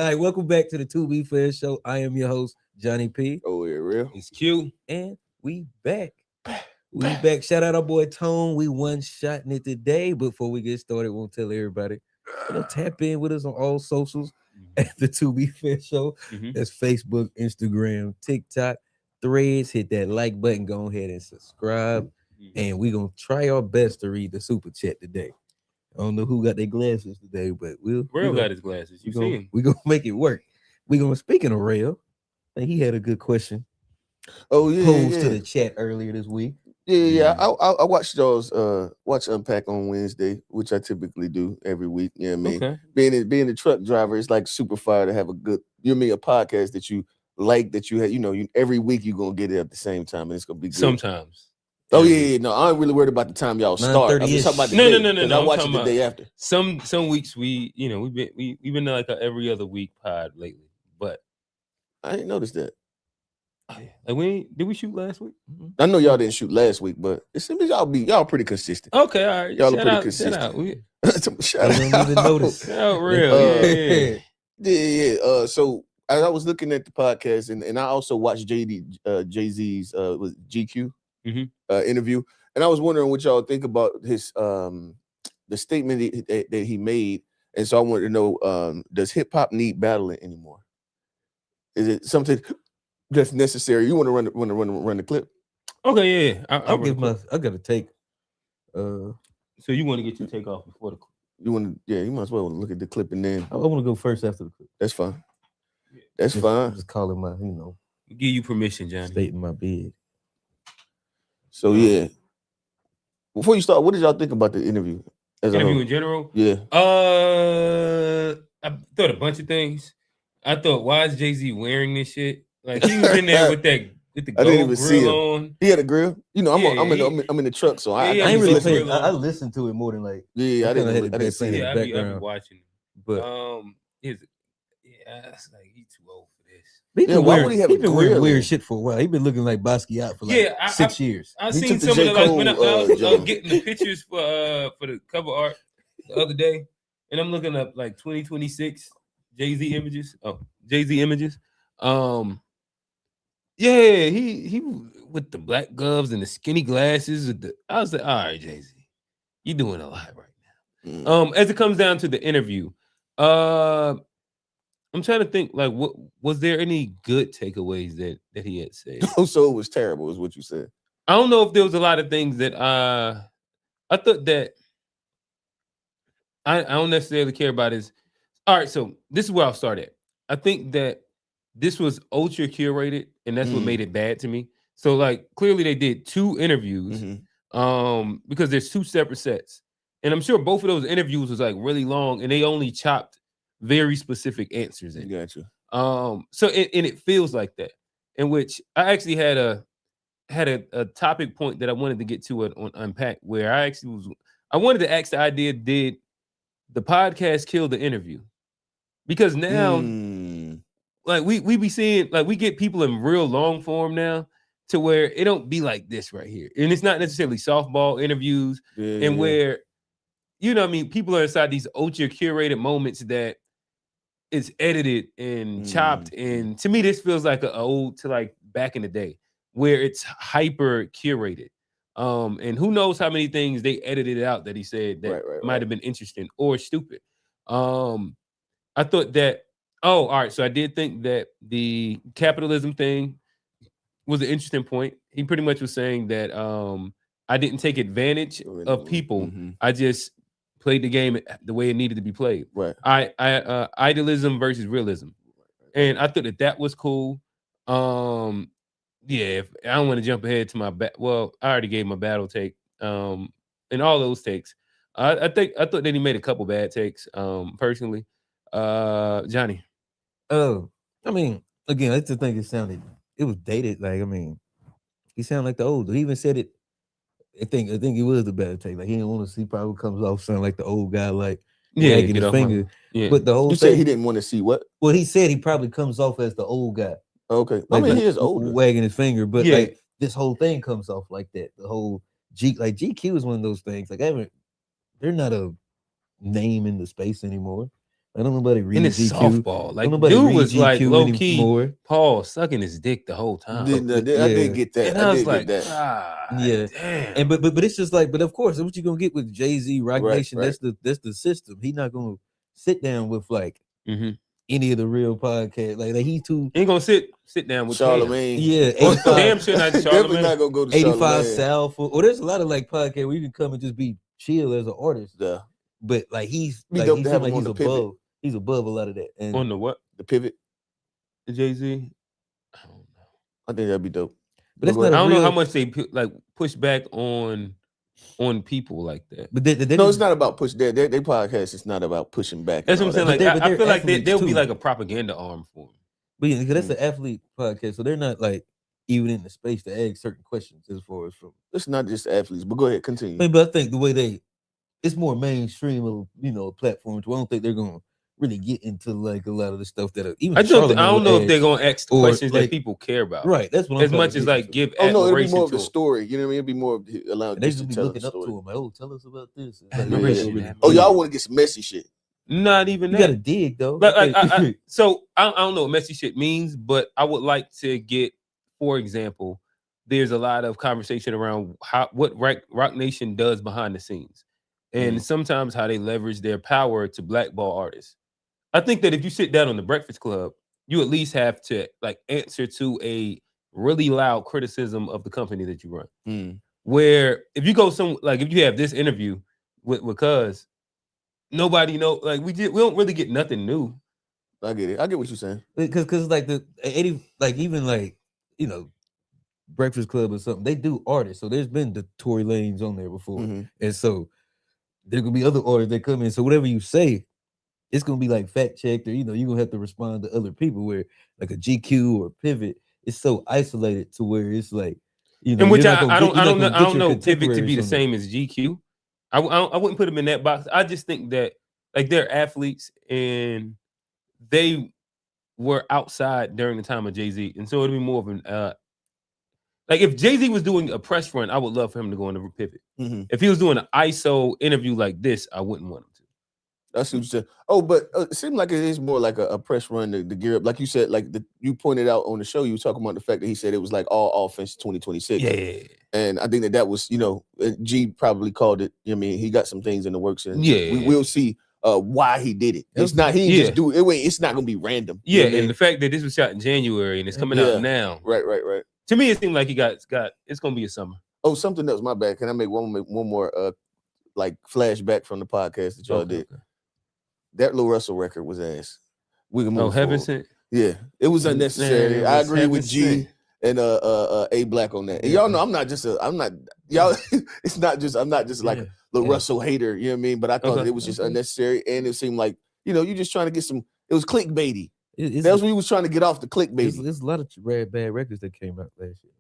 right, welcome back to the To Be Fair Show. I am your host, Johnny P. Oh, yeah, real. It's Q. And we back. We back. Shout out our boy Tone. We one-shotting it today. Before we get started, we'll tell everybody, tap in with us on all socials at the To Be Fair Show. That's Facebook, Instagram, TikTok, Threads. Hit that like button. Go ahead and subscribe. And we're going to try our best to read the super chat today. I don't know who got their glasses today, but Rail got his glasses. You see him. We're going to make it work. Speaking of Rail, he had a good question. Posed to the chat earlier this week. Yeah. I watched y'all's watch Unpack on Wednesday, which I typically do every week. You know what I mean? Okay. Being a truck driver, it's like super fire to have a good, a podcast that you like, that you have, every week you're gonna get it at the same time, and it's gonna be good. Sometimes. Oh yeah. No, I ain't really worried about the time y'all start. I'm just talking about the day. No. I watch it the day after. Some weeks we've been like a every other week pod lately, but I didn't notice that. Like did we shoot last week? I know y'all didn't shoot last week, but it seems y'all pretty consistent. Okay, all right. Y'all are pretty consistent. Shout out. Didn't even notice. Oh, real. Yeah. So I was looking at the podcast, and I also watched Jay-Z's GQ interview, and I was wondering what y'all think about his the statement that he made, and so I wanted to know, does hip hop need battling anymore? Is it something that's necessary? You want to run the clip? Okay, yeah. I got a take. So you want to get your take off before the clip? You might as well look at the clip and then I want to go first after the clip. That's fine. That's fine. Just calling my, give you permission, Johnny. Stating my bid. So yeah. Before you start, what did y'all think about the interview? Interview in general? Yeah. I thought a bunch of things. I thought, why is Jay-Z wearing this shit? Like, he was in there with the gold grill on. He had a grill. I'm in the truck, so I ain't really paying. I listened to it more than like. Yeah, I didn't see it. I be watching it. But it's like he's too old for this. He's been wearing weird shit for a while. He's been looking like Basquiat for like 6 years. I seen some of the when I was getting the pictures for the cover art the other day, and I'm looking up like 2026 Jay-Z images. Yeah, he with the black gloves and the skinny glasses. I was like, all right, Jay-Z, you doing a lot right now. As it comes down to the interview, I'm trying to think, like, what was there any good takeaways that he had said? So it was terrible, is what you said. I don't know if there was a lot of things that I thought that I don't necessarily care about. All right, so this is where I'll start at. I think that this was ultra curated, and that's what made it bad to me. So, like, clearly they did 2 interviews, because there's 2 separate sets, and I'm sure both of those interviews was like really long, and they only chopped very specific answers in. Gotcha. So it feels like that, in which I actually had a topic point that I wanted to get to on Unpacked, where I wanted to ask the idea: did the podcast kill the interview? Because now, like we be seeing, like, we get people in real long form now, to where it don't be like this right here, and it's not necessarily softball interviews, where, you know what I mean, people are inside these ultra curated moments that it's edited and chopped, and to me this feels like an ode to like back in the day where it's hyper curated, and who knows how many things they edited out that he said that might have been interesting or stupid. I thought that, all right, so I did think that the capitalism thing was an interesting point. He pretty much was saying that I didn't take advantage of people. I just played the game the way it needed to be played. Right. I idealism versus realism, and I thought that was cool. Yeah, I don't want to jump ahead to my I already gave my battle take. And all those takes, I thought that he made a couple bad takes. Personally, Johnny. Oh, I mean, again, that's the thing. It was dated. Like, I mean, he sounded like the old. He even said it. I think it was the bad take. Like, he didn't want to see. Probably comes off sounding like the old guy, like wagging his finger. But the whole you said he didn't want to see what? Well, he said he probably comes off as the old guy. Okay, like, I mean, he is older, wagging his finger. But like this whole thing comes off like that. The whole GQ is one of those things. Like, they're not a name in the space anymore. I don't nobody read And it's GQ. softball. Like, Don't nobody dude read was like GQ low key, anymore. Paul sucking his dick the whole time. I did get that. And I was did like, get that. yeah, damn. And but it's just like, but of course, what you gonna get with Jay-Z, Rock Right, Nation? right. That's the system. He not gonna sit down with like Mhm. any of the real podcasts. Like he too. Ain't gonna sit down with Charlemagne. Yeah, Cam. 85, Damn sure not Definitely Charlemagne. not gonna go to 85 Charlemagne. South. Or there's a lot of like podcasts where you can come and just be chill as an artist. Yeah. But like he's Be like dope he to seems have like him on he's the pivot. above. He's above a lot of that. And On the what? The pivot. The Jay-Z? I don't know. I think that'd be dope. but it's Go not I a don't real, know how much they like push back on people like that. But they No, it's not about push. Their podcast is not about pushing back. That's and what I'm all saying. that. Like, But I feel like athletes they'll be too. like a propaganda arm for him. But yeah, because that's the athlete podcast, so they're not like even in the space to ask certain questions as far as from. It's not just athletes, but go ahead, continue. But I think the way it's more mainstream of platforms. I don't think they're gonna really get into like a lot of the stuff that even. I don't know if they're gonna ask the or, questions like, that people care about. Right, that's what I'm As trying to much as get like to. give Oh no, it'll be admiration more of to the him. story. You know what I mean? It'll be more of allowing And they just just to be tell looking the up to story. him. Like, oh, tell us about this. It's Admiration, like, Oh, y'all want to get some messy shit? Not even You that. gotta dig though. Like, so I don't know what messy shit means, but I would like to get, for example, there's a lot of conversation around what Rock Nation does behind the scenes, and sometimes how they leverage their power to blackball artists. I think that if you sit down on the Breakfast Club, you at least have to like answer to a really loud criticism of the company that you run. Where if you go if you have this interview with Cuz, nobody know, like we don't really get nothing new. I get it. I get what you're saying. Because like the 80, like even like Breakfast Club or something, they do artists. So there's been the Tory Lanez on there before, and so there gonna be other artists that come in. So whatever you say, it's gonna be like fact checked, or you're gonna have to respond to other people. Where like a GQ or Pivot, it's so isolated to where it's like, And which I don't know Pivot to be the same as GQ. I wouldn't put them in that box. I just think that like they're athletes and they were outside during the time of Jay-Z, and so it'd be more of an like if Jay-Z was doing a press run, I would love for him to go on the Pivot. If he was doing an ISO interview like this, I wouldn't want him to. That's what you said. Oh, but it seemed like it is more like a press run to gear up. Like you said, like you pointed out on the show, you were talking about the fact that he said it was like all offense 2026. Yeah. And I think that was, G probably called it. I mean, he got some things in the works, and we will see why he did it. It's not he just do it. It's not gonna be random. Yeah, and the fact that this was shot in January and it's coming out now. Right. To me, it seemed like he got it's gonna be a summer. Oh, something else. My bad. Can I make one more like flashback from the podcast that y'all did? Okay. That LaRussell record was ass. We can move. Heaven Sent? Yeah, it was unnecessary. I agree with G and A Black on that. And y'all know I'm not just it's not just I'm not just like a LaRussell hater, you know what I mean? But I thought that it was just unnecessary, and it seemed like you're just trying to get some. It was clickbaity. That's what he was trying to get off the clickbait. There's a lot of bad records that came out last year.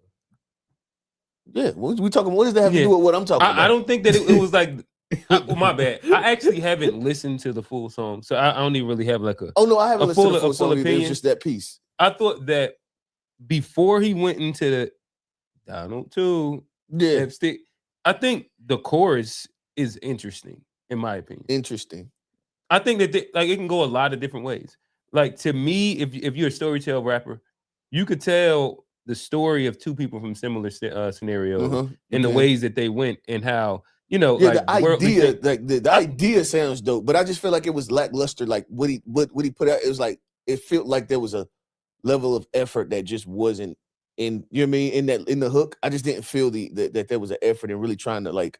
Yeah, we talking. What does that have to do with what I'm talking about? I don't think that it was like. My bad. I actually haven't listened to the full song, so I don't even really have like a. Oh no, I haven't listened to the full song. Opinion. It's just that piece. I thought that before he went into the Donald 2 lipstick, I think the chorus is interesting, in my opinion. Interesting. I think that it can go a lot of different ways. Like to me, if you're a storyteller rapper, you could tell the story of two people from similar scenarios in the ways that they went and how. The idea, the idea sounds dope, but I just feel like it was lackluster. Like what he put out, it was like it felt like there was a level of effort that just wasn't in. You know what I mean? In the hook, I just didn't feel that there was an effort in really trying to like,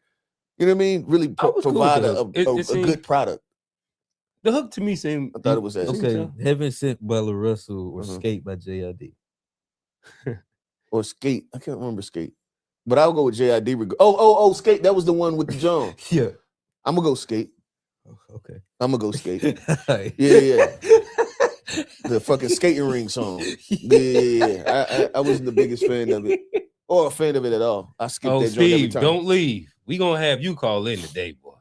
you know what I mean? Really provide a good product. The hook to me seemed. I thought it was that. Okay, Heaven Sent by LaRussell or Skate by JID. Or Skate, I can't remember Skate. But I'll go with JID. Oh, Skate. That was the one with the John. Yeah. I'm going to go Skate. Okay. I'm going to go Skate. Yeah. The fucking skating ring song. Yeah. I wasn't the biggest fan of it. Or a fan of it at all. I skipped that joint every time. Don't leave. We going to have you call in today, boy.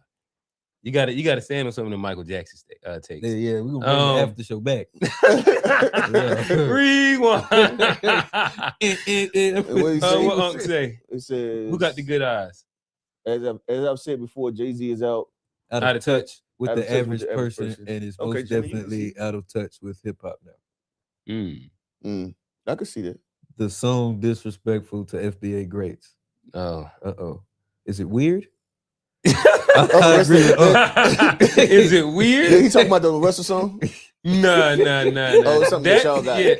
You got to stand on some of the Michael Jackson takes. Yeah, we're going to bring the after show back. Rewind. What Unc say? It says, who got the good eyes? As I've said before, Jay-Z is out. out of touch with Out of the touch average with the average person, person. and is Okay, most Jenny, you can definitely out of touch with hip hop now. I could see that. The song disrespectful to FBA greats. Oh. Is it weird? Oh, I agree with Is it weird? Yeah, he talking about the LaRussell song. No. Oh, it's something that y'all got. Yeah,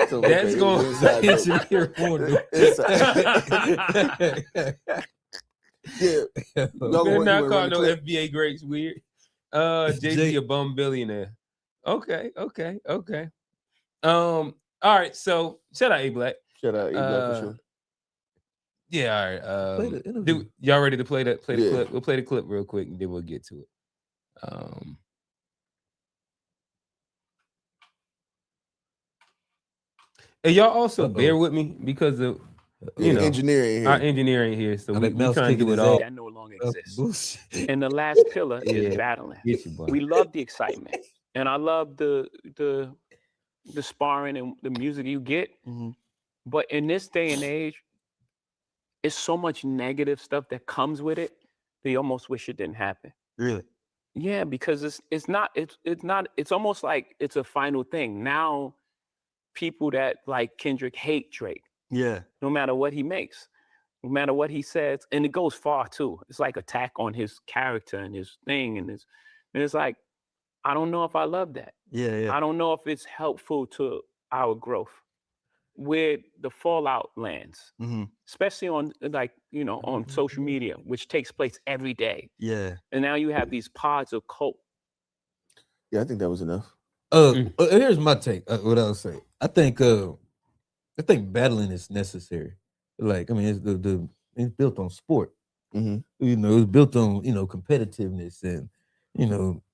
So, that's okay, going. inside joke. Engineer Wonder. Yeah, y'all They're gonna not run calling the no clip? FBA greats weird. Jay-Z a bum billionaire. Okay. All right. So shout out A Black. Shout out A-Black for sure. Yeah. All right. Play the interview. Y'all ready to play the Yeah. clip? We'll play the clip real quick and then we'll get to it. And y'all also bear with me because of engineering our here. engineering here. So I we bet Mouse trying to kicking do it his all. ass. That no longer exists. Bullshit. And the last pillar Yeah. is battling. Get you, boy. We love the excitement, and I love the sparring and the music you get. But in this day and age, it's so much negative stuff that comes with it that you almost wish it didn't happen. Really? Yeah, because it's almost like it's a final thing. Now people that like Kendrick hate Drake, Yeah. no matter what he makes, no matter what he says, and it goes far too. It's like attack on his character and his thing, and it's like, I don't know if I love that. Yeah. I don't know if it's helpful to our growth where the fallout lands, especially on on social media, which takes place every day. Yeah. And now you have these pods of cult. Yeah, I think that was enough. Here's my take. What I'll say. I think battling is necessary. Like, I mean, it's built on sport. It's built on competitiveness, and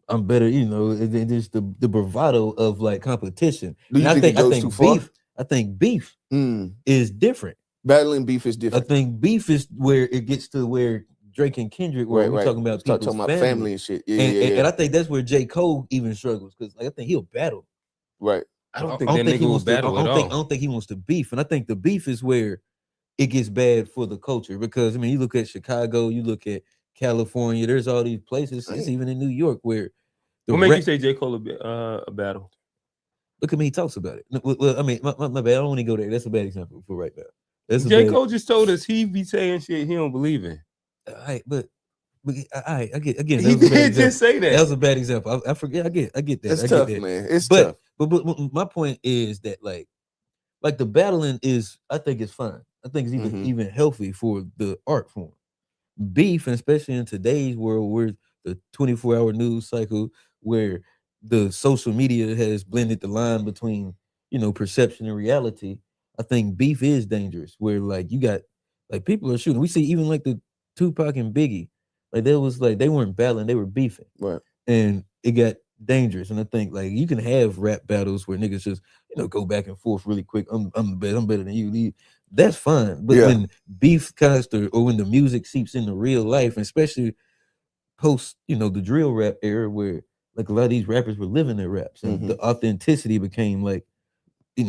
I'm better. And just the bravado of like competition. Do you and think it goes too far? I think beef is different. Battling beef is different. I think beef is where it gets to where Drake and Kendrick, where we're talking about people's family and shit. Yeah, and I think that's where J. Cole even struggles, because I think he'll battle. Right. I don't think that nigga will battle at all. I don't think he wants to beef, and I think the beef is where it gets bad for the culture, because I mean, you look at Chicago, you look at California. There's all these places. It's even in New York where. What make you say J. Cole a battle? Look at me, he talks about it. Well, I mean, my bad. I don't want to go there. That's a bad example for right now. J. Cole just told us he be saying shit he don't believe in. But I get again. He did just say that. That was a bad example. I forget. I get that. It's tough, man. It's tough. But my point is that like the battling is, I think it's fine. I think it's even healthy for the art form. Beef, and especially in today's world where the 24-hour news cycle, where the social media has blended the line between perception and reality, I think beef is dangerous. Where like you got like people are shooting. We see even like the Tupac and Biggie, like there was like they weren't battling, they were beefing, right? And it got dangerous. And I think like you can have rap battles where niggas just go back and forth really quick. I'm the best. I'm better than you. That's fine. But when beef or when the music seeps into real life, and especially post the drill rap era, where like a lot of these rappers were living their raps, and the authenticity became like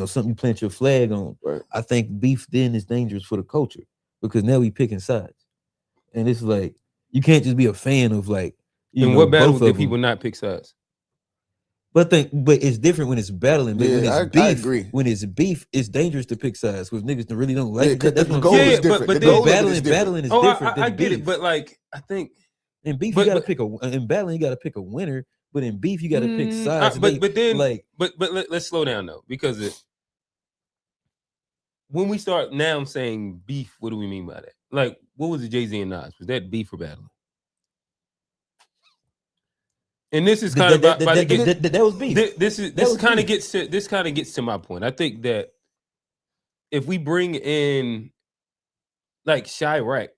something you plant your flag on. Right. I think beef then is dangerous for the culture, because now we picking sides, and it's like you can't just be a fan of like. In what battle did people not pick sides? But it's different when it's battling. But when it's beef, I agree. When it's beef, it's dangerous to pick sides with niggas that really don't like it. That's the goal is different. But battling is different. I get it, but like I think in beef you gotta pick in battling you gotta pick a winner. But in beef you gotta pick sides. But let's slow down though, because when we start now saying beef, what do we mean by that? Like, what was the Jay-Z and Nas? Was that beef or battling? And this is kind of that was beef. This kind of gets to my point. I think that if we bring in like Chirac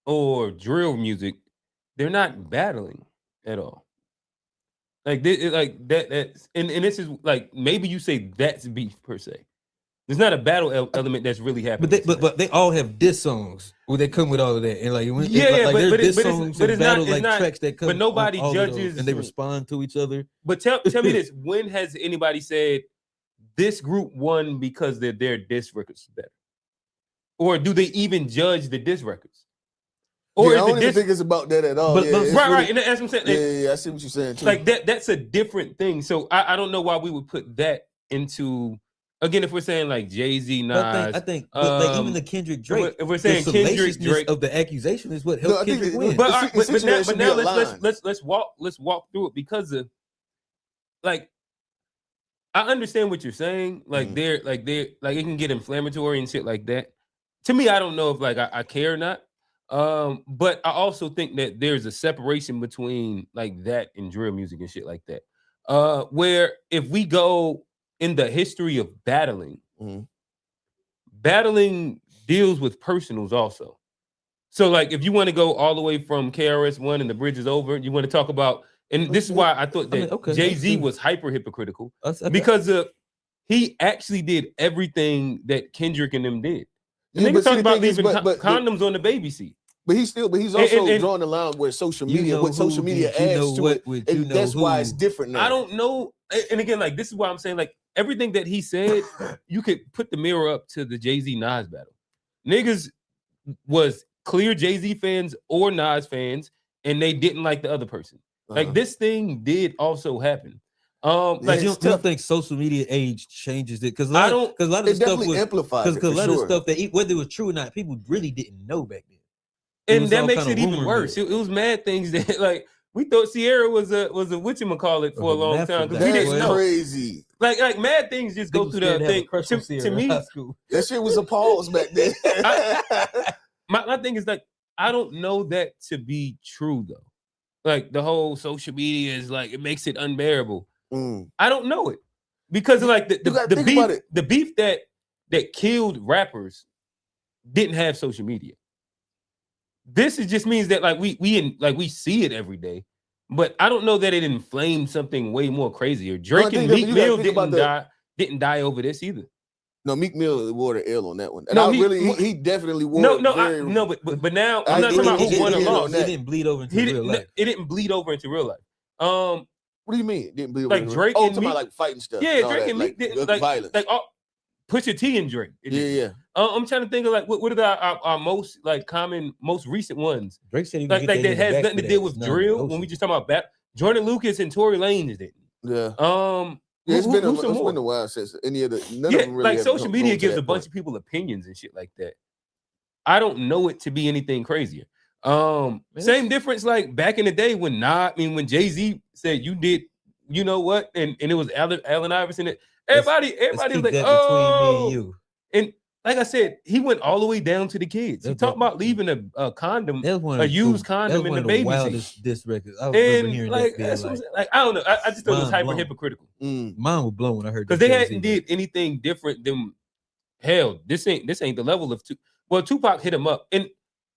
or drill music, they're not battling at all. Like that's and this is like, maybe you say that's beef per se. There's not a battle element that's really happening. But they all have diss songs where they come with all of that, and like there's diss songs and battle like tracks that come. But nobody judges, and they respond to each other. But tell me this: when has anybody said this group won because their diss records better, or do they even judge the diss records, Or I is don't it even think it's about that at all. But- Yeah, but- it's right, really- right, and that's what I'm saying. Yeah, I see what you're saying too. Like that's a different thing. So I don't know why we would put that into. Again, if we're saying like Jay-Z, Nas, I think like even the Kendrick Drake. if we're saying the Kendrick, salaciousness Drake, of the accusation is what No, helped I think Kendrick it- win. but, Essentially, there should now be a line. let's walk through it, because of, like, I understand what you're saying. Like they're it can get inflammatory and shit like that. To me, I don't know if like I care or not. But I also think that there's a separation between like that and drill music and shit like that. Where if we go in the history of battling, battling deals with personals also. So like if you want to go all the way from KRS-One and The Bridge Is Over, you want to talk about, and this is why I thought that Jay-Z was hyper hypocritical, because he actually did everything that Kendrick and them did. And Yeah, niggas but see, talk the about thing is, leaving but- condoms on the baby seat. But he's also And- drawing the line where social You media, know what social who media did you adds know to what it, would you and know that's why who- it's different now. I don't know. And again, like this is why I'm saying, like, everything that he said, you could put the mirror up to the Jay-Z Nas battle. Niggas was clear Jay-Z fans or Nas fans, and they didn't like the other person. Like this thing did also happen. Like you don't think social media age changes it? Because a I lot don't. of the It stuff definitely was amplifies it, because a for lot of sure. stuff that whether it was true or not, people really didn't know back then. It And was that all makes kinda it even rumor worse. mill. It was mad things that, like, we thought Sierra was a whatchamacallit for a long time because we That's didn't know. crazy. Like mad things just go Niggas through scared the to have a thing. crush on To Sierra in me, high school. That shit was a pause back then. my thing is, like, I don't know that to be true though. Like the whole social media is like, it makes it unbearable. I don't know it, because like you gotta think about it. the beef that killed rappers didn't have social media. This just means that like we see it every day, but I don't know that it inflamed something way more crazier. Drake and Meek Mill didn't die over this either. No, Meek Mill wore the L on that one. And No, he definitely wore No, it no, very, but now I'm not talking about who won or lost. It didn't bleed over into real life. It didn't bleed over into real life. What do you mean? It didn't bleed Like over Drake oh, and talking about Meek? like fighting stuff. Yeah, and all Drake that, and Meek like, didn't like violence. like Pusha T and Drake. Yeah. I'm trying to think of like what are our most like common, most recent ones. Drake said he like that has nothing to do with drill. When we just talking about Jordan Lucas and Tory Lanez didn't. Yeah. It's been a while since any of the none of them really like have social media grown to gives that a bunch point. of people opinions and shit like that. I don't know it to be anything crazier. Same difference like back in the day when when Jay-Z said you did, you know what, and it was Allen Iverson. Everybody was like, oh, between me and you. And like I said, he went all the way down to the kids. He talked about leaving a condom, a used condom in the baby seat. This record, I remember hearing like, that. Like I don't know. I just thought it was hyper hypocritical. Mine was blown when I heard because they hadn't did anything different than hell. This ain't the level of Tupac hit him up, and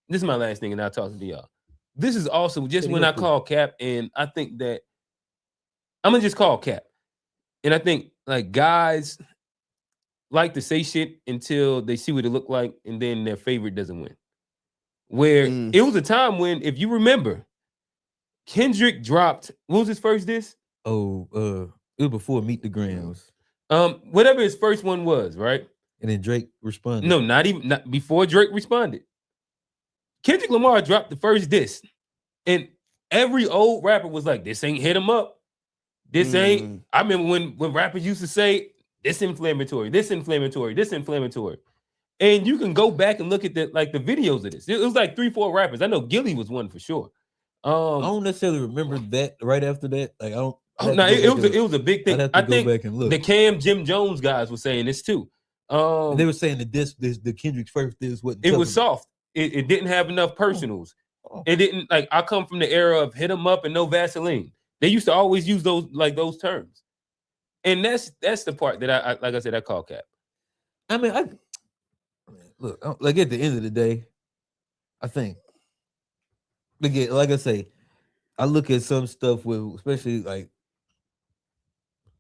this is my last thing, and I'll talk to y'all. This is also just when I call cap, and I think that I'm gonna just call cap, and I think like guys like to say shit until they see what it look like, and then their favorite doesn't win. Where it was a time when, if you remember, Kendrick dropped, what was his first diss? Oh, it was before Meet the Grams. Whatever his first one was, right? And then Drake responded. No, not before Drake responded. Kendrick Lamar dropped the first diss, and every old rapper was like, "This ain't hit him up. This ain't." I remember when rappers used to say, "This inflammatory, this inflammatory, this inflammatory," and you can go back and look at the videos of this. It was like 3-4 rappers. I know Gilly was one for sure. I don't necessarily remember that right after that. Like I don't. No, it was a big thing. I think back and look. The Cam Jim Jones guys were saying this too. And they were saying that the Kendrick's first diss wasn't. It was soft. It didn't have enough personals. It didn't like. I come from the era of hit 'em up and no Vaseline. They used to always use those terms, and that's the part that I like I said I call cap. I mean, look, like at the end of the day, I think again, like I say, I look at some stuff with, especially like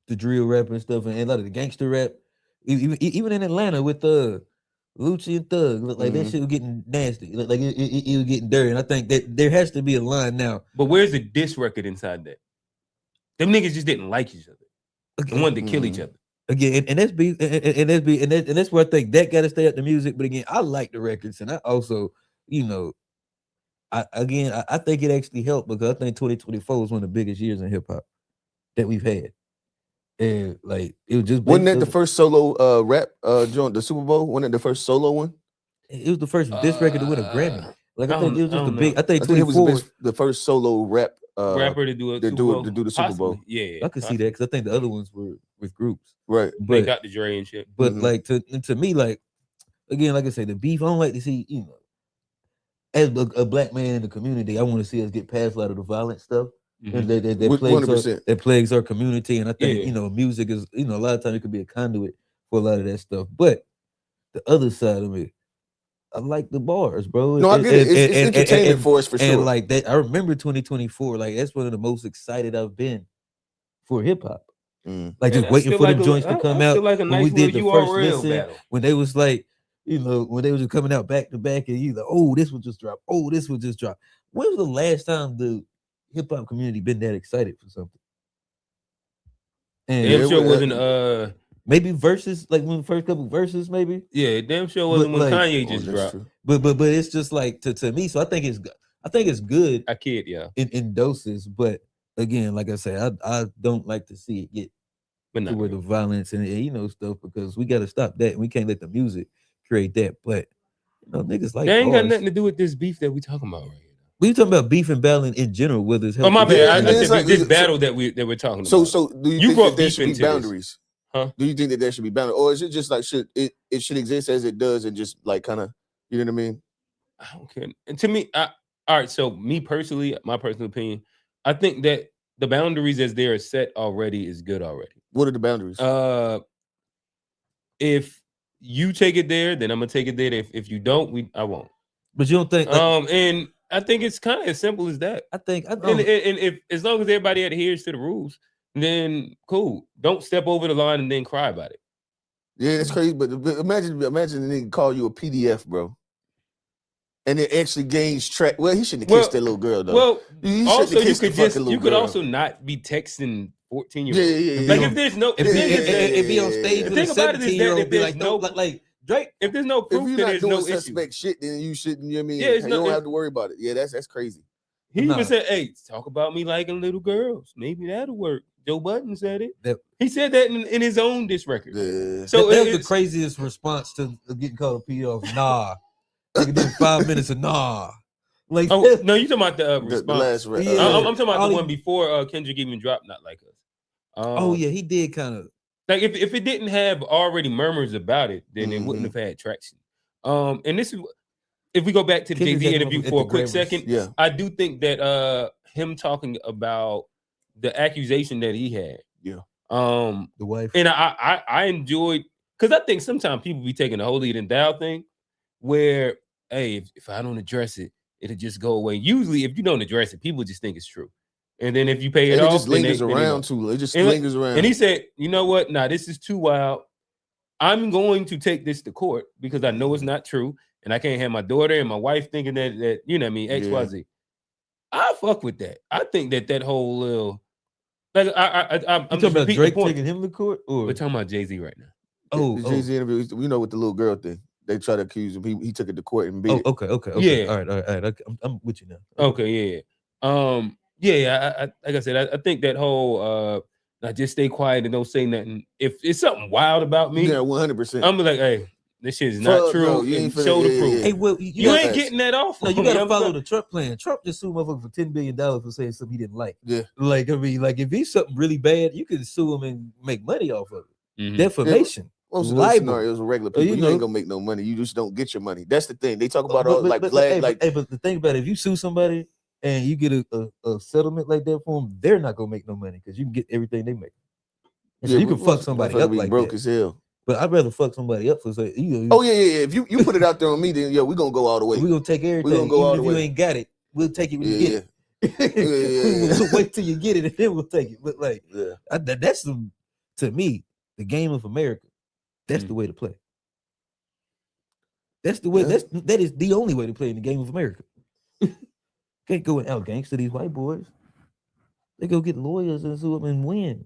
the drill rap and stuff, and a lot of the gangster rap, even in Atlanta with Lucci and Thug, like that shit was getting nasty, like it was getting dirty, and I think that there has to be a line now. But where's the diss record inside that? Them niggas just didn't like each other and wanted to kill each other. Again, and that's where I think that got to stay at the music. But again, I like the records, and I also, I think it actually helped because I think 2024 was one of the biggest years in hip hop that we've had. And like it was just wasn't that the first solo rap joint, the Super Bowl? Wasn't it the first solo one? It was the first disc record to win a Grammy. Like I think it was just a big. I think it was 24 the first solo rap rapper to do the Super Bowl. Yeah, I could see that because I think the other ones were with groups, right? But they got the Dre and shit. But like to me, like again, like I say, the beef. I don't like to see, you know, as a black man in the community, I want to see us get past a lot of the violent stuff that plagues our community. And I think you know, music is, you know, a lot of times it could be a conduit for a lot of that stuff. But the other side of it, I like the bars, bro. No, I get it. It's entertainment for us for sure. And like that, I remember 2024. Like that's one of the most excited I've been for hip hop. Like just waiting for them joints to come out. Like a nice when we did the first listen, battle. when they was like, you know, when they was just coming out back to back, and you like, oh, this would just drop. Oh, this would just drop. When was the last time the hip hop community been that excited for something? And damn sure wasn't maybe verses, like when the first couple verses, maybe. Yeah, damn sure wasn't when Kanye just dropped. But it's just like to me. So I think it's good. I kid, yeah. In doses, but again, like I say, I don't like to see it get to where the violence and you know stuff, because we got to stop that. And we can't let the music create that. But you know, niggas like that ain't got nothing to do with this beef that we talking about right now. We talking about beef and battling in general, whether it's oh my bad. I said like, this battle that we're talking about. So do you think that there should be boundaries? Huh? Do you think that there should be boundaries, or is it just like it should exist as it does and just like kind of, you know what I mean? I don't care. And to me, all right. So me personally, my personal opinion, I think that the boundaries as they are set already is good already. What are the boundaries? If you take it there, then I'm gonna take it there. If you don't, I won't. But you don't think? And I think it's kind of as simple as that. I think. And if as long as everybody adheres to the rules, then cool. Don't step over the line and then cry about it. Yeah, it's crazy. But imagine the nigga call you a PDF, bro. And it actually gains track. Well, he shouldn't have kissed that little girl though. Well, also you could also not be texting 14-year-olds. Like if there's no, if be on stage with a 17-year-old, be like, no, like Drake. If there's no proof, if you're not doing suspect shit, then you shouldn't. You know what I mean? Yeah, you don't have to worry about it. Yeah, that's crazy. He even said, "Hey, talk about me liking little girls. Maybe that'll work." Joe Budden said it. He said that in his own diss record. Yeah. So that's the craziest response to getting called a PO. Nah. Like did 5 minutes of nah. Like no, you talking about the response. The last record. Yeah. I'm talking about the one before Kendrick even dropped Not Like Us. Oh yeah, he did kind of like if it didn't have already murmurs about it, then it wouldn't have had traction. And this is if we go back to the Jay-Z interview for a quick second, I do think that him talking about the accusation that he had. Yeah. The wife. And I enjoyed, because I think sometimes people be taking the holier than thou thing where, hey, if I don't address it, it'll just go away. Usually if you don't address it, people just think it's true. And then if you pay it off, it just lingers around too. It just lingers around. And he said, you know what? Nah, this is too wild. I'm going to take this to court because I know it's not true. And I can't have my daughter and my wife thinking that you know what I mean, XYZ. Yeah. I fuck with that. I think that whole little, like I'm talking about Drake taking him to court, or we're talking about Jay-Z right now. The Jay-Z interview, you know, with the little girl thing. They try to accuse him. He took it to court and beat it. Okay. Yeah. All right. I'm with you now. Okay, yeah. Yeah. Like I said, I think that whole I just stay quiet and don't say nothing. If it's something wild about me, 100%. I'm like, hey, this shit is not true. No, you ain't show the proof. Hey, well, you ain't getting that off. No, you gotta follow the Trump plan. Trump just sued motherfucker for $10 billion for saying something he didn't like. Yeah. Like, I mean, like if he's something really bad, you can sue him and make money off of it. Defamation. Most of those scenarios are regular people. You ain't gonna make no money. You just don't get your money. That's the thing. They talk about but the thing about it, if you sue somebody and you get a settlement like that for them, they're not gonna make no money because you can get everything they make. And so you can fuck somebody up like broke that. As hell. But I'd rather fuck somebody up for say, oh yeah. If you put it out there on me, then we're gonna go all the way. We're gonna take everything. We're gonna go all the way. If you ain't got it, we'll take it when you get it. We'll wait till you get it and then we'll take it. But like that's to me, the game of America. That's the way to play. That's the way. That is the only way to play in the game of America. Can't go and out gangster these white boys. They go get lawyers and sue them and win.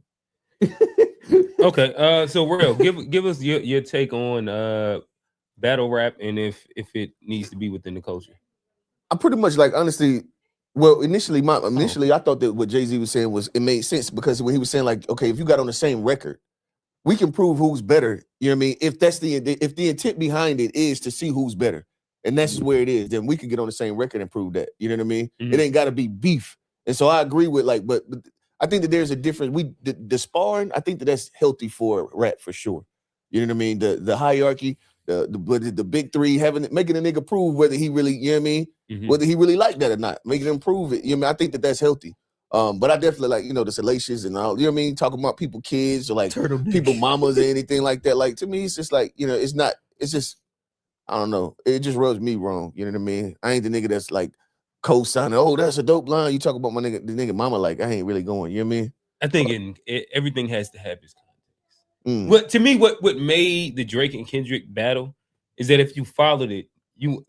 Okay, so Real, give us your take on battle rap and if it needs to be within the culture. I'm pretty much like honestly. Well, initially I thought that what Jay-Z was saying it made sense because when he was saying like, okay, if you got on the same record, we can prove who's better. You know what I mean? If the intent behind it is to see who's better, and that's where it is, then we can get on the same record and prove that. You know what I mean? It ain't got to be beef. And so I agree with like, but I think that there's a difference. The sparring, I think that's healthy for rap for sure. You know what I mean? The hierarchy, the big three, making a nigga prove whether he really, you know what I mean? Whether he really like that or not, making him prove it. You know what I mean? I think that's healthy. But I definitely like, the salacious and all, you know what I mean? Talking about people, kids, or like people, mamas, or anything like that. Like, to me, it's just like, it's just, I don't know. It just rubs me wrong. You know what I mean? I ain't the nigga that's like co-signing, oh, that's a dope line. You talk about the nigga mama, like, I ain't really going, you know what I mean? I think everything has to have its context. What to me, what made the Drake and Kendrick battle is that if you followed it, you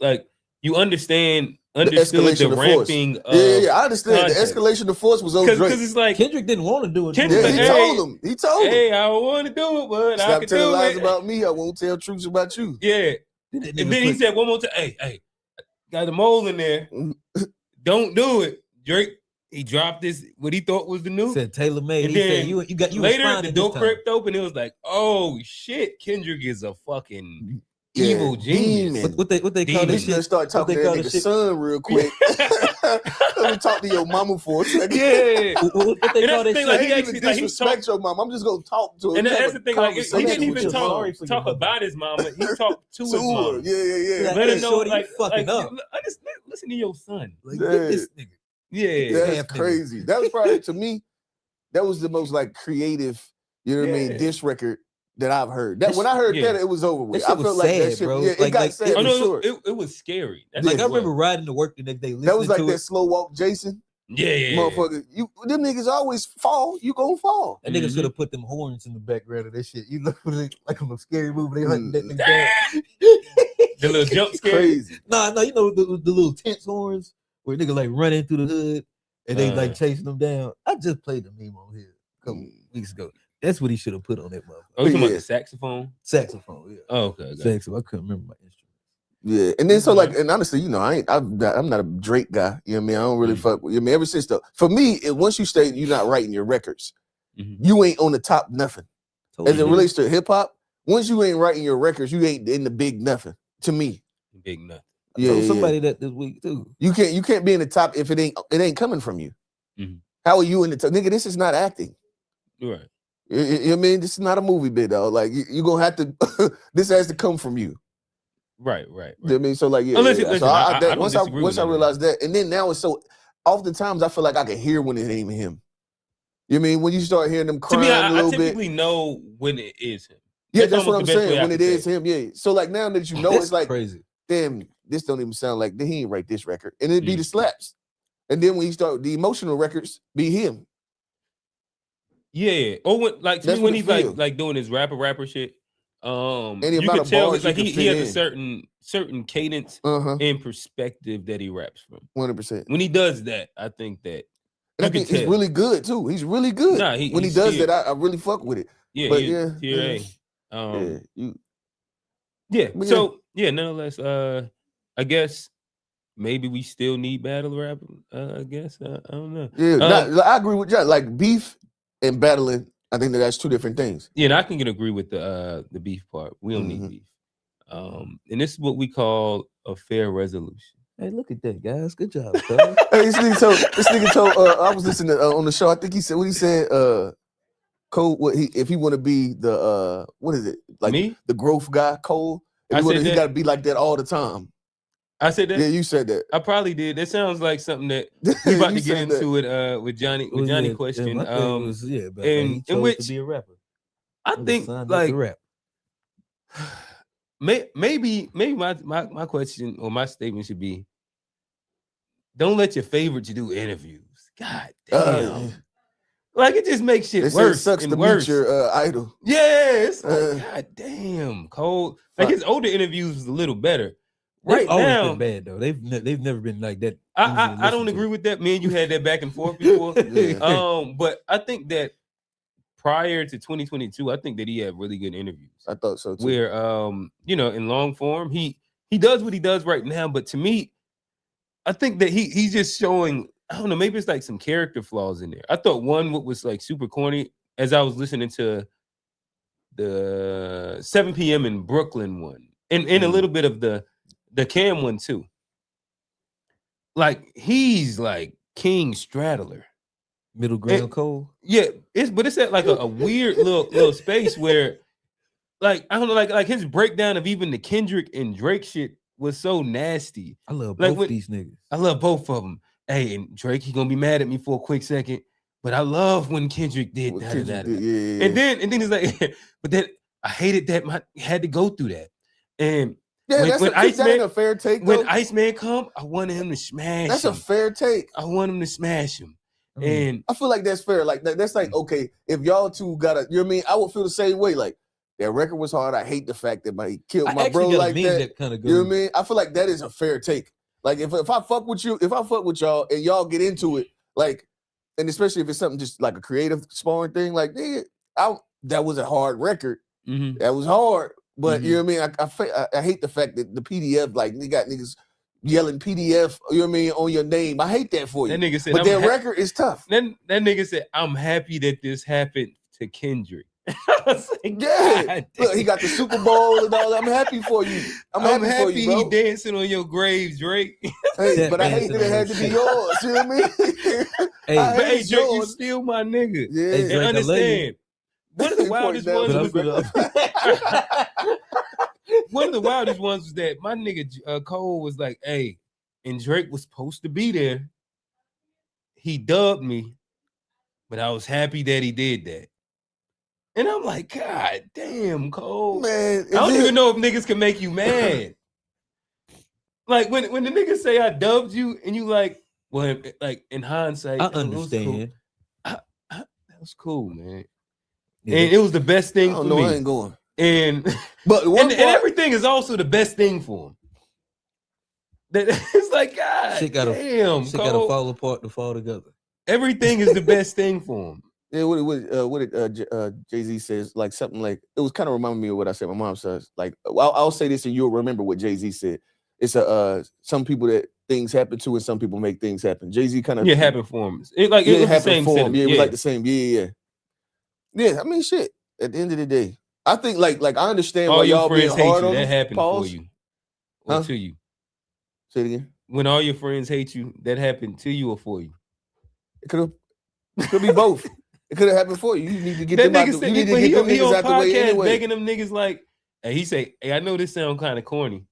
understood the ramping of I understand. Context. The escalation of force was over Drake. Because it's like Kendrick didn't want to do it. He told him. Hey, I don't want to do it, but stop I can telling do lies it. about me. I won't tell truths about you. Yeah. And then he said one more time, hey, got the mole in there. Don't do it. Drake, he dropped this, what he thought was the news. Said Taylor made. And he then said, you later, the door crept open. It was like, oh shit, Kendrick is a fucking evil genius. What they call this shit? Start talking to that nigga's son real quick. Let me talk to your mama for a second. Yeah. What they call this shit? Like, he actually disrespect your mom. I'm just gonna talk to her. And that's the thing. Like, he didn't even talk about his mama. He talked to his mama. Yeah. Let him know, like, fucking up. Listen to your son. Like, this nigga. Yeah, that's crazy. That was probably, to me, that was the most like creative, you know what I mean, diss record that I've heard. That when I heard that, it was over with. I felt like sad, that shit, bro. it got sad. It was scary. That's I remember riding to work the next day. That was like that slow walk, Jason. Yeah. Motherfucker, them niggas always fall. You gonna fall. That nigga should have put them horns in the background of that shit. You look like a little scary movie. They hunting that nigga down. The little jump scare. Crazy. No, you know the little tense horns where nigga like running through the hood and they like chasing them down. I just played the meme on here a couple weeks ago. That's what he should have put on that motherfucker. Oh, you talking about the saxophone? Saxophone, yeah. Oh, okay. Saxophone. I couldn't remember my instrument. Yeah, and then so like, and honestly, I'm not a Drake guy. You know what I mean? I don't really fuck with. I mean, ever since for me, once you stay, you're not writing your records. You ain't on the top nothing. As it relates to hip hop, once you ain't writing your records, you ain't in the big nothing. To me, big nothing. Yeah, somebody that this week too. You can't be in the top if it ain't coming from you. How are you in the top, nigga? This is not acting. Right. You know what I mean? This is not a movie bit, though. Like you gonna have to. This has to come from you. Right. You know what I mean? So like, yeah. Listen, So once I realized that, and then now it's so. Oftentimes I feel like I can hear when it ain't even him. You know what I mean? When you start hearing them crying a little bit. I typically know when it is him. Yeah, that's what I'm saying. When it is him, yeah. So like now that you know, it's like crazy. Damn, this don't even sound like he ain't write this record, and it'd be the slaps. And then when you start the emotional records, be him. Yeah. Or when he's like doing his rapper shit. You can tell it's like he has a certain cadence and perspective that he raps from. 100%. When he does that, I think that. And I think he's really good too. He's really good. Nah, when he does that, I really fuck with it. Yeah, but nonetheless, I guess maybe we still need battle rap. I guess I don't know. Yeah, I agree with John. Like beef and battling, I think that's two different things. Yeah, and I can agree with the beef part. We don't need beef. And this is what we call a fair resolution. Hey, look at that, guys. Good job, Hey, this nigga told I was listening on the show. I think he said what he said. Cole, if he want to be the what is it like me? The growth guy, Cole? He got to be like that all the time. I said that. Yeah, you said that. I probably did. That sounds like something that we about to get into it with Johnny. With Johnny question. In which to be a rapper. I think like rap. Maybe my question or my statement should be: don't let your favorites do interviews. God damn. Like it just makes shit worse. It sucks and to worse. Meet your idol. Yes. God damn, Cole. Like his older interviews was a little better. Right now, been bad though. They've never been like that. I don't agree with that. Me and you had that back and forth before. But I think that prior to 2022, I think that he had really good interviews. I thought so too. Where in long form, he does what he does right now. But to me, I think that he's just showing, I don't know, maybe it's like some character flaws in there. I thought one was like super corny as I was listening to the 7 p.m. in Brooklyn one, and a little bit of the Cam one too. Like he's like King Straddler. Middle ground Cole. Yeah, it's at like a weird little space where, like, I don't know, like his breakdown of even the Kendrick and Drake shit was so nasty. I love like both these niggas. I love both of them. Hey, and Drake, he gonna be mad at me for a quick second, but I love when Kendrick did that. Yeah. And then he's like, but then I hated that I had to go through that. And Yeah, when Iceman a fair take. When though? Iceman come, I wanted him to smash. That's him. a fair take. I want him to smash him. And I feel like that's fair. Like that's like, okay, if y'all two gotta, you know what I mean? I would feel the same way. Like that record was hard. I hate the fact that he killed my bro like that. Kind of you know what I mean? I feel like that is a fair take. Like if I fuck with you, if I fuck with y'all and y'all get into it, like, and especially if it's something just like a creative sparring thing, like, nigga, that was a hard record. Mm-hmm. That was hard. But you know what I mean? I hate the fact that the PDF, like, you got niggas yelling PDF, you know what I mean, on your name. I hate that for you. That nigga said, but that record is tough. Then that nigga said, I'm happy that this happened to Kendrick. I was like, yeah. Look, he got the Super Bowl and all that. I'm happy for you. I'm happy for you, bro. He dancing on your grave, Drake. Hey, but I hate that it had to be yours. You know what I mean? Hey, Drake, you still my nigga. Yeah. Hey, Drake, and understand. One of the wildest ones one of the wildest ones was that my nigga Cole was like, hey, and Drake was supposed to be there. He dubbed me, but I was happy that he did that. And I'm like, God damn, Cole. Man, I don't even know if niggas can make you mad. Like when the niggas say I dubbed you and you like, well, like in hindsight, I understand. That was cool, man. Yeah. And it was the best thing for me. I ain't going. And everything is also the best thing for him. That it's like, God, shit gotta fall apart to fall together. Everything is the best thing for him. Yeah, what did Jay-Z says, like something like, it was kind of reminding me of what I said. My mom says, like, I'll say this and you'll remember what Jay-Z said. It's some people that things happen to and some people make things happen. Jay-Z kind of happen for him. It was the same for him. Yeah, it was like the same. Yeah. I mean, shit. At the end of the day, I think like I understand all why your y'all friends being hard hate you. on That happened pause. for you or to you. Say it again. When all your friends hate you, that happened to you or for you? It could be both. It could have happened for you. You need to get them out. You need to get them niggas out the way anyway. Begging them niggas like, and he say, "Hey, I know this sound kind of corny,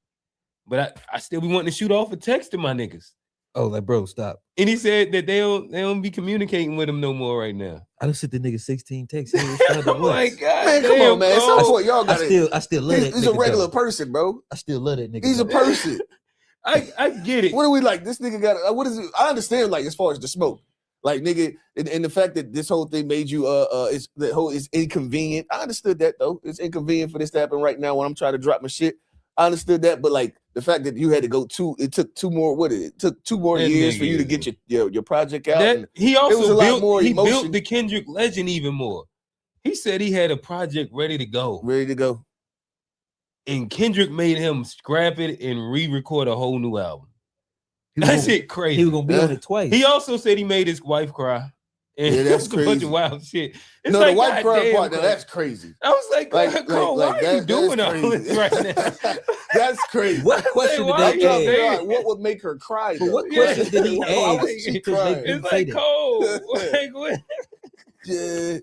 but I still be wanting to shoot off a text to my niggas." Oh, like, bro, stop. And he said that they don't be communicating with him no more right now. I done sent the nigga 16 texts. Oh my God, man, come on, man. Some point y'all got I still love that. He's a regular person, bro. I still love that nigga. He's a person. I get it. What are we like? This nigga got. What is it? I understand, like, as far as the smoke, like, nigga, and the fact that this whole thing made you is inconvenient. I understood that though. It's inconvenient for this to happen right now when I'm trying to drop my shit. I understood that, but like the fact that you had to go it took two more. It took 2 more years for you to get your project out. He also built the Kendrick legend even more. He said he had a project ready to go. And Kendrick made him scrap it and re-record a whole new album. That shit crazy. He was gonna be on it twice. He also said he made his wife cry. And that's crazy. A bunch of wild shit. It's no, like, the wife cry part, that's crazy. I was like, Cole, why are you doing all this right now? That's crazy. What question did they ask? What would make her cry? But what question did he ask? It's like, Cole.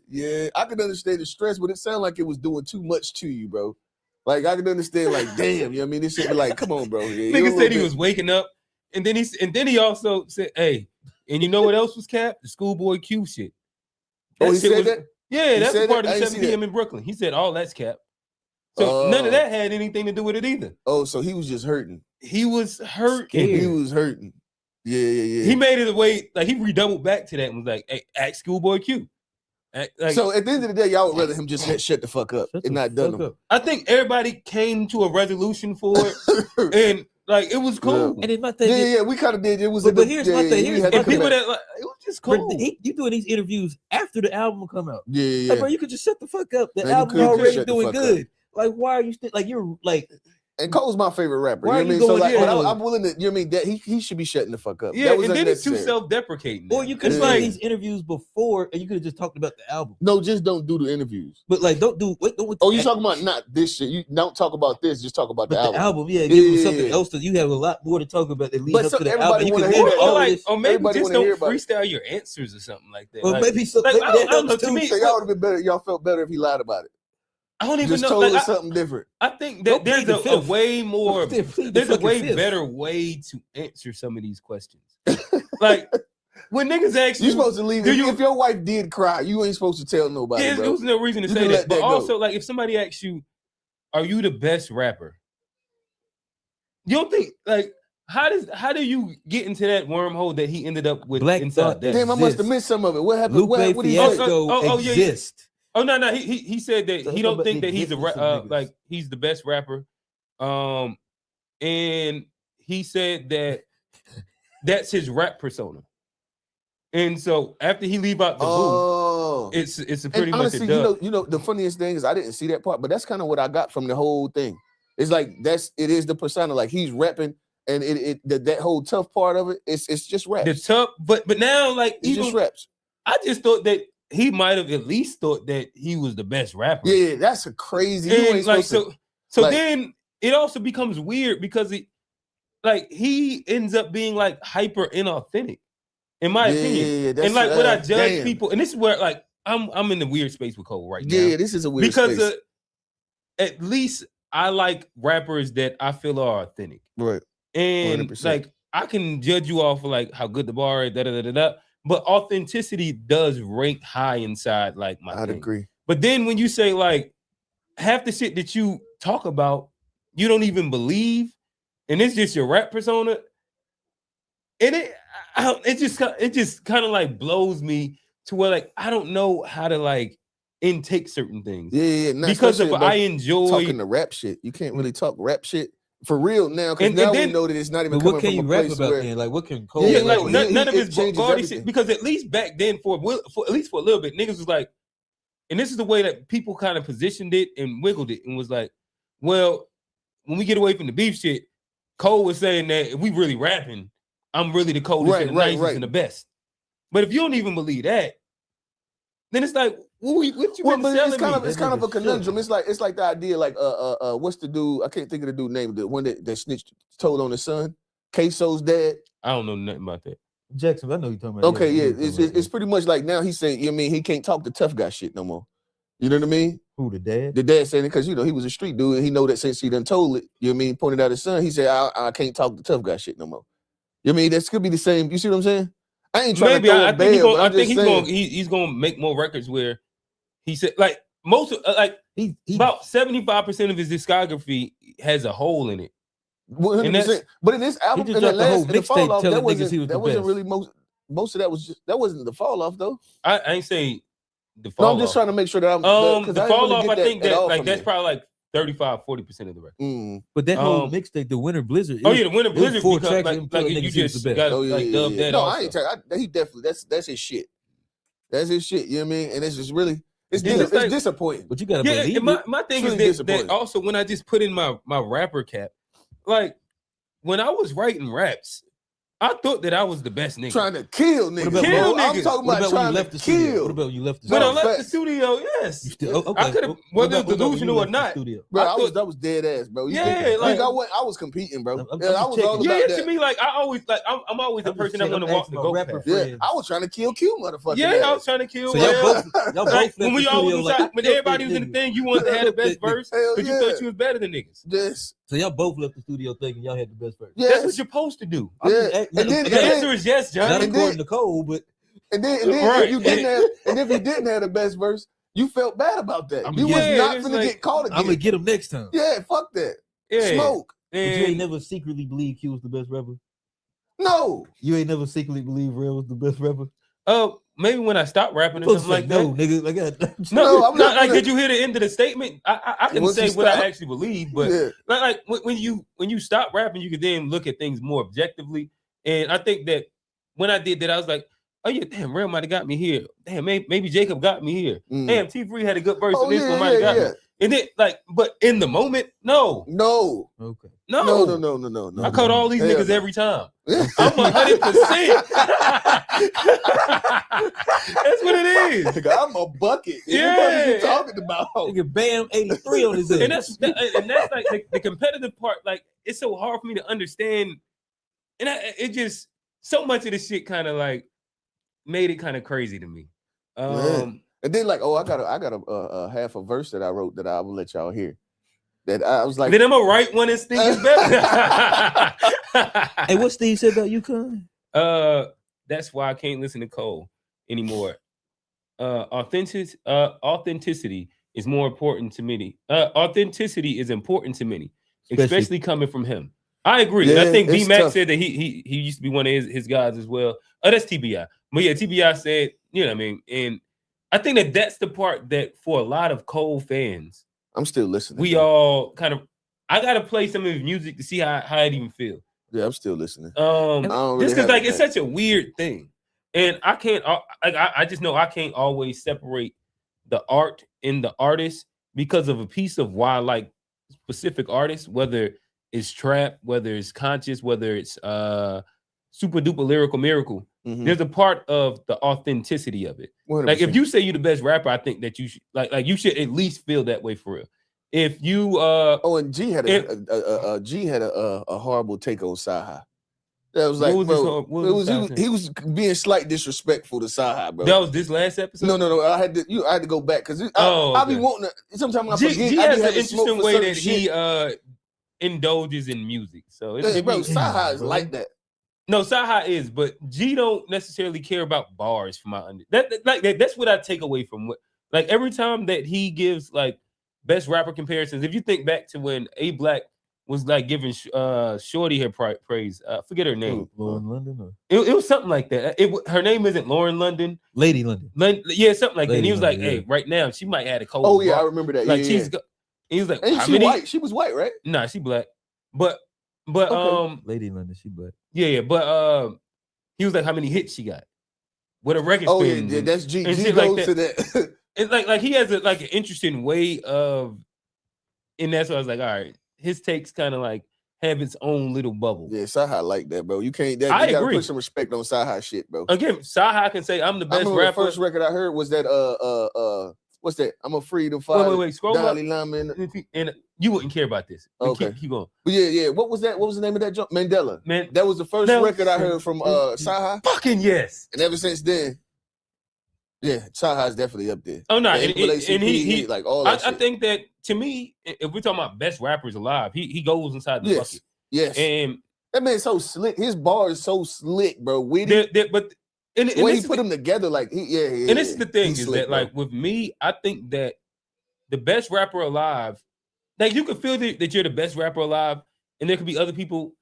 Yeah. I can understand the stress, but it sounded like it was doing too much to you, bro. Like, I can understand, like, damn, you know what I mean? This shit be like, come on, bro. Yeah, nigga said he was waking up, and then he also said, hey, and you know what else was cap? The Schoolboy Q shit. He said that? Yeah, that's a part of the 7 p.m. in Brooklyn. He said all that's cap. So none of that had anything to do with it either. Oh, so he was just hurting. He was hurting. He was hurting. Yeah. He made it a way, like he redoubled back to that and was like, hey, act Schoolboy Q. So at the end of the day, y'all would rather him just shut the fuck up and not done him. I think everybody came to a resolution for it, and like it was cool. And then my thing, we kind of did. It was. But here's my thing. And people that like, it was just cool. You doing these interviews after the album come out? Yeah. Like, bro, you could just shut the fuck up. The album already doing good. Like, why are you still like you're like? And Cole's my favorite rapper. Why You know are what I you mean? So going like, there? I'm willing to. You know what I mean? That he should be shutting the fuck up. Yeah, that was and then it's too unnecessary. self-deprecating. Or you could Yeah. have these interviews before, and you could have just talked about the album. No, just don't do the interviews. But like, don't do. Oh, you talking about not this shit? You don't talk about this. Just talk about But the album. yeah, give them Yeah. something else. You have a lot more to talk about that leads But up so to the everybody album. You wanna could hear leave that, all though. Like, this. or maybe Everybody just wanna don't hear about it. freestyle your answers or something like that. Or Like, maybe so. like, Maybe I that don't know, helps to too. me, So y'all would have been better. Y'all felt better if he lied about it. I don't even Just know. told Like, us something different. I think Don't that there's plead the a fifth. way more. Plead the There's a fucking way fifth. better way to answer some of these questions. Like when niggas ask You you, supposed to leave. If your wife did cry, you ain't supposed to tell nobody. yeah, Bro. there was no reason to You say can that. let But that go. also, like, if somebody asks you, "Are you the best rapper?" You don't think like how do you get into that wormhole that he ended up with Black inside thought that? Damn, I must have exists. missed some of it. What happened? Lupe What did he say? Fiasco yeah. exist. Oh no, he said that So he how don't about think the that he's existence of niggas? like he's the best rapper. And he said that that's his rap persona. And so after he leave out the booth, it's a pretty and much honestly, a dub. you know, the funniest thing is I didn't see that part, but that's kind of what I got from the whole thing. It's like it is the persona, like he's rapping, and that whole tough part of it, it's just raps. The tough, but now like It's just raps. I just thought that he might have at least thought that he was the best rapper. Yeah, that's a crazy. You And ain't like supposed to. so like- then it also becomes weird because he ends up being like hyper inauthentic, in my opinion. Yeah, that's, and like when I judge damn. people, and this is where like I'm in the weird space with Cole right now. Yeah, this is a weird because space. at least I like rappers that I feel are authentic. Right. And 100%. like I can judge you off of like how good the bar is, but authenticity does rank high inside like my I'd thing. agree. But then when you say like half the shit that you talk about, you don't even believe, and it's just your rap persona, and it just kind of like blows me to where like I don't know how to like intake certain things. Yeah. Because if I enjoy talking the rap shit, you can't really talk rap shit for real now. Because And now then- we know that it's not even But coming what can from you a rap place about where. then? Like, what can Cole? yeah, Yeah, like no, none of it his changes body everything. shit. Because at least back then, for at least for a little bit, niggas was like, and this is the way that people kind of positioned it and wiggled it and was like, well, when we get away from the beef shit, Cole was saying that if we really rapping, I'm really the coldest and the nicest and the best. But if you don't even believe that, then it's like, what you Well, really but selling it's me? kind of a nigga conundrum. It's like the idea, like what's the dude? I can't think of the dude name. The one that snitched, told on his son, Queso's dad. I don't know nothing about that. Jackson, I know you're talking about. Okay, yeah, I know you're talking about it's pretty much like now he's saying, you know what I mean, he can't talk the tough guy shit no more. You know what I mean? who the dad? The dad saying it because, you know, he was a street dude and he know that since he done told it, you know what I mean, pointed out his son, he said, I can't talk the tough guy shit no more. You know what I mean? That could be the same. You see what I'm saying? I ain't trying Maybe to throw I a think bail, but I'm just saying. he's gonna make more records where he said like most of like He about 75% of his discography has a hole in it. 100%. But in this album, just in the dropped the whole last, in the mixtape fall off, telling that niggas wasn't he was the wasn't best. really most of that was just that wasn't the fall off though. I ain't saying the No, fall I'm just off. trying to make sure that I'm The fall off, I think that like that's probably like 35-40% of the record. But that whole mixtape, the Winter Blizzard. Oh yeah, the Winter it was Blizzard 4 because tracks like, and telling you niggas he was just the best. got Oh yeah, like dubbed that. No, also. I ain't he definitely that's his shit. That's his shit. You know what I mean? And it's just really it's Yeah, it's like- disappointing. But you gotta Yeah, believe and it. my thing It's is really that disappointing. also when I just put in my rapper cap, like when I was writing raps, I thought that I was the best nigga. Trying to kill niggas. about- Kill bro. I'm niggas. talking What about about when you trying left to the studio? kill. What about when you left the When I studio? left the facts. studio, yes. You still, okay. I could have, What whether about when you delusional or left the not. studio? Bro, I thought- that was dead ass, bro. You Yeah, think- like- I was competing, bro. I'm Yeah, I just was checking. all Yeah, about to that. me, like I always like I'm always the I'm person just that want to checking. walk I'm the asking goat about rapper path. Yeah, friends. I was trying to kill motherfucker. Yeah, I was trying to kill. So y'all whatever. both Like, left when the we all studio was like, inside, when I killed everybody that was in the nigga. thing, you wanted to have the best verse Hell because you yeah. thought you was better than niggas. Yes. So y'all both left the studio thinking y'all had the best verse. That's Yes. what you're supposed to do. I'm just Yeah. asking- And then- The and then- answer is yes, Not Johnny. and according to Cole, but And then Right. if you didn't have, and if you didn't have the best verse, you felt bad about that. I'm- You was Yeah, not it's finna like- get caught again. I'm gonna get him next time. Yeah, fuck that. Yeah. Smoke. But you And ain't never secretly believed Q was the best rapper. No. You ain't never secretly believed Real was the best rapper. maybe when I stopped rapping or Supposed something to say like no, that. nigga. Like, No, I'm not like gonna- did you hear the end of the statement? I can Once say you what I stop- actually believe, but Yeah. like when you stop rapping, you can then look at things more objectively. And I think that when I did that, I was like, oh yeah, damn, Real might have got me here. Damn, maybe Jacob got me here. Mm. Damn, T3 had a good verse, Oh, so this yeah, one might have got yeah. me. And then but in the moment, no. Okay. No. I cut all these niggas no. every time. I'm 100%. That's what it is. I'm a bucket. Yeah. What are you talking about? Nigga, bam, 83 on his head. And that's like the competitive part. Like, it's so hard for me to understand. And it just, so much of this shit kind of like made it kind of crazy to me. And then like, I got a half a verse that I wrote that I will let y'all hear. That I was like, then I'm gonna write one and think it's better. Hey, what Steve said about UConn? That's why I can't listen to Cole anymore. Authenticity is more important to many. Authenticity is important to many, especially coming from him. I agree. Yeah, And I think it's B-Mac tough. said that he used to be one of his guys as well. Oh, that's TBI. But yeah, TBI said, you know what I mean? And I think that's the part that for a lot of Cole fans, I'm still listening. we all kind of, I gotta play some of his music to see how it even feels. Yeah, I'm still listening. Just because have like it it's back. such a weird thing. And I can't I just know I can't always separate the art and the artist because of a piece of why I like specific artists, whether it's trap, whether it's conscious, whether it's super duper lyrical miracle. Mhm. There's a part of the authenticity of it. 100%. Like if you say you're the best rapper, I think that you should like you should at least feel that way for real. If you and G had a horrible take on Saha. That was like, What was bro, this Saha he was being slight disrespectful to Saha, bro. that was this last episode. No. I had to go back because I be okay. wanting to. Sometimes I G forget. has I be an having smoke interesting for way certain that shit. he indulges in music. So Yeah, bro, Saha is bro. like that. no, Saha is, but G don't necessarily care about bars. From my that's what I take away from what like every time that he gives like best rapper comparisons. If you think back to when A Black was like giving Shorty her praise, forget her name. Lauren London or It was something like that. Her name isn't Lauren London. Lady London. Yeah, something like that. And Lady he was like, London, "Hey, right now she might add a cold." Oh yeah, I remember that. Like yeah. he was like, And "How she many?" white. She was white, right? Nah, she black. But Okay. Lady London, she black. yeah, but he was like, "How many hits she got?" With a record Oh spin. yeah, that's G. and G shit goes like to that. It's like he has an interesting way of, and that's why I was like, all right, his takes kind of like have its own little bubble. Yeah, Saha like that, bro. You can't. I you gotta agree. put some respect on Saha shit, bro. Again, Saha can say I'm the I best remember rapper. the first record I heard was that what's that? I'm a freedom fighter. Wait, scroll up. Dalai Lama. And you wouldn't care about this. But Okay. keep going. But yeah. What was that? What was the name of that jump? Mandela. Man, That was the first record I heard from Saha. fucking yes. And ever since then, yeah, Saha is definitely up there. Oh no, The and NAACP, he like all that I shit. think that to me, if we're talking about best rappers alive, he goes inside the Yes. bucket. Yes. And That man's so slick. His bar is so slick, bro. Witty. And the way this he put them together, like and this is the thing he's is slick, that bro. like with me, I think that the best rapper alive, like you can feel that you're the best rapper alive, and there could be other people,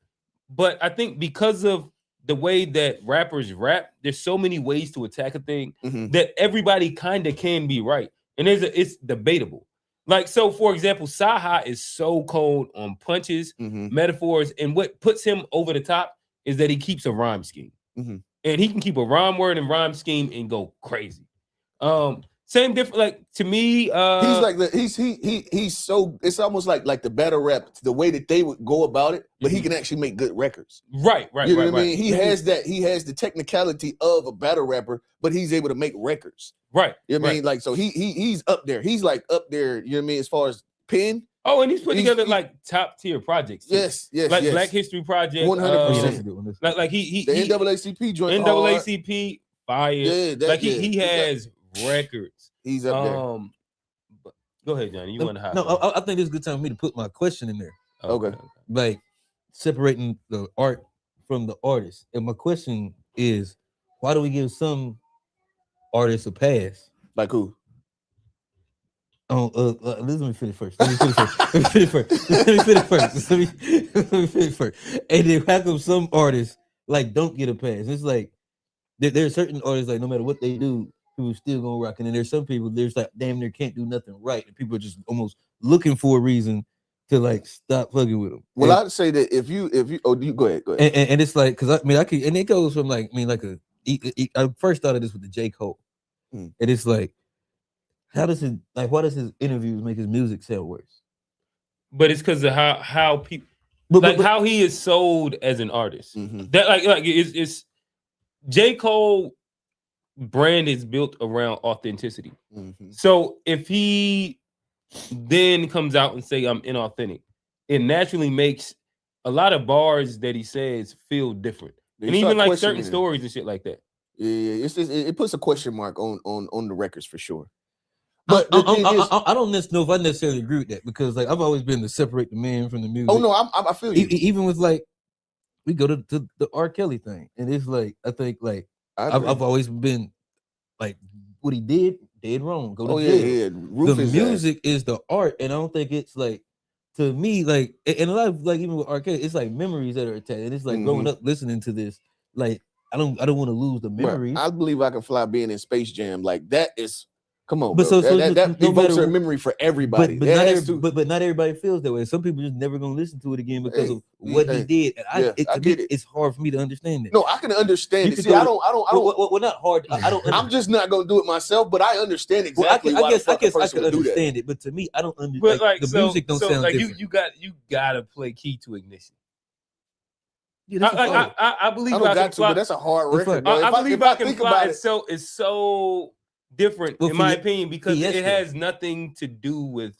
but I think because of the way that rappers rap, there's so many ways to attack a thing Mhm. that everybody kind of can be right, and it's debatable. Like so, for example, Saha is so cold on punches, Mhm. metaphors, and what puts him over the top is that he keeps a rhyme scheme. Mhm. And he can keep a rhyme word and rhyme scheme and go crazy. Same different. Like to me, He's like he's so it's almost like the battle rap, the way that they would go about it, but he can actually make good records. right. You know what I mean? He has the technicality of a battle rapper, but he's able to make records. Right. You know what I mean? Like so he's up there. He's like up there, you know what I mean, as far as pen. Oh, and he's put together like top tier projects. Too. Yes, like Black History Project. 100%. Yeah, that's a good one. Like he The NAACP joint. NAACP fire. Yeah, like he has records. He's up there. But go ahead, Johnny. You want to hop? No, I think this is a good time for me to put my question in there. Okay. Like separating the art from the artist. And my question is, why do we give some artists a pass? Like who? Oh, let me finish first. Let me finish first. And then how come some artists like don't get a pass? It's like there are certain artists like no matter what they do, people still gonna rock. And then there's some people there's like damn near can't do nothing right, and people are just almost looking for a reason to like stop fucking with them. Well, I'd say that if you you go ahead. And it's like because I mean I could and it goes from like I first thought of this with the J. Cole, and it's like How does it like? Why does his interviews make his music sell worse? But it's because of how people how he is sold as an artist. That like it's J. Cole brand is built around authenticity. So if he then comes out and say I'm inauthentic, it naturally makes a lot of bars that he says feel different, and even like certain stories and shit like that. Yeah, it's just, it puts a question mark on the records for sure. But I don't know if I necessarily agree with that, because like I've always been to separate the man from the music. Oh no, I feel you. Even with like we go to the R. Kelly thing, and it's like I think like I've always been like what he did dead wrong. Go to jail. The music is the art, and I don't think it's like, to me, like, and a lot of like even with R. Kelly, it's like memories that are attached, and it's like growing up listening to this, like I don't want to lose the memories. I Believe I Can Fly being in Space Jam, like that is. Come on, but bro. So that evokes a memory for everybody. But not everybody feels that way. Some people just never gonna listen to it again because of what he did. And it's hard for me to understand it. No, I can understand it. See, I don't. Well, not hard. I don't. I'm just not gonna do it myself, but I understand exactly why the fuck a person would do that. I understand it, but to me, I don't understand. Like, the music don't sound like different. You gotta play Key to Ignition. Yeah, I believe I got to, but that's a hard record. I believe I Can Fly. It's so different in my opinion, because it has nothing to do with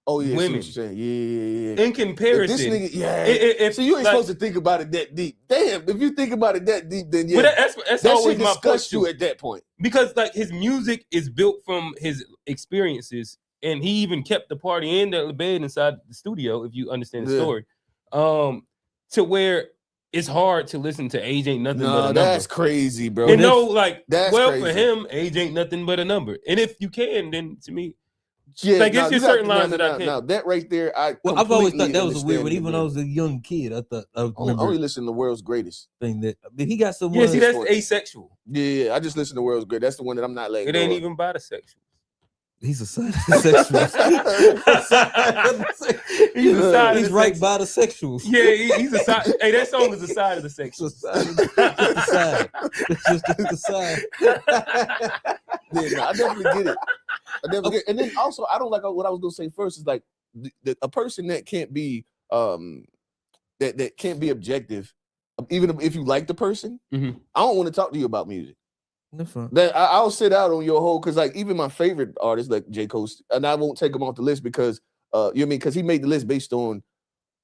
women. Yeah. In comparison, if this nigga, so you ain't supposed to think about it that deep. Damn, if you think about it that deep, then that's that always should my disgust you at that point. Because like his music is built from his experiences, and he even kept the party in the bed inside the studio. If you understand the story, to where it's hard to listen to Age Ain't Nothing But a Number. That's crazy, bro. And that's crazy. For him, Age ain't nothing but a number. And if you can, then to me, like it's just certain lines that I can't. Now that right there, I've always thought that was a weird. But even when I was a young kid, I thought I only listen to The World's Greatest thing. That he got some. Yeah, see, that's asexual. Yeah, I just listen to World's Greatest. That's the one that I'm not like. It ain't even bisexual. He's a side of the sexuals. He's right by the sexuals. Yeah, he's a side. Hey, that song is a side of the sexuals. It's just the side. Yeah, I definitely get it. And then also, I don't like what I was gonna say first is like a person that can't be that can't be objective, even if you like the person. I don't want to talk to you about music. That I'll sit out on your whole, because like even my favorite artists like J. Cole, and I won't take him off the list because you know what I mean, because he made the list based on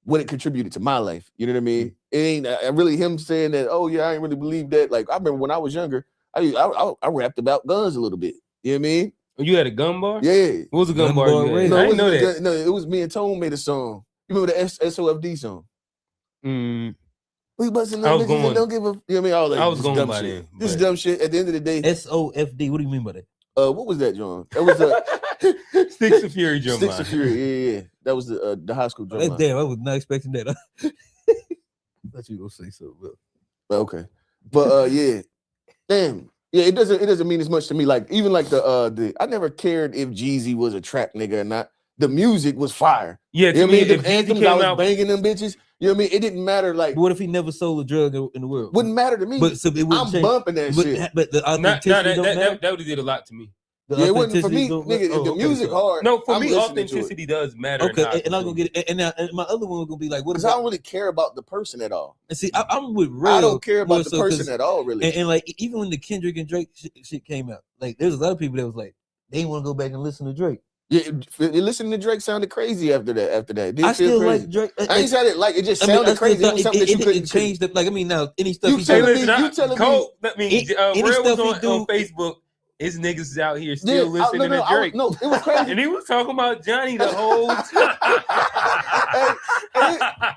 what it contributed to my life. You know what I mean? It ain't really him saying that. Oh yeah, I ain't really believe that. Like I remember when I was younger, I rapped about guns a little bit. You know what I mean? You had a gun bar? Yeah. What was a gun bar? No, I didn't know that. No, it was me and Tone made a song. You remember the SOFD song? We busting them bitches and don't give a. You know what I mean? I was going by shit. This is dumb shit. At the end of the day, SOFD. What do you mean by that? What was that, John? That was Sticks of Fury drum. Sticks of Fury. Yeah. That was the high school drum. Damn, I was not expecting that. I thought you were gonna say so, but okay. But yeah, damn. Yeah, it doesn't mean as much to me. Like even like the I never cared if Jeezy was a trap nigga or not. The music was fire. Yeah, you know what I mean? If anthems, I was banging them bitches. You know what I mean? It didn't matter. Like, what if he never sold a drug in the world? Wouldn't matter to me. But so I'm bumping that shit. But the authenticity that would have did a lot to me. Yeah, it wasn't for me, nigga. The music hard. No, for me, authenticity does matter. Okay, and I'm gonna get it. And my other one was gonna be like, what? Because I don't really care about the person at all. And see, I'm with Ray. I don't care about the person at all, really. And like, even when the Kendrick and Drake shit came out, like, there's a lot of people that was like, they didn't want to go back and listen to Drake. Yeah, listening to Drake sounded crazy after that. I still like Drake. I ain't said it like it just sounded crazy. It was something that you couldn't change. Like, I mean, now any stuff you telling me, Cole, that means Real was on Facebook. His niggas out here still listening to Drake. No, it was crazy. And he was talking about Johnny the whole time.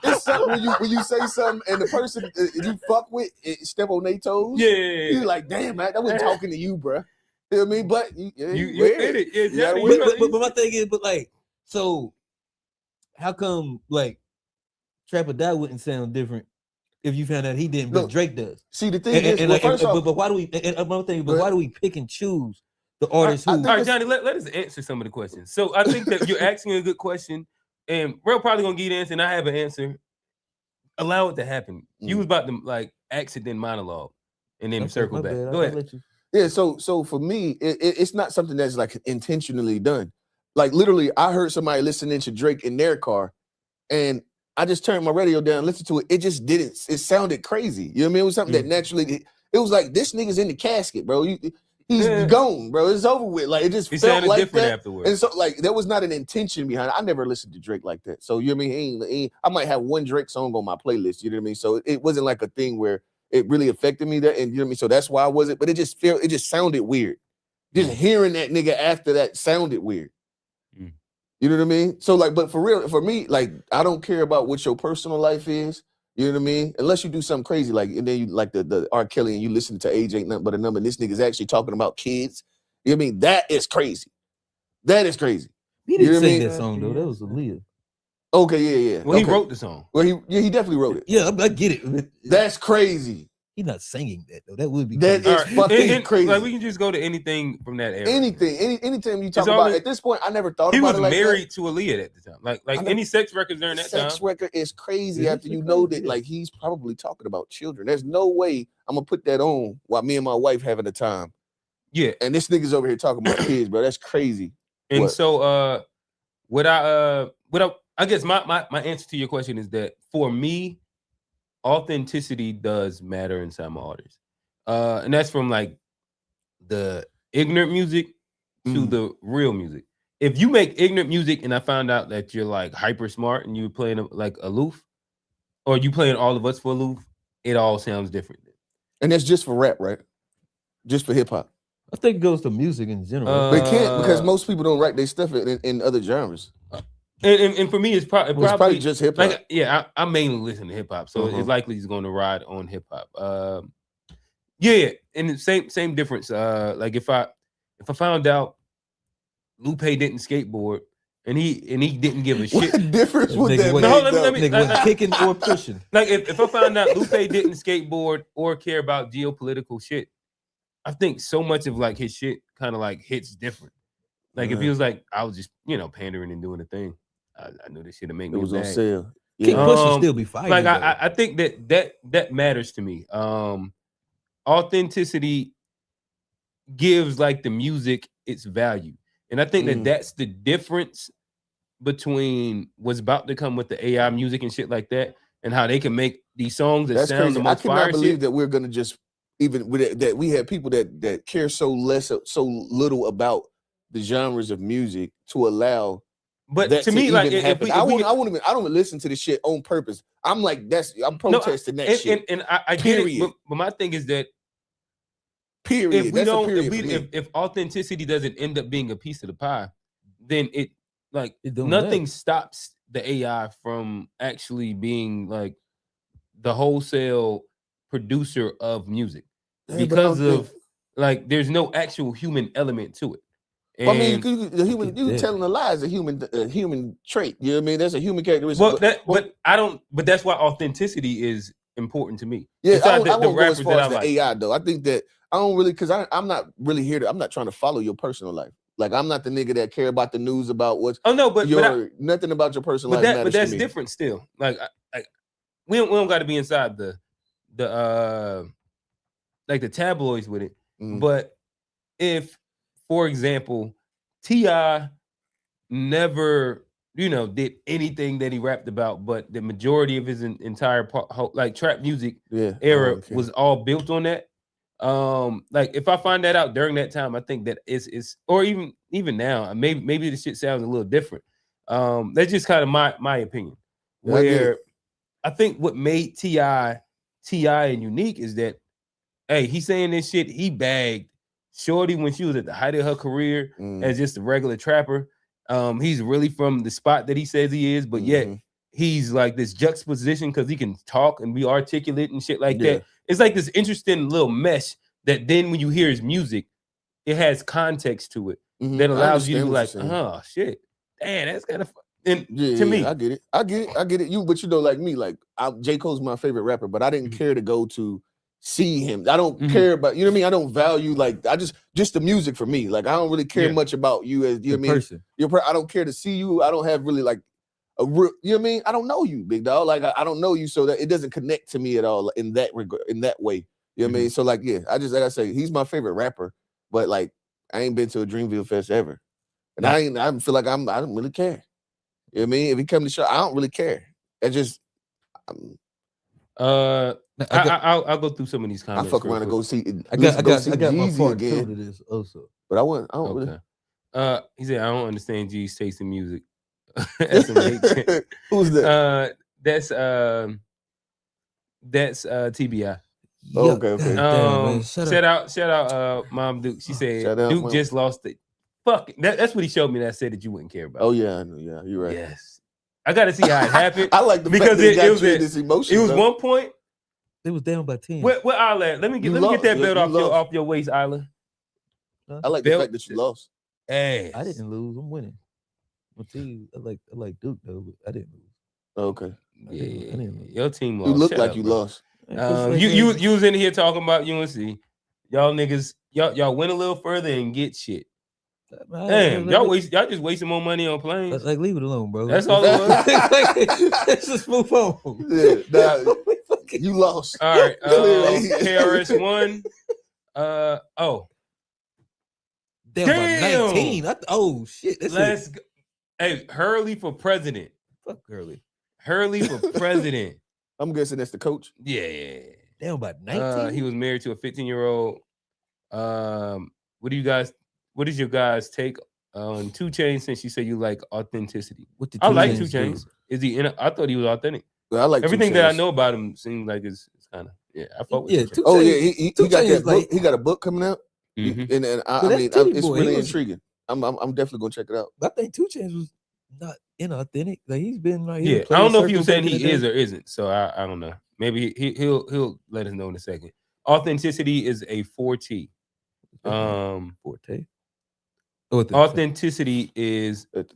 It's something when you say something and the person you fuck with step on their toes. Yeah, you're like, damn, man, that wasn't talking to you, bro. You know what I mean? But you hit it. Yeah, but my thing is, but like, so how come like Trap or Die wouldn't sound different if you found out he didn't, but Drake does? See, the thing is, but why do we? And another thing, but why do we pick and choose the artists who? All right, Johnny, let us answer some of the questions. So I think that you're asking a good question, and we're probably gonna get an answer, and I have an answer. Allow it to happen. You was about to like accident monologue, and then circle back. Go ahead. Yeah, so for me, it's not something that's like intentionally done. Like literally, I heard somebody listening to Drake in their car, and I just turned my radio down and listened to it. It just didn't. It sounded crazy. You know what I mean? It was something that naturally. It was like this nigga's in the casket, bro. He's gone, bro. It's over with. Like it just felt like different that. afterwards. And so like there was not an intention behind it. I never listened to Drake like that. So you know what I mean? I might have one Drake song on my playlist. You know what I mean? So it wasn't like a thing where it really affected me. That and you know what I mean. So that's why I wasn't. But it just sounded weird. Just hearing that nigga after that sounded weird. You know what I mean? So like, but for real, for me, like I don't care about what your personal life is. You know what I mean? Unless you do something crazy, like and then you like the R. Kelly and you listen to Age Ain't Nothing But a Number. And this nigga's actually talking about kids. You know what I mean? That is crazy. That is crazy. He didn't You know what I sing mean? that song though. That was Aaliyah. Okay, yeah. Well, okay. he wrote the song. Well, he definitely wrote it. Yeah, I get it. That's crazy. He's not singing that though. That would be That crazy. is fucking crazy. Like we can just go to anything from that era. Anything, anytime you talk It's about always- at this point, I never thought He about was it like married to Aaliyah at the time. Like any sex records during that sex time. record is crazy Yeah, after it's you know crazy, that yeah. like he's probably talking about children. There's no way I'm gonna put that on while me and my wife having a time. Yeah. And this nigga's over here talking about kids, bro. That's crazy. And What? so I guess my answer to your question is that for me, authenticity does matter inside my artists. And that's from like the ignorant music to the real music. If you make ignorant music and I found out that you're like hyper smart and you're playing like aloof, or you playing All of Us for aloof, it all sounds different. And that's just for rap, right? Just for hip hop. I think it goes to music in general. They can't because most people don't write their stuff in other genres. And for me, it's probably just hip hop. Like, yeah, I mainly listen to hip hop, so it's likely he's going to ride on hip hop. Yeah, and the same difference. Like if I found out Lupe didn't skateboard and he didn't give a shit. What difference would Nigga that went- make? let me- Nigga wasn't kicking or pushing. Like if I found out Lupe didn't skateboard or care about geopolitical shit, I think so much of like his shit kind of like hits different. Like if he was like, I was just pandering and doing a thing, I knew this shit would make It me was on mad. sale. Kick push should still be fire. Like though. I think that matters to me. Authenticity gives like the music its value, and I think that that's the difference between what's about to come with the AI music and shit like that, and how they can make these songs that That's sound crazy. the I most cannot fire believe shit. that we're gonna just even with it, that we have people that care so little about the genres of music to allow. But that to me, like even if happen. we, I don't even listen to this shit on purpose. I'm like I'm protesting that shit. And I get it, Period. but my thing is that Period. if we That's a don't, period for me. if authenticity doesn't end up being a piece of the pie, then it don't nothing matter. stops the AI from actually being like the wholesale producer of music Yeah, but because I don't of like there's no actual human element to it. And, I mean, the human, you Yeah. telling a lie is a human trait. You know what I mean? That's a human characteristic. but that's why authenticity is important to me. Yeah, Besides I won't go as rappers far that as the like. AI though. I think that I don't really because I'm not really here to. I'm not trying to follow your personal life. Like I'm not the nigga that care about the news about what's. Oh no, but nothing about your personal life but matters that's to me. different still. Like we don't got to be inside the like the tabloids with it. But if, for example, T.I. never did anything that he rapped about, but the majority of his entire like trap music era was all built on that. Like if I find that out during that time, I think that it's or even now, maybe the shit sounds a little different. That's just kind of my opinion. Where I think what made T.I. and unique is that, hey, he's saying this shit. He bagged Shorty when she was at the height of her career as just a regular trapper. He's really from the spot that he says he is, but yet he's like this juxtaposition because he can talk and be articulate and shit like that. It's like this interesting little mesh that then when you hear his music, it has context to it that allows you to be like, oh shit, damn, that's kind of fun. And to me, I get it. But like me, like J. Cole's my favorite rapper, but I didn't care to go to see him. I don't care about, you know what I mean? I don't value like I just the music for me. Like I don't really care much about you as you know what I mean. Person. I don't care to see you. I don't have really like a real, you know what I mean? I don't know you, big dog. Like I don't know you, so that it doesn't connect to me at all in that regard, in that way. You know what I mean? So like, yeah, like I say, he's my favorite rapper, but like, I ain't been to a Dreamville Fest ever, and I feel like I don't really care. You know what I mean? If he come to the show, I don't really care. I'll go through some of these comments. I fuck around and go see. I got Jeezy my part again. to this also. But I don't really. He said, I don't understand G's taste in music. Who's that? That's TBI. Oh, okay. Damn, shout out Mom Duke. She said Duke just lost it. Fuck it. That's what he showed me that said that you wouldn't care about. Oh yeah, I know. Yeah, you're right. Yes. I gotta see how it happened. I like the fact that it was this emotion. It was 1 point. It was down by 10. Where Isla at? Let me get that belt off your waist, Isla. I like the fact that you lost. Hey, I didn't lose. I'm winning. I'll tell you, I like Duke though, but I didn't lose. Okay. Yeah, your team lost. You look like you lost. You was in here talking about UNC. Y'all niggas, y'all went a little further and get shit. Damn, y'all just wasting more money on planes. Like leave it alone, bro. That's all it was. Let's just move on. Yeah, you lost. All right. KRS-One. Damn. 19. Oh shit. Let's go. Hey, Hurley for president. Fuck Hurley. Hurley for president. I'm guessing that's the coach. Yeah. Damn, by 19. He was married to a 15-year-old. What is your guys' take on 2 Chainz since you say you like authenticity? I like 2 Chainz. Is he I thought he was authentic. Well, I like everything that I know about him seems like it's kind of I fuck with 2 Chainz. Oh yeah, he got that book. Like, he got a book coming out. Mm-hmm. And I mean it's really intriguing. I'm definitely gonna check it out. I think 2 Chainz was not inauthentic. Like he's been like I don't know if he was saying he is or isn't. So I don't know. Maybe he'll let us know in a second. Authenticity is a 4T. Forte. Authenticity is at the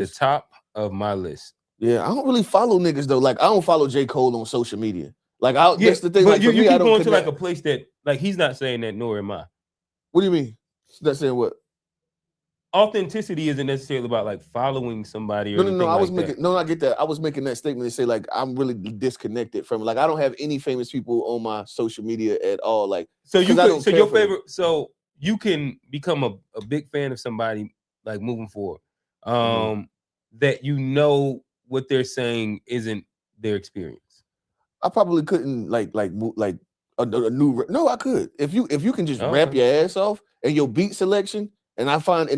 top of my list. Yeah, I don't really follow niggas though. Like I don't follow J. Cole on social media. Like that's the thing. But like you keep going connect. to like a place that like he's not saying that, nor am I. What do you mean? That's saying what? Authenticity isn't necessarily about like following somebody. Or No. I get that. I was making that statement to say like I'm really disconnected from like I don't have any famous people on my social media at all. Like you can become a big fan of somebody like moving forward. That you know what they're saying isn't their experience. I probably couldn't like a new. No, I could if you can just rap your ass off and your beat selection. And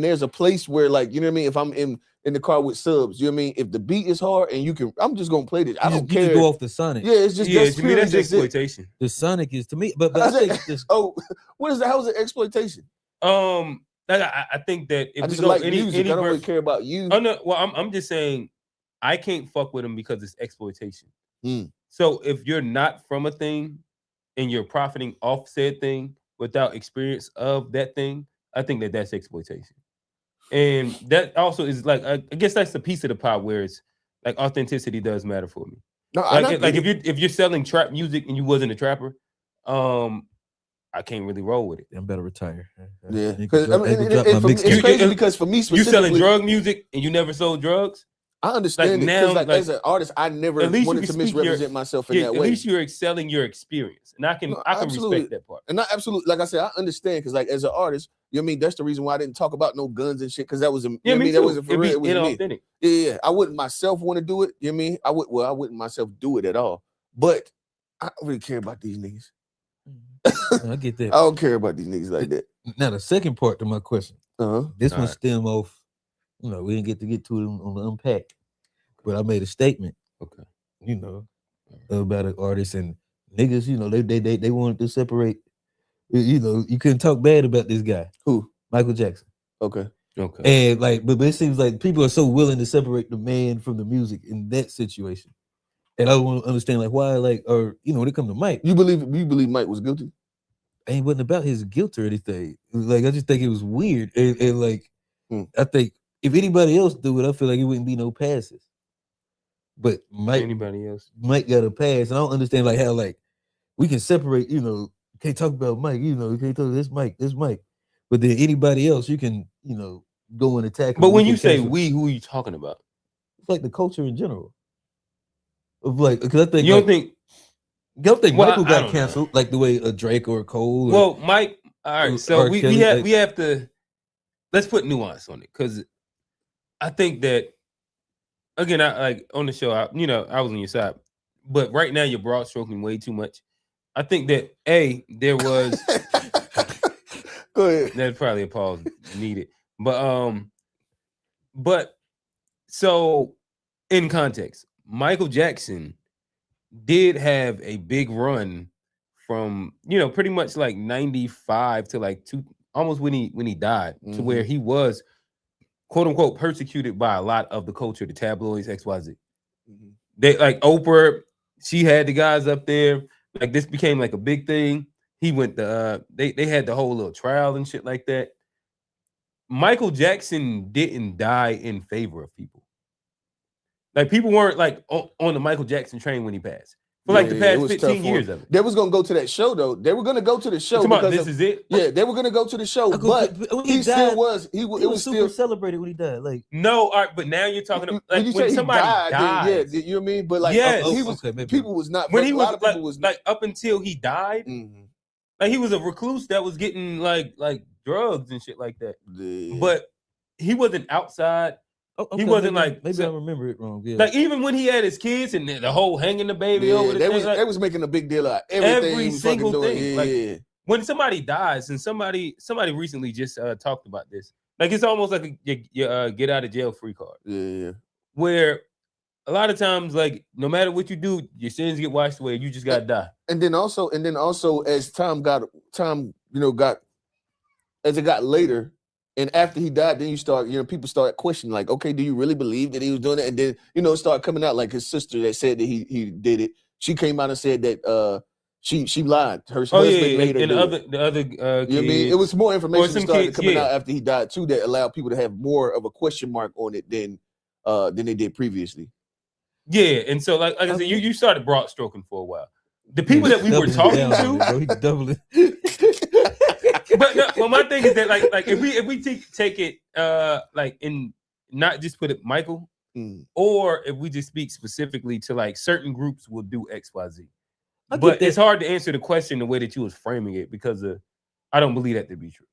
there's a place where like, you know what I mean? If I'm in the car with subs, you know what I mean? If the beat is hard and I'm just going to play this. I don't care. You just go off the Sonic. Yeah, it's just, to me, that's exploitation. The Sonic is to me, but I think this. Oh, what is that? How is it exploitation? I think that if I just we go like music, I don't really care about you. Oh no, well, I'm just saying I can't fuck with them because it's exploitation. So if you're not from a thing and you're profiting off said thing without experience of that thing, I think that's exploitation. And that also is like I guess that's the piece of the pie where it's like authenticity does matter for me. No, if you're selling trap music and you wasn't a trapper, I can't really roll with it. I'm better retire. Yeah, it's crazy because for me specifically, you selling drug music and you never sold drugs. I understand it because as an artist, I never wanted to misrepresent myself in that way. At least you're excelling your experience, and I can respect that part. And I absolutely, like I said, I understand because like as an artist, you know what I mean. That's the reason why I didn't talk about no guns and shit because that was that wasn't for real. It was inauthentic. Yeah, I wouldn't myself want to do it. You know what I mean? I wouldn't myself do it at all. But I don't really care about these niggas. I get that. I don't care about these niggas like that. Now the second part to my question. This one stem off. You know, we didn't get to it on the Unpacked, but I made a statement. Okay. You know, about an artist and niggas. You know, they wanted to separate. You know, you couldn't talk bad about this guy. Who? Michael Jackson. Okay. And like, but it seems like people are so willing to separate the man from the music in that situation. And I want to understand like why, like, or you know, when it comes to Mike, you believe Mike was guilty? It wasn't about his guilt or anything. Like I just think it was weird. And like, I think if anybody else do it, I feel like it wouldn't be no passes. But Mike got a pass, and I don't understand like how like we can separate. You know, can't talk about Mike. You know, you can't talk this Mike. But then anybody else, you can go and attack. But when you say we, who are you talking about? It's like the culture in general. Of like, because I think you don't think Don't think Well, Michael I got don't know. canceled like the way a Drake or a Cole? Well, Mike. All right, or so R. we Kelly, have like- we have to let's put nuance on it because I think that again, I like on the show. I was on your side, but right now you're broad stroking way too much. I think that there was Go ahead. there's probably a pause needed, but so in context, Michael Jackson did have a big run from pretty much like 95 to like almost when he died to where he was quote unquote persecuted by a lot of the culture, the tabloids, XYZ. They like Oprah, she had the guys up there. Like this became like a big thing. He went they had the whole little trial and shit like that. Michael Jackson didn't die in favor of people. Like people weren't like on the Michael Jackson train when he passed. For like the past 15 years of it. They was gonna go to that show though. They were gonna go to the show because this is it. Yeah, they were gonna go to the show, but when he still was. It was super still celebrated when he died. Like no, all right, but now you're talking about like when you when say somebody he died, dies. then, you know what I mean. But like, Yes. he was. Okay, people was not. When but he a was lot of people was like up until he died, like he was a recluse that was getting like drugs and shit like that. Yeah. But he wasn't outside. okay, He wasn't maybe, like maybe I remember it wrong. Yeah. like even when he had his kids and the whole hanging the baby over the they thing, was like, they was making a big deal out of everything. every he was single fucking doing. thing. Like, Yeah. when somebody dies, and somebody recently just talked about this, like it's almost like a get out of jail free card. Yeah. Where a lot of times, like no matter what you do, your sins get washed away. You just gotta die. And then also, as time got as it got later, and after he died, then you start, people start questioning, like, okay, do you really believe that he was doing it? And then, it started coming out like his sister that said that he did it. She came out and said that she lied. Her husband made her and do the other it. You know what I mean? It was more information that started coming out after he died too that allowed people to have more of a question mark on it than they did previously. Yeah, and so like I said, you started broad stroking for a while. The people that we were talking to, bro, he's doubling. But no, well, my thing is that like if we take it like in not just put it Michael, or if we just speak specifically to like certain groups will do XYZ. But it's hard to answer the question the way that you was framing it because I don't believe that to be true.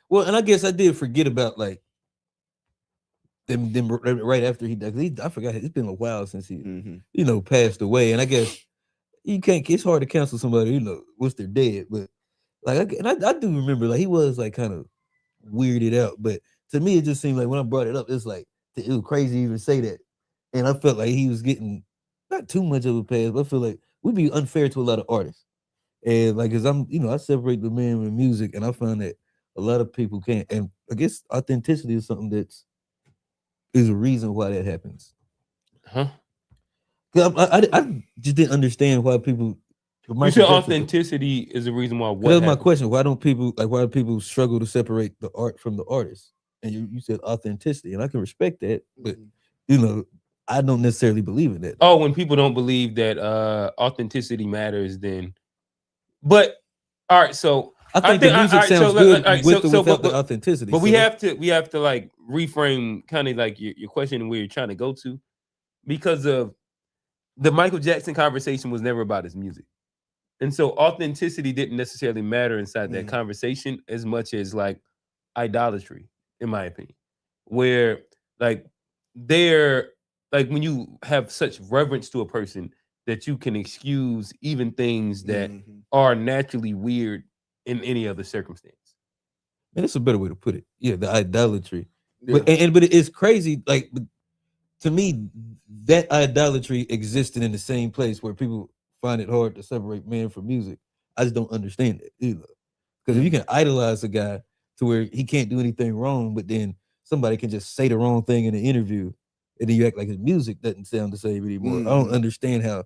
Well, and I guess I did forget about like them right after he died. I forgot it's been a while since he passed away, and I guess you can't. It's hard to cancel somebody once they're dead, but. Like I do remember, like he was like kind of weirded out, but to me it just seemed like when I brought it up, it's like it was crazy to even say that, and I felt like he was getting not too much of a pass, but I feel like we'd be unfair to a lot of artists, and like because I separate the man with music, and I find that a lot of people can't, and I guess authenticity is something is a reason why that happens. Huh? Cause I just didn't understand why people. You said authenticity is the reason why. That's my question. Why do people struggle to separate the art from the artist? And you said authenticity, and I can respect that, but I don't necessarily believe in that. Oh, when people don't believe that authenticity matters, then. But all right, so I think the music sounds good with or without the authenticity. But we have to like reframe kind of like your question and where you're trying to go to, because of the Michael Jackson conversation was never about his music. And so authenticity didn't necessarily matter inside that conversation as much as like idolatry, in my opinion, where like they're like when you have such reverence to a person that you can excuse even things that are naturally weird in any other circumstance. And it's a better way to put it. Yeah, the idolatry. Yeah. But it's crazy. Like to me, that idolatry existed in the same place where people find it hard to separate man from music. I just don't understand it either. Because if you can idolize a guy to where he can't do anything wrong, but then somebody can just say the wrong thing in an interview, and then you act like his music doesn't sound the same anymore. I don't understand how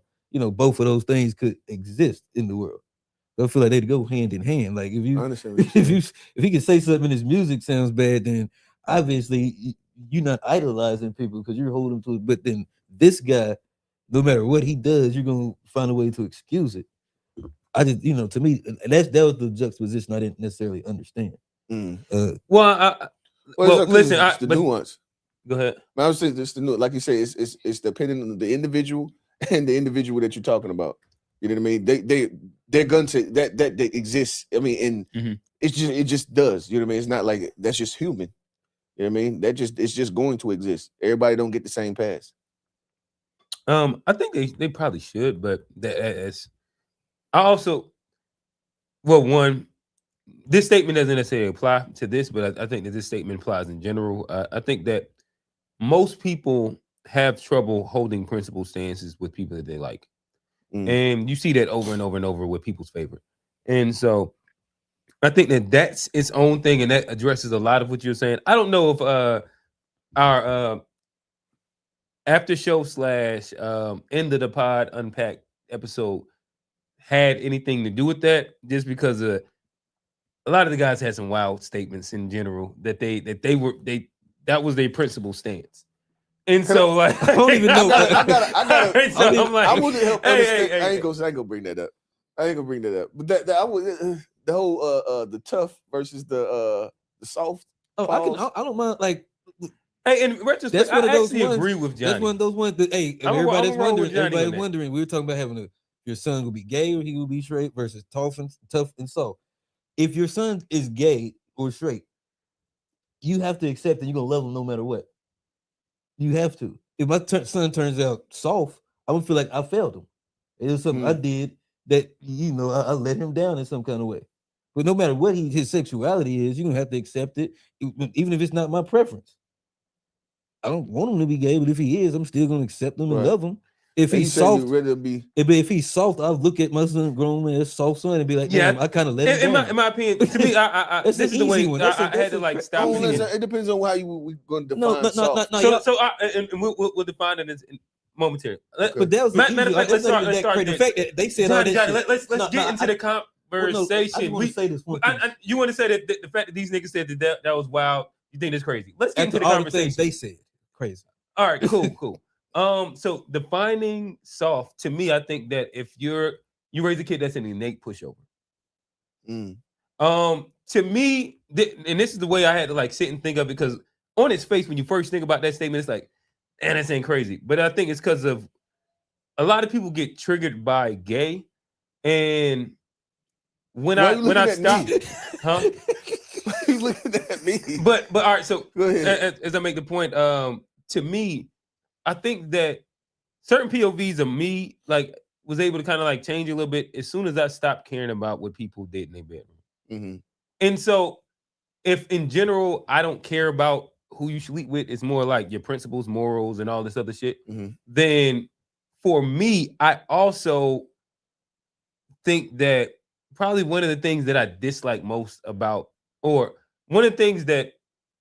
both of those things could exist in the world. I feel like they'd go hand in hand. Like if he can say something and his music sounds bad, then obviously you're not idolizing people because you're holding to it. But then this guy, no matter what he does, you're gonna find a way to excuse it. I just, to me, that was the juxtaposition I didn't necessarily understand. Listen, the nuance. Go ahead. I was saying this the nuance, like you say, it's depending on the individual and the individual that you're talking about. You know what I mean? They're going to that exists. I mean, and it just does. You know what I mean? It's not like that's just human. You know what I mean? It's just going to exist. Everybody don't get the same pass. I think they probably should, but that's I also one. This statement doesn't necessarily apply to this, but I think that this statement applies in general. I think that most people have trouble holding principled stances with people that they like. And you see that over and over and over with people's favorite. And so I think that that's its own thing, and that addresses a lot of what you're saying. I don't know if our after show / end of the pod unpacked episode had anything to do with that, just because a lot of the guys had some wild statements in general that that was their principal stance. And so like I don't even know. I wouldn't help understand. I ain't gonna bring that up. But that I would the whole the tough versus the soft. Oh, I don't mind. Like, hey, in retrospect, I actually agree with Johnny. That's one of those ones that everybody's wondering. Everybody's wondering. We were talking about your son will be gay or he will be straight versus tough and soft. If your son is gay or straight, you have to accept that you're gonna love him no matter what. You have to. If my son turns out soft, I would feel like I failed him. It was something I did that, I let him down in some kind of way. But no matter what his sexuality is, you're gonna have to accept it, even if it's not my preference. I don't want him to be gay, but if he is, I'm still gonna accept him and love him. If he's soft, if he's soft, I'll look at my son, grown man, soft son, and be like, "Yeah, I kind of let him down." In my opinion, to me, this is the way I had to like stop. It depends on how we're going to define soft. We'll define it as momentarily. But that was let's start. The fact that they said Johnny, let's get into the conversation. I say this one you want to say that the fact that these niggas said that was wild? You think that's crazy? Let's get into the conversation. They said crazy. All right, cool. So defining soft, to me, I think that if you raise a kid, that's an innate pushover. To me, and this is the way I had to like sit and think of it, because on its face, when you first think about that statement, it's like, and this ain't crazy. But I think it's because of a lot of people get triggered by gay, and when I stop, huh? Why are you looking at me? But all right, so go ahead. As I make the point, to me, I think that certain POVs of me like was able to kind of like change a little bit as soon as I stopped caring about what people did in their bedroom. And so if in general I don't care about who you sleep with, it's more like your principles, morals, and all this other shit, then for me, I also think that probably one of the things that I dislike most about, or one of the things that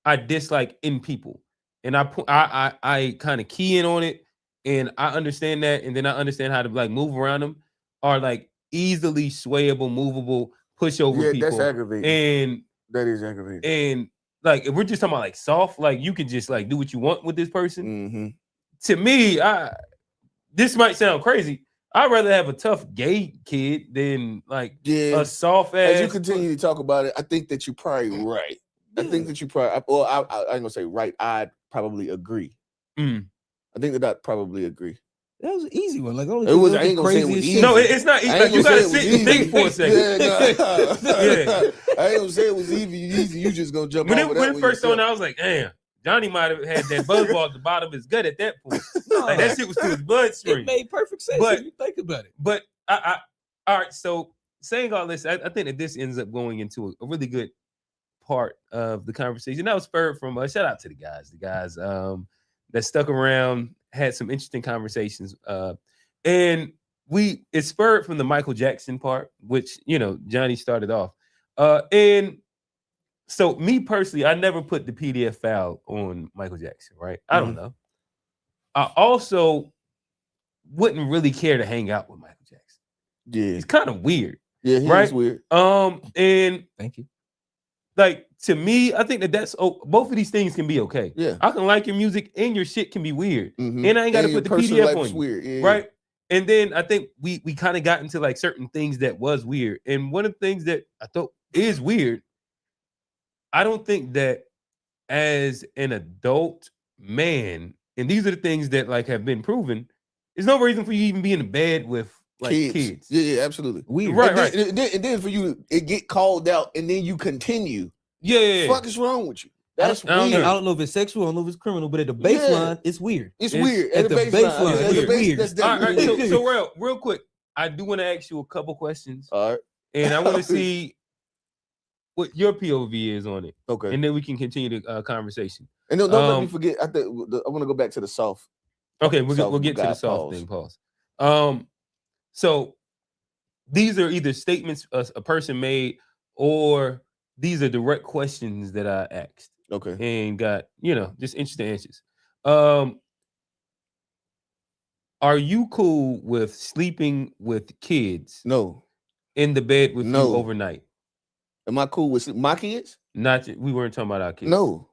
I dislike in people, and I kind of key in on it, and I understand that, and then I understand how to like move around them, are like easily swayable, movable, pushover people. That's aggravating. And that is aggravating. And like if we're just talking about like soft, like you can just like do what you want with this person. To me, this might sound crazy. I'd rather have a tough gay kid than like a soft ass. As you continue to talk about it, I think that you're probably right. I think that you probably, well, I ain't gonna say right. I'd probably agree. I think that I'd probably agree. That was an easy one. Like it was. I ain't gonna say it was easy. No, it's not easy. Like, you gotta sit and think for a second. I ain't gonna say it was easy. You just gonna jump. When it first on, I was like, damn. Johnny might have had that buzzball at the bottom of his gut at that point. Like that shit was to his bloodstream. It made perfect sense when you think about it. But all right. So saying all this, I think that this ends up going into a really good part of the conversation. That was spurred from shout out to the guys. The guys that stuck around, had some interesting conversations. And it spurred from the Michael Jackson part, which Johnny started off. And so me personally, I never put the PDF file on Michael Jackson, right? I don't know. I also wouldn't really care to hang out with Michael Jackson. Yeah. He's kind of weird. Yeah, he's weird. And thank you. Like to me, I think that's both of these things can be okay. Yeah. I can like your music and your shit can be weird. And I ain't got to put the PDF on you. Weird. Yeah. Right. And then I think we kind of got into like certain things that was weird. And one of the things that I thought is weird, I don't think that as an adult man, and these are the things that like have been proven, there's no reason for you even be in the bed with like kids. Yeah, absolutely. Weird. Right, And then for you, it get called out, and then you continue. Yeah. Fuck is wrong with you? That's I don't weird. know. I don't know if it's sexual, I don't know if it's criminal, but at the baseline, it's weird. It's weird. At the baseline, it's weird. That's All definitely right, so real quick, I do want to ask you a couple questions. All right. And I want to see what your POV is on it. Okay. And then we can continue the conversation. And don't let me forget. I want to go back to the soft. Okay, we'll get to the soft thing. Pause. So these are either statements a person made, or these are direct questions that I asked. Okay. And got, just interesting answers. Are you cool with sleeping with kids? No. In the bed with you overnight? Am I cool with my kids? We weren't talking about our kids. No.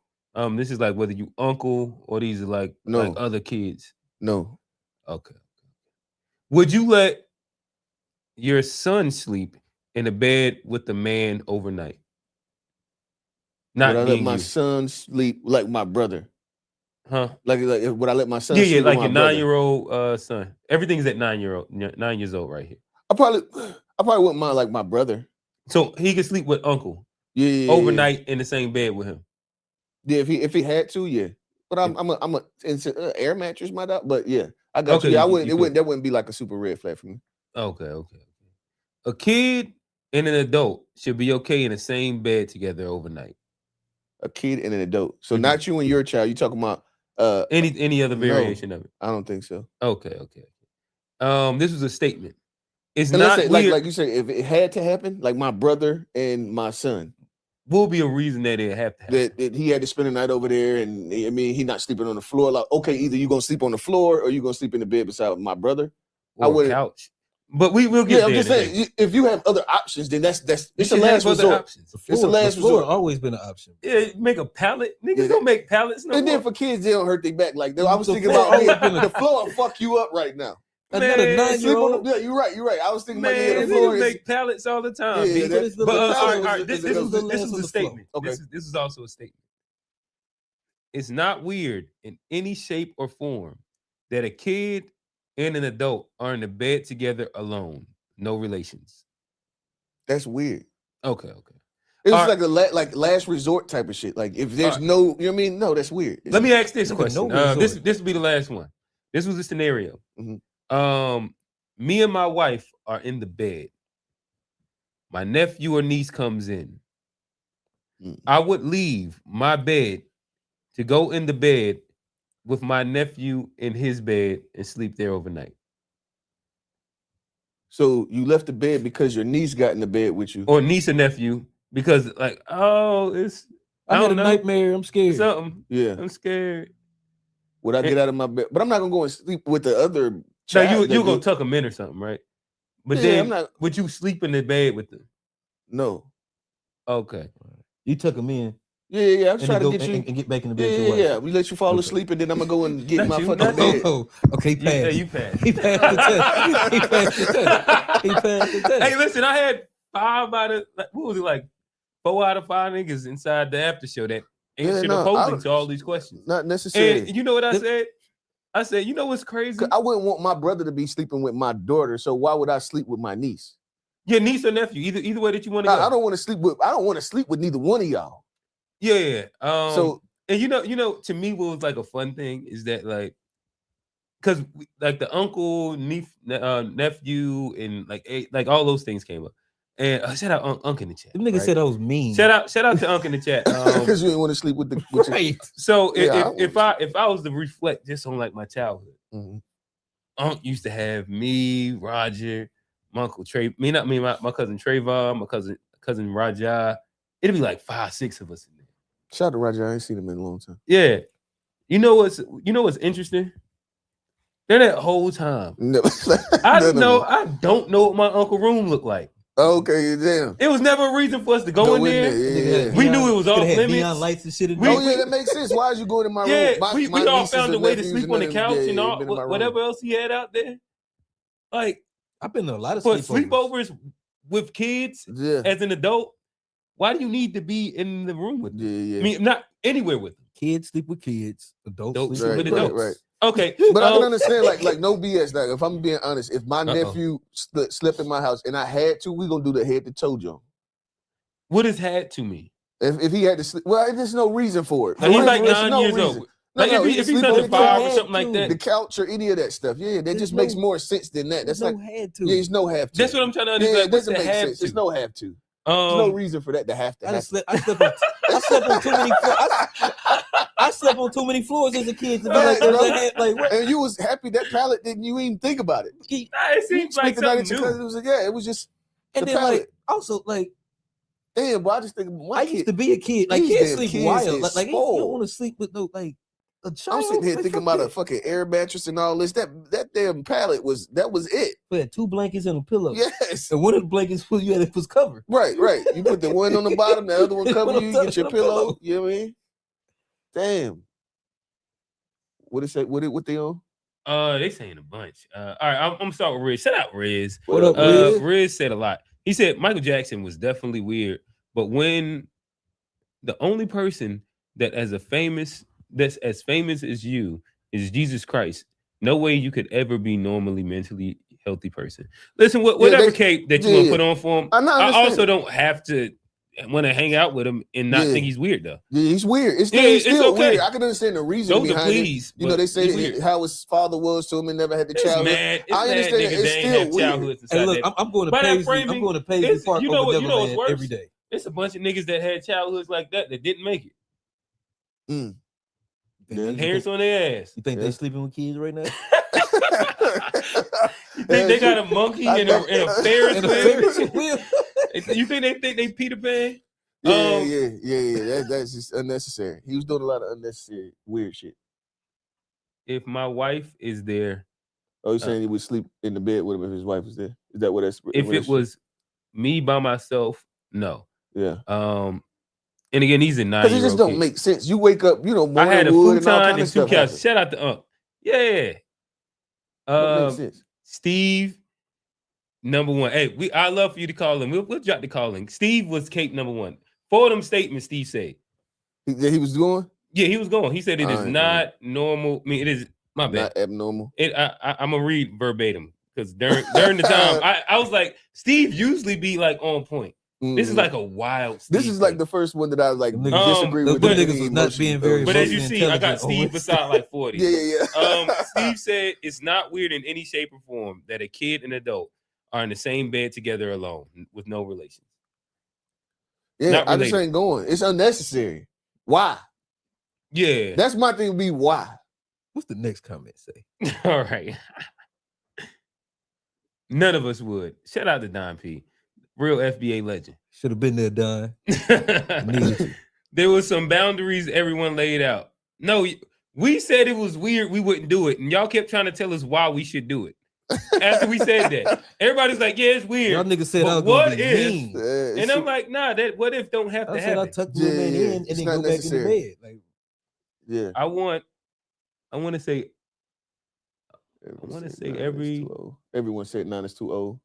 This is like whether you uncle or these are like other kids. No. Okay. Would you let your son sleep in a bed with the man overnight? Would I let my son sleep like my brother? Huh? Like would I let my son? Yeah, like with your my 9-year-old son. Everything's at 9 years old right here. I probably wouldn't mind like my brother. So he could sleep with uncle. Yeah. Overnight in the same bed with him. Yeah, if he had to, yeah. But I'm a air mattress might out, but yeah, I got you. Yeah, that wouldn't be like a super red flag for me. Okay. A kid and an adult should be okay in the same bed together overnight. A kid and an adult. So not you and your child. You talking about any other variation of it? I don't think so. Okay. This was a statement. It's and not let's say, weird. like you said, if it had to happen, like my brother and my son, will be a reason that it have to happen. That he had to spend the night over there, and I mean, he not sleeping on the floor. Like, okay, either you gonna sleep on the floor or you gonna sleep in the bed beside my brother. Or a couch. But we will get there. I'm just saying, if you have other options, then it's the last resort. It's the last resort. Always been an option. Yeah, make a pallet. Niggas don't make pallets no more. And then for kids, they don't hurt their back like that. I was thinking about the floor will fuck you up right now. Man, not a 9-year-old. Yeah, you're right. I was thinking about the floor. Make pallets all the time. Yeah, this is a statement. Okay. This is also a statement. It's not weird in any shape or form that a kid and an adult are in the bed together alone, no relations. That's weird. Okay. It's like a last resort type of shit. Like if there's no, you know what I mean? No, that's weird. Let me ask this question. This will be the last one. This was a scenario. Mm-hmm. Me and my wife are in the bed. My nephew or niece comes in. Mm-hmm. I would leave my bed to go in the bed with my nephew in his bed and sleep there overnight. So you left the bed because your niece got in the bed with you, or niece or nephew, because like, I had a nightmare. I'm scared. Something. Yeah, I'm scared. Would I get out of my bed? But I'm not gonna go and sleep with the other. No, you gonna tuck them in or something, right? But then, would you sleep in the bed with them? No. Okay. You tuck them in. Yeah. I'm trying to get you and get back in the bed. Yeah. We let you fall asleep, and then I'm gonna go and get my fucking bed. Okay, pass. Yeah, you passed. He passed the test. Hey, listen, I had 4 out of 5 niggas inside the after show that answered opposing to all these questions. Not necessarily. And you know what I said? I said, you know what's crazy? I wouldn't want my brother to be sleeping with my daughter, so why would I sleep with my niece? Your niece or nephew, either way that you want to go. I don't want to sleep with. I don't want to sleep with neither one of y'all. Yeah. So and you know, to me, what was like a fun thing is that like, because like the uncle, nephew, and like all those things came up. And shout out Unc in the chat. The nigga said I was mean. Shout out to Unc in the chat. Because you didn't want to sleep with the right. So if I was to reflect just on like my childhood, Unc used to have me, Roger, my uncle Trey, my cousin Trayvon, my cousin Raja. It'd be like 5, 6 of us in there. Shout out to Roger. I ain't seen him in a long time. Yeah. You know what's interesting? Then that whole time, I don't know what my uncle room looked like. Okay, damn. It was never a reason for us to go in there. Yeah. We knew it was off limits. Neon lights and shit. That makes sense. Why is you going in my room? Yeah, we all found a way to sleep on the couch and all whatever else he had out there. Like, I've been to a lot of sleepovers with kids as an adult. Why do you need to be in the room with them? Yeah. I mean, not anywhere with them. Kids sleep with kids. Adults sleep with adults. Right. Okay, But I can understand, like no BS. Like if I'm being honest, if my nephew slept in my house and I had to, we gonna do the head to toe jump. What does had to mean? If he had to sleep, well, there's no reason for it. Like he's like There's 9 years old. No, Like no, if he's sleep under on 5 or the something like that. the couch or any of that stuff. Yeah, that just makes more sense than that. That's like had to. Yeah, there's no have to. That's what I'm trying to understand. Yeah, it doesn't make sense. There's no have to. There's no reason for that to have to. I slept on too many floors. I slept on too many floors as a kid to be like what? And you was happy that pallet didn't you even think about it? It seems like something new. It was like, it was just and the then pallet. like also like damn, but I just think I used to be a kid. Like kids sleep wild. Like you don't want to sleep with no like a child. I'm sitting here thinking about a fucking air mattress and all this. That damn pallet was it. We had 2 blankets and a pillow. Yes. And one of the blankets was covered. Right. You put the one on the bottom, the other one cover you, get your pillow. You know what I mean? Damn. What it say? What they on? They saying a bunch. All right, I'm gonna start with Riz. Shout out Riz. What up, Riz? Riz said a lot. He said Michael Jackson was definitely weird, but when the only person that's as famous as you is Jesus Christ, no way you could ever be normally mentally healthy person. Listen, whatever cape that you want to put on for him, I also don't have to want to hang out with him and not think he's weird though. Yeah, he's weird. It's still okay. Weird. I can understand the reason behind it. You know, they say how his father was to him and never had the childhood. I understand it's still weird. Hey, look, I'm going to Paisley. I'm going to Paisley Park over Neverland every day. It's a bunch of niggas that had childhoods like that didn't make it. Parents on their ass. You think they sleeping with kids right now? You think they got a monkey and a Ferris wheel? You think they Peter Pan? Yeah. That's just unnecessary. He was doing a lot of unnecessary weird shit. If my wife is there, you're saying he would sleep in the bed with him if his wife was there? Is that what that's? If it was me by myself, no. Yeah. And again, he's a 9-year-old. Because it just don't make sense. You wake up, I had a futon and 2 couches. Shout out to Yeah. Makes sense. Steve, number 1. Hey, I love for you to call him. We'll drop the calling. Steve was Cape number 1. 4 of them statements Steve said. He was going? Yeah, he was going. He said it is not normal. I mean, it is my bad. Not abnormal. I'm gonna read verbatim because during the time I was like, Steve usually be like on point. This is like a wild Steve. This is like the first one that I was like disagree with. The niggas was not being very. But as you see, I got Steve beside like 40. Yeah. Steve said it's not weird in any shape or form that a kid and adult are in the same bed together alone with no relations. Yeah, I just ain't going. It's unnecessary. Why? Yeah. That's my thing would be why. What's the next comment say? All right. None of us would. Shout out to Don P. Real FBA legend. Should have been there, Don. There was some boundaries everyone laid out. No, we said it was weird. We wouldn't do it. And y'all kept trying to tell us why we should do it. After we said that, everybody's like, yeah, it's weird. Y'all niggas said, but what if? And I'm like, nah, that what if don't have to happen. I tucked the man in and then go back in the bed. Like, yeah. I want to say everyone said 9 is too old.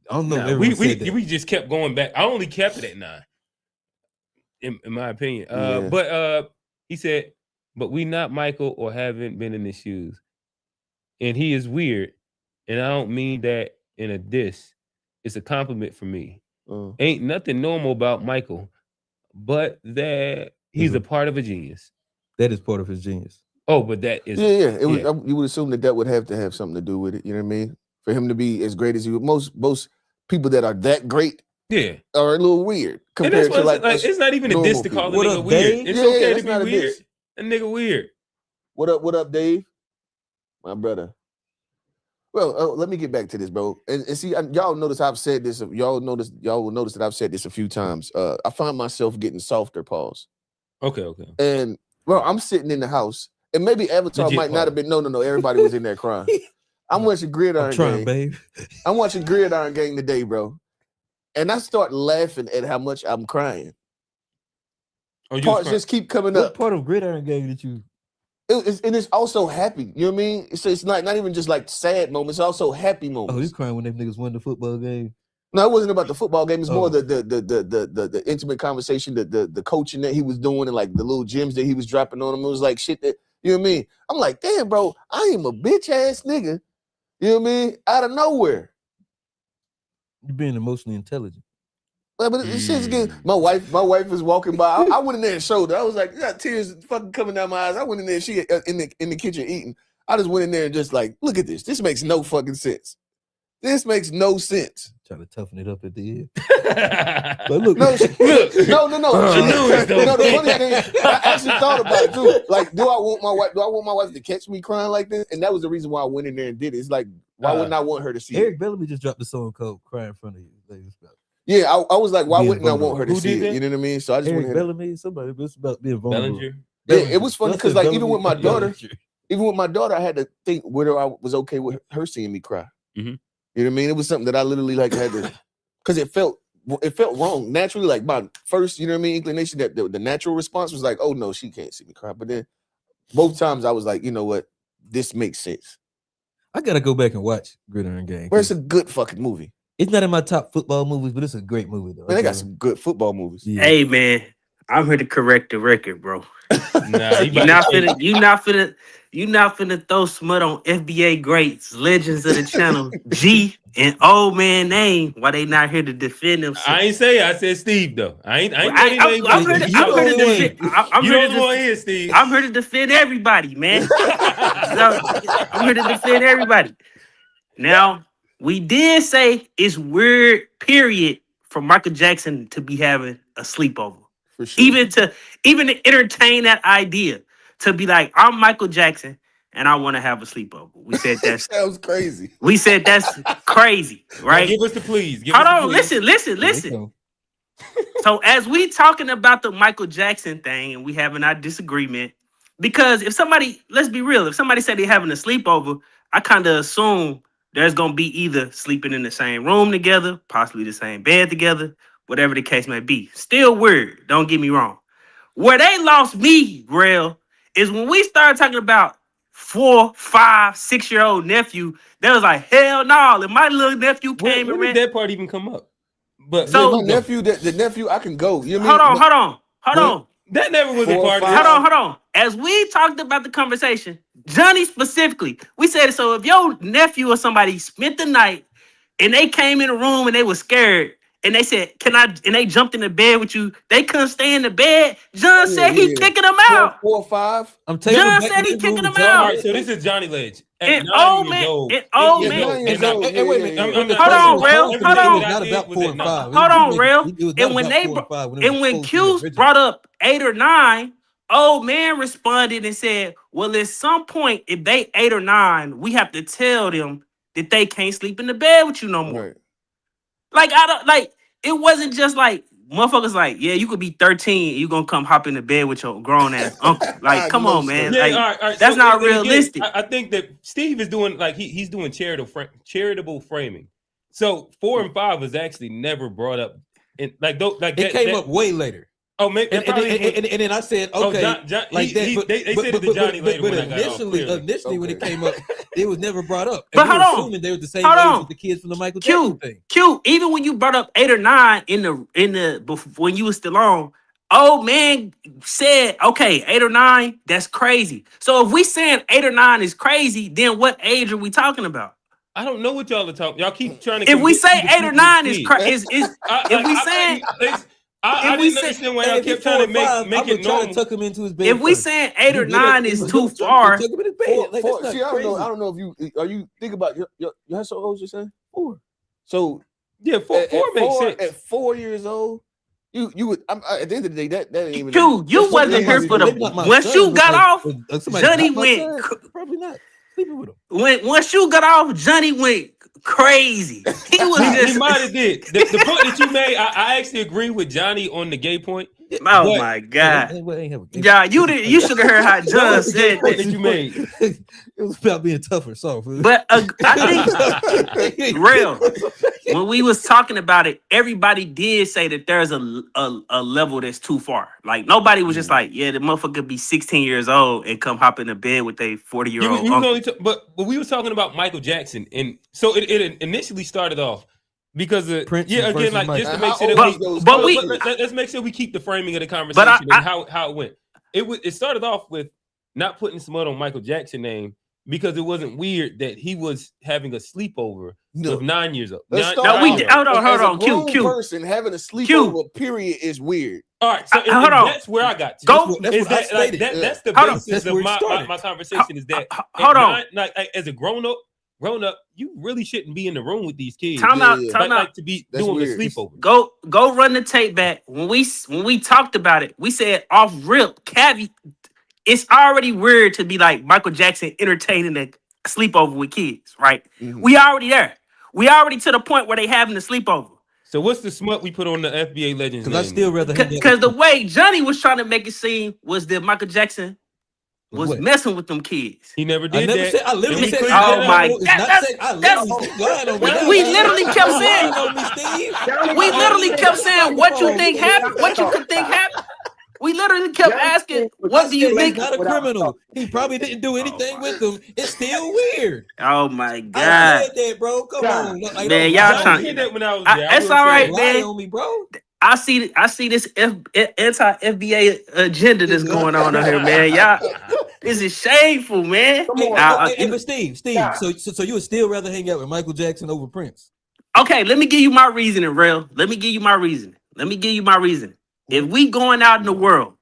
I don't know. Nah, we just kept going back. I only kept it at 9, in my opinion. But he said, but we not Michael or haven't been in his shoes, and he is weird, and I don't mean that in a diss. It's a compliment for me. Ain't nothing normal about Michael, but that he's a part of a genius. That is part of his genius. Oh, but that is you would assume that would have to have something to do with it. You know what I mean? For him to be as great as he would. Most people that are that great, are a little weird compared to like it's not even a diss to call a nigga weird. It's okay to be weird. A nigga weird. What up, Dave? My brother. Well, let me get back to this, bro. And see, y'all notice I've said this. Y'all will notice that I've said this a few times. I find myself getting softer. Pause. Okay. And well, I'm sitting in the house, and maybe Avatar might not have been. No. Everybody was in there crying. I'm watching Gridiron Gang. Babe. I'm watching Gridiron Gang today, bro. And I start laughing at how much I'm crying. Parts just keep coming up. What part of Gridiron Gang did you? And it's also happy. You know what I mean? It's not even just like sad moments. It's also happy moments. Oh, you crying when them niggas won the football game? No, it wasn't about the football game. It's more the intimate conversation, the coaching that he was doing, and like the little gems that he was dropping on him. It was like shit that You know what I mean? I'm like, damn, bro, I am a bitch ass nigga. You know what I mean? Out of nowhere. You're being emotionally intelligent. But this shit's getting. My wife was walking by. I went in there and showed her. I was like, got tears fucking coming down my eyes. I went in there. She in the kitchen eating. I just went in there and just like, look at this. This makes no fucking sense. This makes no sense. Try to toughen it up at the end. But look, No. The funny funny thing, I actually thought about it too. Like, do I want my wife to catch me crying like this? And that was the reason why I went in there and did it. It's like, why wouldn't I want her to see Eric it? Bellamy just dropped a song called "Cry in Front of You." Yeah, I was like, why Being wouldn't I want her to Who see did it? that? You know what I mean? So I just went Eric ahead. Bellamy, somebody, it's about being vulnerable. Bellinger. Yeah, it was funny because like even with my daughter, Bellinger. I had to think whether I was okay with her seeing me cry. Mhm. You know what I mean? It was something that I literally like had to, because it felt wrong naturally. Like my first, you know what I mean, inclination, that the natural response was like, oh no, she can't see me cry. But then both times I was like, you know what, this makes sense. I gotta go back and watch Gridiron Gang. Where it's a good fucking movie. It's not in my top football movies, but it's a great movie though. Man, they got some good football movies. Yeah. Hey man, I'm here to correct the record, bro. Nah, You not finna throw smut on FBA greats, legends of the channel, G and old man name. Why they not here to defend themselves? I ain't say. I said Steve though. I ain't. I'm say here here, Steve. I'm here to defend everybody, man. I'm here to defend everybody. Now, we did say it's weird, period, for Michael Jackson to be having a sleepover. For sure. Even to entertain that idea, to be like, I'm Michael Jackson and I want to have a sleepover. We said that's Sounds crazy. we said that's crazy, right? Now give us the please. Hold on, listen. So as we talking about the Michael Jackson thing and we having our disagreement, because if somebody, let's be real, if somebody said they're having a sleepover, I kind of assume there's going to be either sleeping in the same room together, possibly the same bed together, whatever the case may be. Still weird, don't get me wrong. Where they lost me, Grail, is when we started talking about 4, 5, 6-year-old nephew, they was like, hell no. And my little nephew came Where and did ran. that part even come up? But So- My nephew, the nephew, I can go. You know what I mean? Hold on. that never was a 4 or part of 5. it. Hold on. As we talked about the conversation, Johnny specifically, we said, so if your nephew or somebody spent the night and they came in the room and they were scared and they said, can I, and they jumped in the bed with you, they couldn't stay in the bed. John said he kicking them out. 4 or 5. I'm taking John him back said to he the room kicking with him John. All out. right, so this is Johnny Ledge. And old man, Hold old Yeah, man. 9 years old. Hey, wait a minute. Yeah. When the Hold person on, was Rail. home, Hold it on. was not about 4 and 5. Hold on, Rail. It was not And when about they 4 and 5 when it and was when supposed to be Q's original. brought up 8 or 9, old man responded and said, well, at some point, if they 8 or 9, we have to tell them that they can't sleep in the bed with you no more. Right. Like, I don't like, it wasn't just like motherfuckers like, yeah, you could be 13, you gonna come hop in the bed with your grown ass uncle. Like, come on, man. Yeah, Like, all right. that's not and again, realistic. I think that Steve is doing like he's doing charitable framing. So 4 and 5 was actually never brought up. In, like It came up way later. Oh, maybe And then I said, okay, like that. They said it to Johnny later. But when I got off, initially when it came up, it was never brought up. But And we hold were on. assuming they were the same Hold age on. as the kids from the Michael Jackson thing. Q, even when you brought up 8 or 9 in the when you was still on, old man said, okay, 8 or 9, that's crazy. So if we saying 8 or 9 is crazy, then what age are we talking about? I don't know what y'all are talking. Y'all keep trying to. If we say convince me 8 or to 9 keep is it. crazy, if we saying I if we didn't say- understand why Hey, y'all if he kept trying to 4 or 5, make I it would try to normal. tuck him into his bed. if we first. saying 8 or You get 9 up, is you too tuck far, him in his bed. Like, that's not See, I crazy. don't know if you think about your how so old you saying? 4. So Yeah, four makes sense. At 4 years old, you would. at the end of the day, that ain't even. Q, you that's wasn't something here easy for to the do. Maybe not my once son, you but got off, somebody Johnny got my went son, probably not sleeping with him. once you got off, Johnny went crazy. He was He just might have did. The point that you made, I actually agree with Johnny on the gay point. oh but- my god. Yeah, Yeah, you should have heard how John was the gay said point that. that you made. It was about being tougher. So, But I think real when we was talking about it, everybody did say that there's a level that's too far. Like nobody was just like, yeah, the motherfucker could be 16 years old and come hop in the bed with a 40-year-old. We was only but we was talking about Michael Jackson, and so it initially started off because of Prince again, versus like Michael. just to And make how sure old that was those but kids? we- let's make sure we keep the framing of the conversation and how it went. It started off with not putting smut on Michael Jackson's name because it wasn't weird that he was having a sleepover with 9 years old. Let's No, we hold on. Q. Q. Person having a sleepover period is weird. All right, so hold on. that's where I got to. Go. That's the Hold on. basis of my conversation is that Hold on. Like as a grown up, you really shouldn't be in the room with these kids. Time out. Like to be That's doing weird. the sleepover. Go run the tape back. When we talked about it, we said off rip, caveat. It's already weird to be like Michael Jackson entertaining a sleepover with kids, right? Mhm. We already there. We already to the point where they having the sleepover. So what's the smut we put on the FBA legends? Because I still rather Because the way Johnny was trying to make it seem was that Michael Jackson was messing with them kids. He never I did never that. said. I literally And we said. cleared that Oh up. my It's God, not that's- saying. I literally lying on me. We literally kept saying. Lying on me, Steve. We literally kept saying what you think happened, what you could think happened. We literally kept asking, what do you He's think? not a criminal. He probably didn't do anything with them. It's still weird. Oh my I God. said that, bro. Come on, Man, like, don't y'all lie trying- on me. did that when I was I- there. that's will all say right, that. Lie man. on me, bro. I see this anti-FBA agenda that's going on here, man. Y'all, this is shameful, man. But Steve, so you would still rather hang out with Michael Jackson over Prince? Okay, let me give you my reasoning, real. Let me give you my reasoning. If we going out in the world,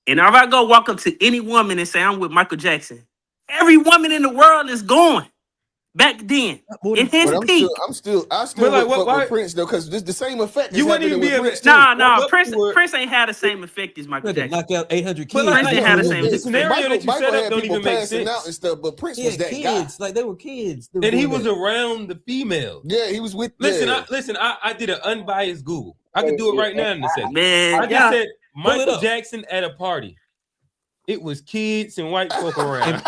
and if I go walk up to any woman and say I'm with Michael Jackson, every woman in the world is going. Back then, in his But peak. I still But like, fuck why- with Prince though, because this the same effect. You is wouldn't even happening be with able Prince to- too. Nah, Walk up to her- Prince ain't had the same effect as Michael Had to Jackson. knock out 800 But kids. like, Prince ain't had the same the scenario that you set up had don't people even make passing sense. out and stuff, but Prince Yeah, was that guy. kids. Like they were kids. And he was around the female. Yeah, he was with. Listen, yeah. I did an unbiased Google. I can do it right now in a second. Man, I just yeah. said Michael up. Jackson at a party. It was kids and white folk around.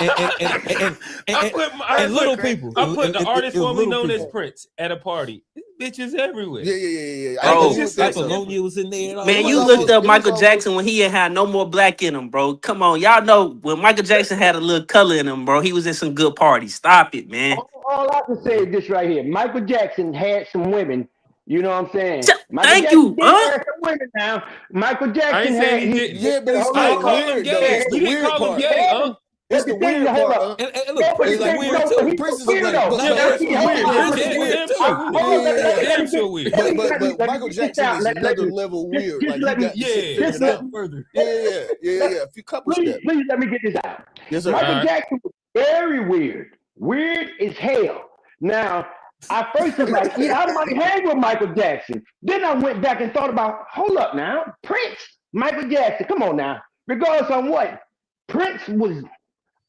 And little people. I put the It artist was formerly little known as people. Prince at a party. Bitches everywhere. Yeah. Oh. Apollonia was in there. And all Man, that. you was looked almost- up it Michael was Jackson when he ain't had no more black in him, bro. Come on, y'all know when Michael Jackson had a little color in him, bro. He was in some good parties. Stop it, man. All I can say is this right here. Michael Jackson had some women. You know what I'm saying? Michael Thank Jackson you, did huh? have some women now. Michael I ain't Jackson saying had. he didn't. Yeah, but it's Hold I on, ain't call him weird, though. gay. It's the We didn't weird call him part. gay, huh? It's the weird hold part. up. And look, But it's like Prince- weird no, too. he's Prince is weird, like, though. but Yeah, that's weird. Prince That's is weird weird too. Yeah. Damn weird. But Michael Jackson is another level weird. Like he got Yeah. shit figured Just out. Further. Yeah. A few couple Please, steps. please let me get this out. Yes, sir. Michael Alright. Jackson was very weird. Weird as hell. Now, I first was like, yeah, I don't want to hang with Michael Jackson. Then I went back and thought about, hold up now, Prince, Michael Jackson, come on now. Regardless on what, Prince was,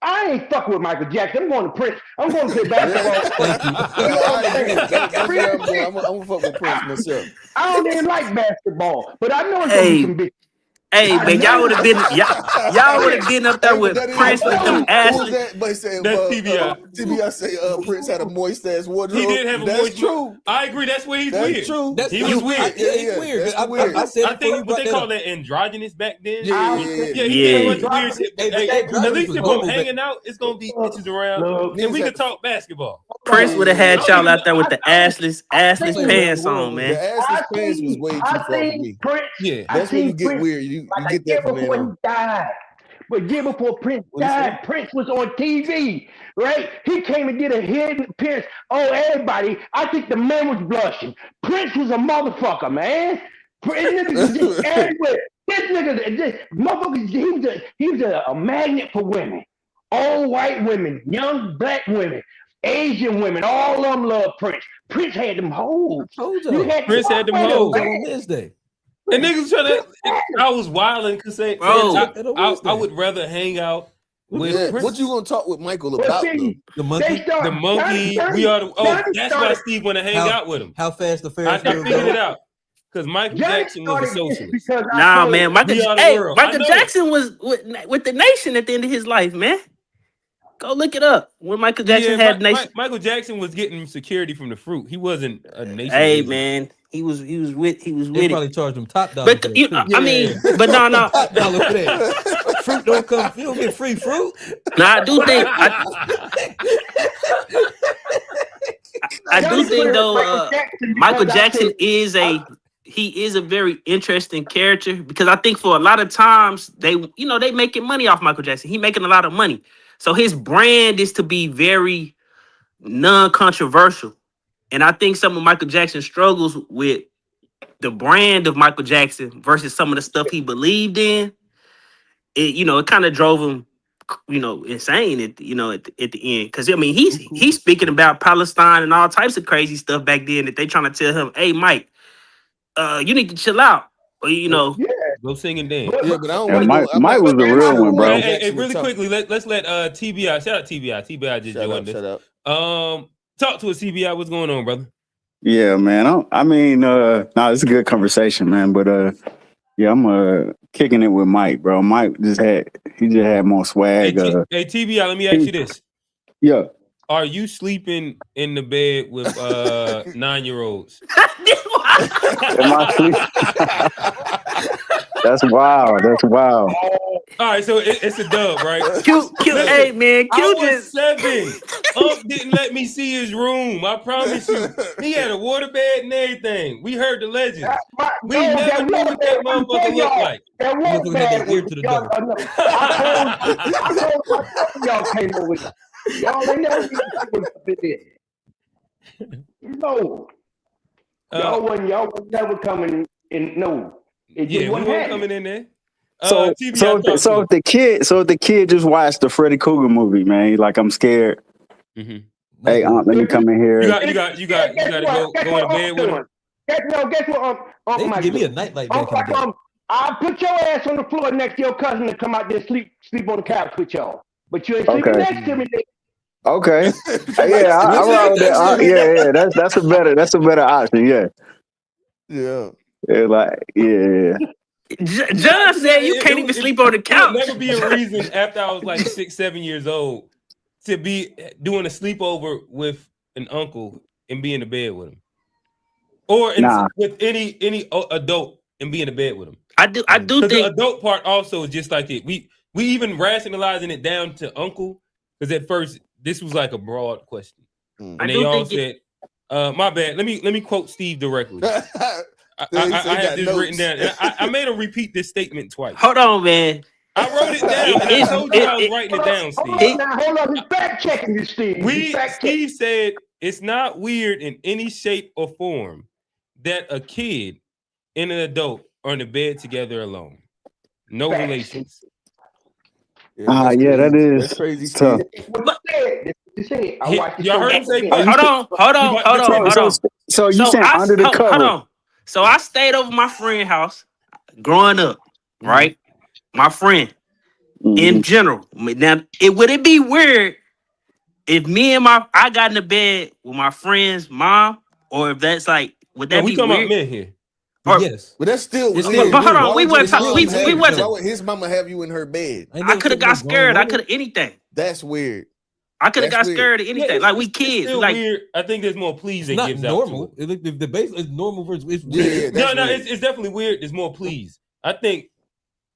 I ain't fucking with Michael Jackson. I'm going to Prince. I'm going to play basketball. Yeah, I agree. That's where I'm going. I'm gonna fuck with Prince myself. I don't even like basketball, but I know it's going to Hey. be some bitches. Hey, man, y'all would have been y'all would have been up there with That is- Prince with them Who was asses. that? But he said, That's TBI. TBI say Prince had a moist ass wardrobe. He did have a That's moist. true. I agree. That's where he's That's weird. true. He was weird. Yeah, he's weird. That's I weird. said I it before you think what brought they that call up. that androgynous back then. Yeah. Yeah, he Yeah. did a bunch of weird shit. Hey, Hey, that at least was if normal I'm back- hanging out, it's gonna be bitches around, Look, and we Niggas can talk basketball. Prince would have had y'all out there with the I- assless pants on, The man. assless pants was way too far for seen me. Prince. Yeah. I That's when you seen get Prince weird. You like get a year that from then before on. he died. But year before Prince What you died, Prince was on TV, right? He came and did a hidden appearance. Oh, everybody, I think the man was blushing. Prince was a motherfucker, man. Prince was just everywhere. This nigga, this motherfucker, he was a magnet for women. Old white women, young black women, Asian women, all of them love Prince. Prince had them hoes. Told You y'all. Prince had them women, hoes. man. On Wednesday. And niggas trying to. I was wilding because Bro. I would rather hang out with Yeah, Prince. what you gonna talk with Michael But about? see, Though? The monkey. The monkey, we are the. Oh, Johnny that's why started- Steve want to hang How- out with him. How fast the I Ferris wheel figured it go. out because Michael Johnny Jackson was a started this socialist. because I Nah, told man, him, Michael. We are the Hey, world. I Michael know. Jackson was with the nation at the end of his life, man. Go look it up. When Michael Jackson had nation. Michael Jackson was getting security from the fruit. He wasn't a nation. Hey, builder. man, he was with They it. probably charged him top dollar. But I mean, but no. top dollar for that. Fruit don't come. You don't get free fruit. No, I do think I do Johnny think put though Michael Jackson Michael because I Jackson said- is he is a very interesting character because I think for a lot of times they making money off Michael Jackson. He making a lot of money. So his brand is to be very non-controversial. And I think some of Michael Jackson's struggles with the brand of Michael Jackson versus some of the stuff he believed in, it kind of drove him, insane at the end. Because I mean, he's speaking about Palestine and all types of crazy stuff back then that they trying to tell him, hey, Mike, you need to chill out. Or, go sing and dance. Yeah, but I don't Yeah, want to go. Mike was the real one, bro. Hey, really quickly, let's let TBI. Shout out TBI. TBI just joined us. Shut up. Talk to us, TBI. What's going on, brother? Yeah, man. It's a good conversation, man. But I'm kicking it with Mike, bro. Mike just had more swag. Hey, TBI, let me ask you this. Yeah. Are you sleeping in the bed with 9-year-olds? Am I sleeping? That's wild. All right, so it's a dub, right? Q, hey man, Q I was just 7. Didn't let me see his room. I promise you. He had a water bed and everything. We heard the legends. We never knew what that motherfucker looked like. That was bad ear to the door. I told y'all came over here. Y'all ain't never been No. Y'all wasn't never coming in. No. We weren't coming in there. So if the kid just watched the Freddy Krueger movie, man, like I'm scared. Mm-hmm. Hey, let me come in here. You got to go in bed with him. Guess what? They used to give me a nightlight back in the day. I'll put your ass on the floor next to your cousin to come out there sleep on the couch with y'all. But you ain't sleeping next to me. Okay. Yeah, I roll with that. That's a better option. Yeah. Yeah. Yeah. John said you can't even sleep on the couch. There would never be a reason after I was like 6, 7 years old to be doing a sleepover with an uncle and be in the bed with him, or with any adult and be in the bed with him. I do think the adult part also is just like it. We even rationalizing it down to uncle because at first this was like a broad question, and they all said, "My bad." Let me quote Steve directly. I had this written down. And I made him repeat this statement twice. Hold on, man. I wrote it down. And I told you I was writing it down, Steve. Hold on, he's fact checking you, Steve. Steve said it's not weird in any shape or form that a kid and an adult are in the bed together alone. No relations. That's crazy. Tough. Y'all heard him say, hold on. So you said under the cover. Hold on. So I stayed over my friend's house growing up, right? My friend, in general. Now, would it be weird if I got in the bed with my friend's mom, or if that's like, would that be weird? We talking about men here. Yes, but that's still. But hold on, we wasn't. Why would his mama have you in her bed? I could have got scared. I could have anything. That's weird. I could have got scared of anything. Like we kids. It's like weird. I think there's more please than gives normal. out to it. The base is normal versus it's weird. No, it's definitely weird. There's more please. I think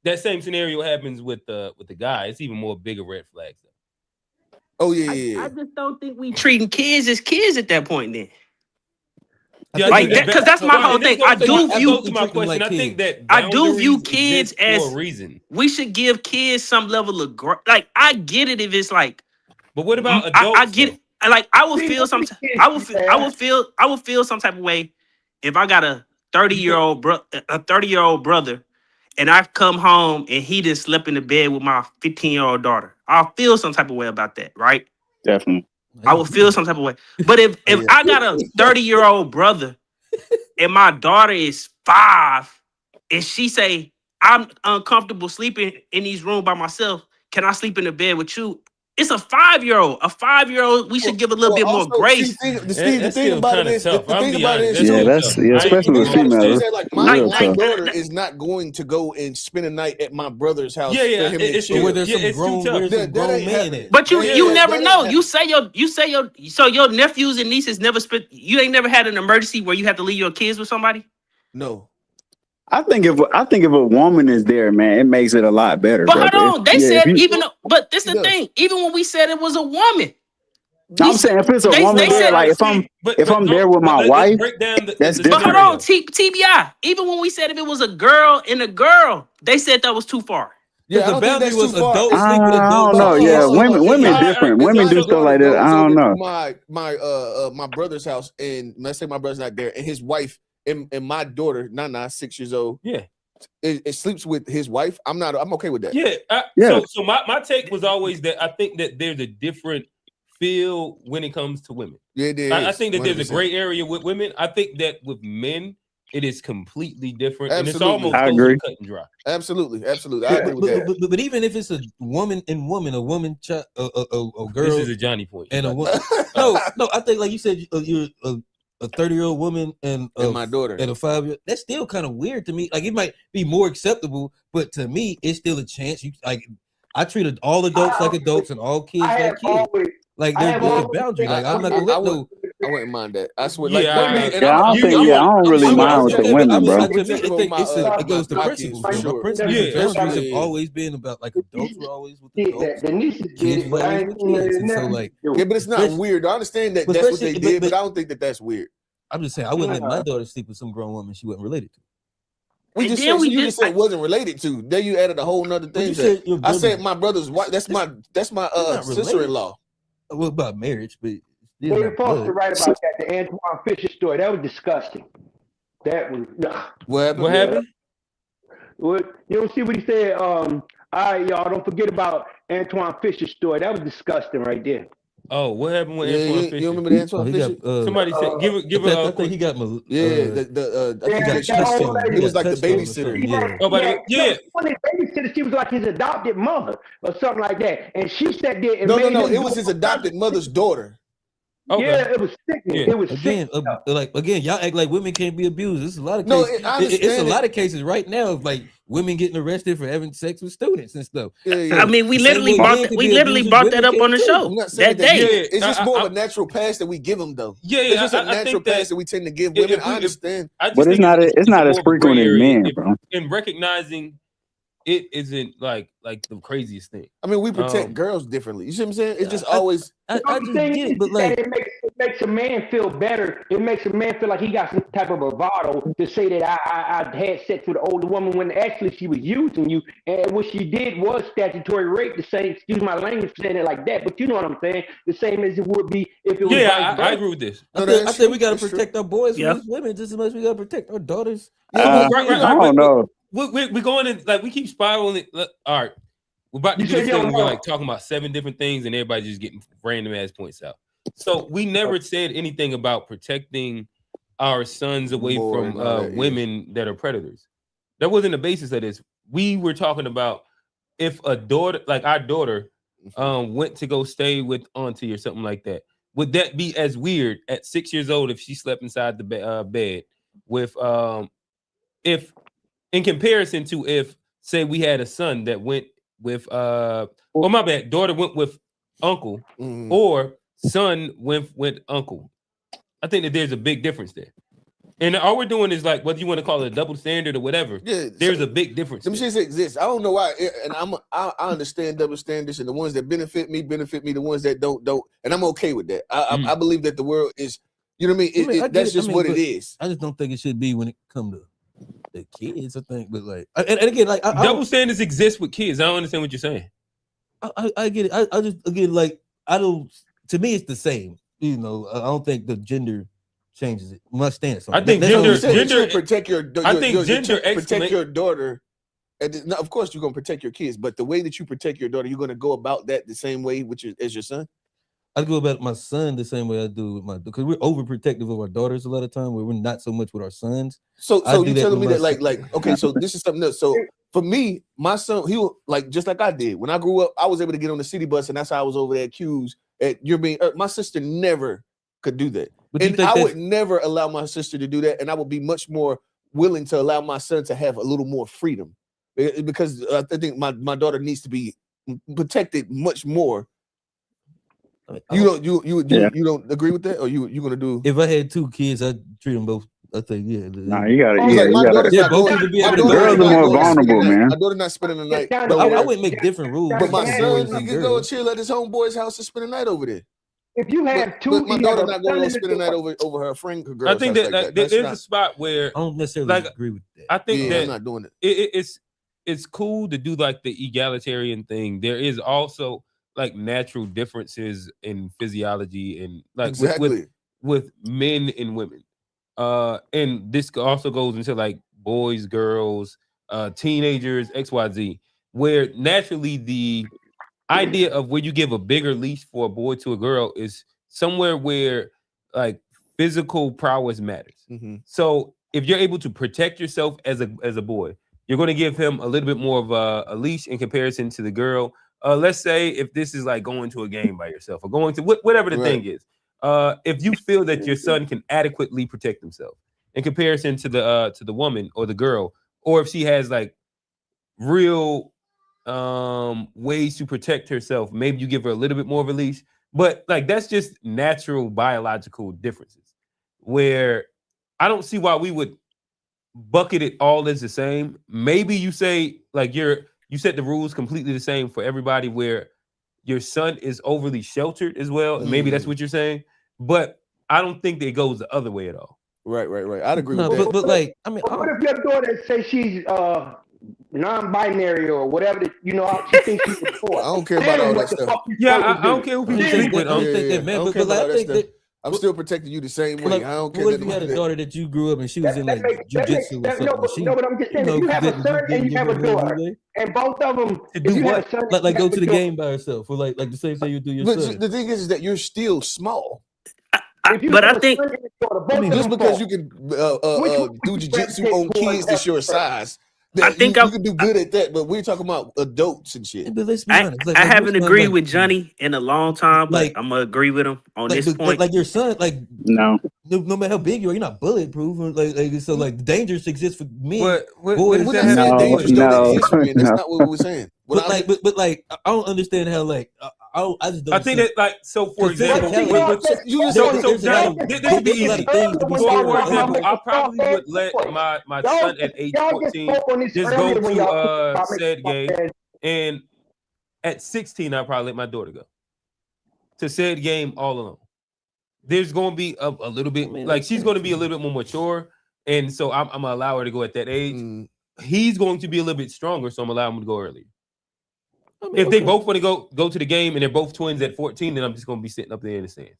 that same scenario happens with the guy. It's even more bigger red flags. Oh yeah. I just don't think we treating kids as kids at that point. Then. Yeah, like that, because that's my whole thing. I do view kids as for a reason. We should give kids some level of like. I get it if it's like. But what about adults? I get it. Like I would feel some. I would feel some type of way if I got a 30-year-old brother, and I come home and he just slept in the bed with my 15-year-old daughter. I'll feel some type of way about that, right? Definitely. I would feel some type of way. But if I got a 30-year-old brother and my daughter is 5, and she say, I'm uncomfortable sleeping in these rooms by myself, can I sleep in the bed with you? It's a 5-year-old. A 5-year-old, we should give a little bit more grace. The thing about it is, especially with females. Like my daughter is not going to go and spend a night at my brother's house. It's where there's some grown man in. But you never know. You say your nephews and nieces never spent. You ain't never had an emergency where you have to leave your kids with somebody. No. I think if a woman is there, man, it makes it a lot better. But hold on, they said but this the thing. Even when we said it was a woman, No, I'm saying if it's a They woman there, said- like if I'm there with my let's wife, break down that's the But different. hold on, TBI. Even when we said if it was a girl and a girl, they said that was too far. Yeah, I the don't think boundary that's was too far. adults sleep with I adults. don't know. and Yeah, kids. women all right, different. all right, Women so do stuff like that. I don't know. My brother's house, and let's say my brother's not there, and his wife and my daughter, Nana, 6 years old, Yeah. it sleeps with his wife. I'm okay with that. Yeah. Yeah. So my take was always that I think that there's a different feel when it comes to women. Yeah, it is. I think that there's a 100%. gray area with women. I think that with men, it is completely different. And it's Absolutely. almost I closer to agree. cut and dry. Absolutely. I agree with that. But even if it's a woman and woman, a woman, a girl, This is a Johnny point. and a woman. No, I think like you said, you're a 30-year-old woman and my daughter and a 5-year. That's still kind of weird to me. Like it might be more acceptable, but to me, it's still a chance. You like, I treat all adults like adults and all kids like kids. Like there's a boundary. Like I'm not gonna let no. I wouldn't mind that. I swear. Yeah, like, I don't really mind with the women, bro. To me, it goes to my principles. kids, My for principles sure. and Yeah, boundaries have always been about like adults were always with adults. The nieces did Kids it, were but I always ain't with seen kids. it And so now. like, yeah, but it's not weird. I understand that But that's what they especially- did, but- but I don't think that that's weird. I'm just saying, I wouldn't let my daughter sleep with some grown woman she wasn't related to. You just said wasn't related to. Then you added a whole nother thing. I said my brother's wife. That's my sister-in-law. Well, about marriage, but They were supposed to write about that. The Antoine Fisher story. That was disgusting. That was. What What happened? What you don't see what he said? All right, y'all, don't forget about Antoine Fisher's story. That was disgusting right there. Oh, what happened with Yeah, Antoine you Fisher? remember the Antoine Fisher? Somebody said, give a. I think he got. I think it was like the babysitter. Yeah. Oh, by the way, yeah. When they babysitter, she was like his adopted mother or something like that, and she sat there and No. made It was his adopted mother's daughter. Okay. Yeah, it was sickening. Yeah. It was Again, sickening. y'all act like women can't be abused. There's a lot of No, cases. I understand It's a it. lot of cases right now of like women getting arrested for having sex with students and stuff. Yeah. I mean, we Same literally way brought men that, can we be literally abusers, brought that women up on the can too. show I'm not saying that day. It's just more of a natural pass that we give them, though. Yeah, It's just a I natural think that pass that we tend to give women. I understand. But it's not as more frequent gray as area men, bro. in recognizing it isn't like the craziest thing. I mean, we protect girls differently. You see what I'm saying? It's just always. I just get it, but like it makes a man feel better. It makes a man feel like he got some type of bravado to say that I had sex with an older woman when actually she was using you, and what she did was statutory rape. The same, excuse my language for saying it like that, but you know what I'm saying. The same as it would be if it was. Yeah, I agree with this. I think we gotta protect our boys from these women just as much as we gotta protect our daughters. I don't know. We're going in like we keep spiraling. All right, we're about to do this thing where we're like talking about 7 different things and everybody just getting random ass points out. So we never said anything about protecting our sons away from women that are predators. That wasn't the basis of this. We were talking about if a daughter, like our daughter, went to go stay with auntie or something like that. Would that be as weird at 6 years old if she slept inside the bed with if in comparison to if say we had a son that went with daughter went with uncle or son went with uncle. I think that there's a big difference there. And all we're doing is like whether you want to call it a double standard or whatever. Yeah, there's a big difference. Them shits exist. I don't know why, and I understand double standards, and the ones that benefit me. The ones that don't, and I'm okay with that. I believe that the world is, you know what I mean. That's just what it is. I just don't think it should be when it comes to the kids. I think, but like, and again, like double standards exist with kids. I don't understand what you're saying. I get it. I just again like I don't. To me, it's the same. You know, I don't think the gender changes it. My stance. I think gender protect your. I think gender protect your daughter. And of course, you're gonna protect your kids, but the way that you protect your daughter, you're gonna go about that the same way, as your son. I go about my son the same way I do with my, because we're overprotective of our daughters a lot of time, where we're not so much with our sons. So you telling me that like okay, so this is something else. So for me, my son, he like just like I did when I grew up. I was able to get on the city bus, and that's how I was over there at Q's. My sister never could do that, and I would never allow my sister to do that, and I would be much more willing to allow my son to have a little more freedom, because I think my daughter needs to be protected much more. You don't agree with that, or you gonna do? If I had 2 kids, I'd treat them both. I think Nah, you gotta. both of them be able to girls are more vulnerable, man. My daughter not spending the night. I wouldn't make different rules. But my son, he could go chill at his homeboy's house and spend the night over there. if you have two, but my you daughter have a not going son on and a spending that daughter. over her friend girl. I think that like, there's a spot where I don't necessarily like, agree with that. I think that I'm not doing it. It's cool to do like the egalitarian thing. There is also like natural differences in physiology and like with men and women. And this also goes into like boys, girls, teenagers, XYZ, where naturally the idea of where you give a bigger leash for a boy to a girl is somewhere where like physical prowess matters. Mm-hmm. So if you're able to protect yourself as a boy, you're going to give him a little bit more of a leash in comparison to the girl. Let's say if this is like going to a game by yourself or going to whatever the thing is. If you feel that your son can adequately protect himself in comparison to the woman or the girl, or if she has like real ways to protect herself, maybe you give her a little bit more of a leash. But like that's just natural biological differences where I don't see why we would bucket it all as the same. Maybe you say like you set the rules completely the same for everybody where your son is overly sheltered as well. And maybe that's what you're saying. But I don't think that it goes the other way at all. Right. I'd agree with that. But like, I mean, what if your daughter say she's non-binary or whatever that she thinks she's before? I don't care about all that stuff. I don't care who people think. I don't think that, man. But like, I think that I'm still protecting you the same way. Like, I don't care. What if you had a daughter that you grew up and she was in like jujitsu or something? No, but I'm just saying, if you have a son and you have a daughter, and both of them to do what? Like go to the game by herself, or like the same thing you do your son. But the thing is that you're still small. But I think just because you can do jiu-jitsu on kids that's your size, I think you can do good at that. But we're talking about adults and shit. But let's be honest. I haven't agreed with Johnny in a long time, but I'm gonna agree with him on this point. Like your son, like no matter how big you are, you're not bulletproof. Like so, like dangers exist for me. Boys, dangerous don't exist for me. That's not what we were saying. But like, I don't understand how like. I just don't. I think that like so. For example, this would be easy. For example, I probably would let my son at age 14 just go to said game, and at 16 I'll probably let my daughter go to said game all alone. There's going to be a little bit like she's going to be a little bit more mature, and so I'm gonna allow her to go at that age. He's going to be a little bit stronger, so I'm allowing him to go earlier. I mean, if they both want to go to the game and they're both twins at 14, then I'm just gonna be sitting up there in the stands.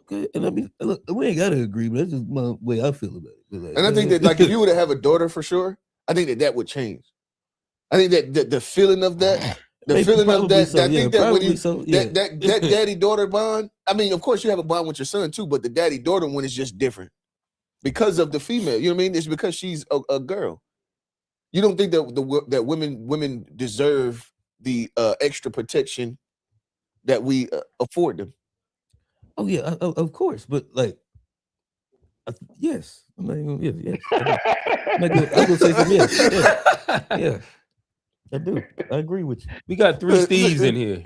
Okay, and I mean, look, we ain't gotta agree, but that's just my way I feel about it. Like, and I think that, like, if you were to have a daughter for sure, I think that would change. I think that the feeling of that, I think that when you that daddy daughter bond. I mean, of course, you have a bond with your son too, but the daddy daughter one is just different because of the female. You know what I mean? It's because she's a girl. You don't think that women deserve the extra protection that we afford them? Oh yeah, of course, but like, yes, I'm not even gonna, yes. I'm gonna say some yes. Yeah, I do. I agree with you. We got 3 Steves in here.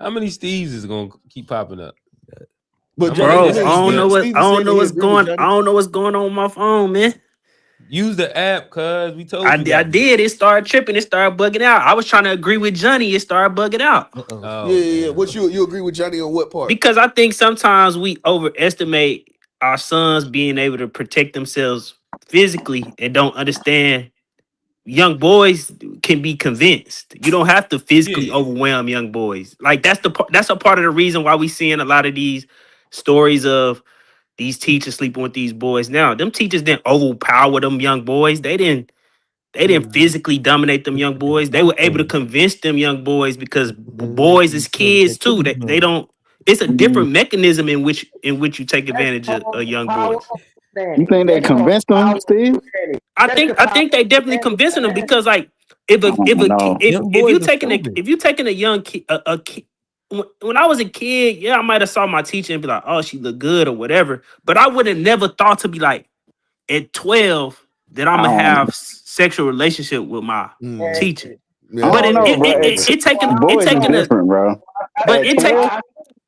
How many Steves is gonna keep popping up? But bro, I don't know what's going on with my phone, man. Use the app, cuz we told you. I did. It started tripping. It started bugging out. I was trying to agree with Johnny. It started bugging out. Yeah. What you agree with Johnny on what part? Because I think sometimes we overestimate our sons being able to protect themselves physically and don't understand young boys can be convinced. You don't have to physically overwhelm young boys. Like that's a part of the reason why we seeing a lot of these stories of these teachers sleeping with these boys. Now, them teachers didn't overpower them young boys. They didn't physically dominate them young boys. They were able to convince them young boys because boys as kids too. They don't. It's a different mechanism in which you take advantage of young boys. You think they convinced them, Steve? I think they definitely convincing them because like if you taking a young kid when I was a kid, yeah, I might have saw my teacher and be like, oh, she look good or whatever. But I would have never thought to be like, at 12, that I'm going to have sexual relationship with my teacher. Yeah. But it taking different, bro. But it taking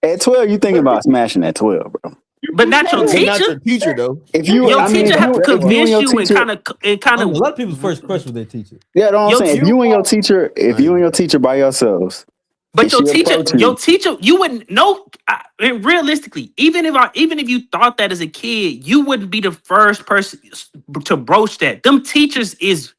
at 12, you thinking about smashing at 12, bro. But not your teacher. Not your teacher though. If you, your teacher have to convince you and kind of. A lot of people's first crush with their teacher. Yeah, I'm saying if you and your teacher by yourselves, But your She teacher, approach you. you wouldn't know. And realistically, even if you thought that as a kid, you wouldn't be the first person to broach that. Them teachers is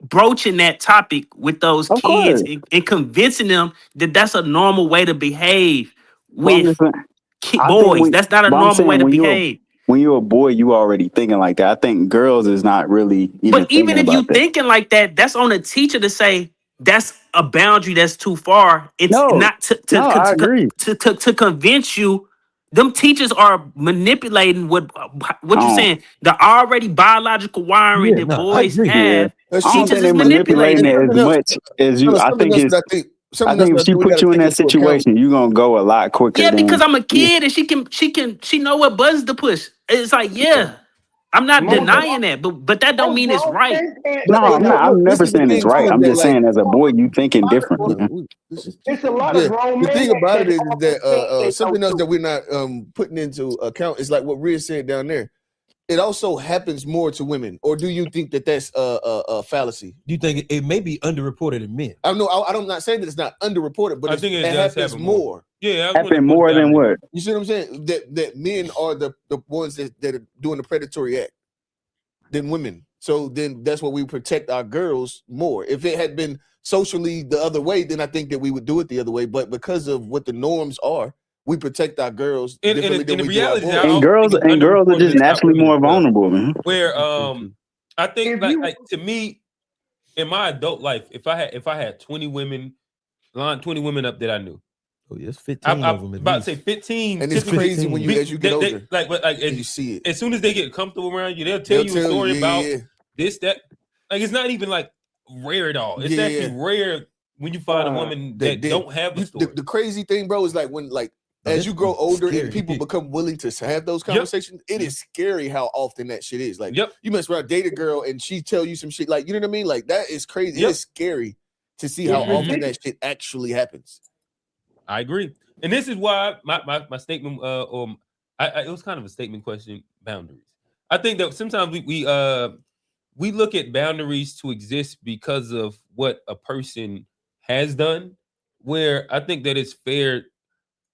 broaching that topic with those Of kids course. and convincing them that that's a normal way to behave But I'm with just saying, I think boys. That's not a but I'm normal way saying to when behave. you're a boy, you already thinking like that. I think girls is not really even But even thinking if you about that. thinking like that, that's on a teacher to say that's a boundary that's too far. It's No, not no, I agree. to convince you. Them teachers are manipulating what I you don't, saying. The already biological wiring Yeah, that no, I boys agree. yeah. have. That's I true. don't Teachers think is they're manipulating manipulating it it. as much as you. I think it's. I think if she put you in that situation, you're gonna go a lot quicker Yeah, because than. I'm a Yeah. kid and she know what buttons to push. It's like, yeah, I'm not Most denying that, but that don't mean it's grown right. men can't But No, say I'm no. not. I'm this never is the saying it's thing right. too, is I'm that just saying as a boy, you thinking different. no, Man. It's a lot of grown the men thing about it is also that can't say no something else too. that we're not putting into account is like what Rhea said down there. It also happens more to women, or do you think that that's a fallacy? Do you think it may be underreported in men? I know I'm not saying that it's not underreported, but I think it does happens happen more. Yeah, Happen more than what? You see what I'm saying? That men are the ones that are doing the predatory act than women. So then that's what we protect our girls more. If it had been socially the other way, then I think that we would do it the other way. But because of what the norms are, we protect our girls differently than we do our boys. And girls are just naturally more vulnerable, man. Where I think If you- like to me, in my adult life, if I had 20 women, line 20 women up that I knew. Oh, yes, 15 I'm of them. about to say 15. And it's crazy when as you get older, as you see it. As soon as they get comfortable around you, they'll tell you a story about this, that. Like it's not even like rare at all. It's actually rare when you find a woman that don't have a story. The crazy thing, bro, is like when as you grow older and people become willing to have those conversations, it is scary how often that shit is. Like you mess around, date a girl, and she tell you some shit. Like, you know what I mean? Like that is crazy. It is scary to see how often that shit actually happens. I agree. And this is why my statement it was kind of a statement question, boundaries. I think that sometimes we look at boundaries to exist because of what a person has done, where I think that it's fair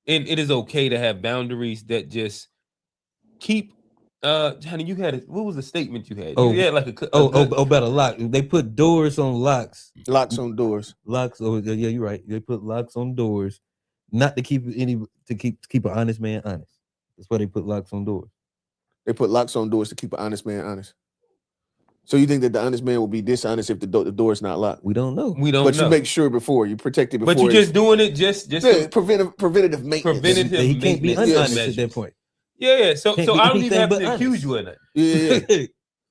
and it is okay to have boundaries that just keep Johnny, you had what was the statement you had? You had like about a lock. They put doors on locks. Locks on doors. Locks. Oh yeah, you're right. They put locks on doors, not to keep keep an honest man honest. That's why they put locks on doors. They put locks on doors to keep an honest man honest. So you think that the honest man will be dishonest if the door is not locked? We don't know. But you make sure before you protect it before. But you're just doing it just preventative maintenance. He can't be honest at that point. Yeah. So I don't even have to accuse you of that. Yeah.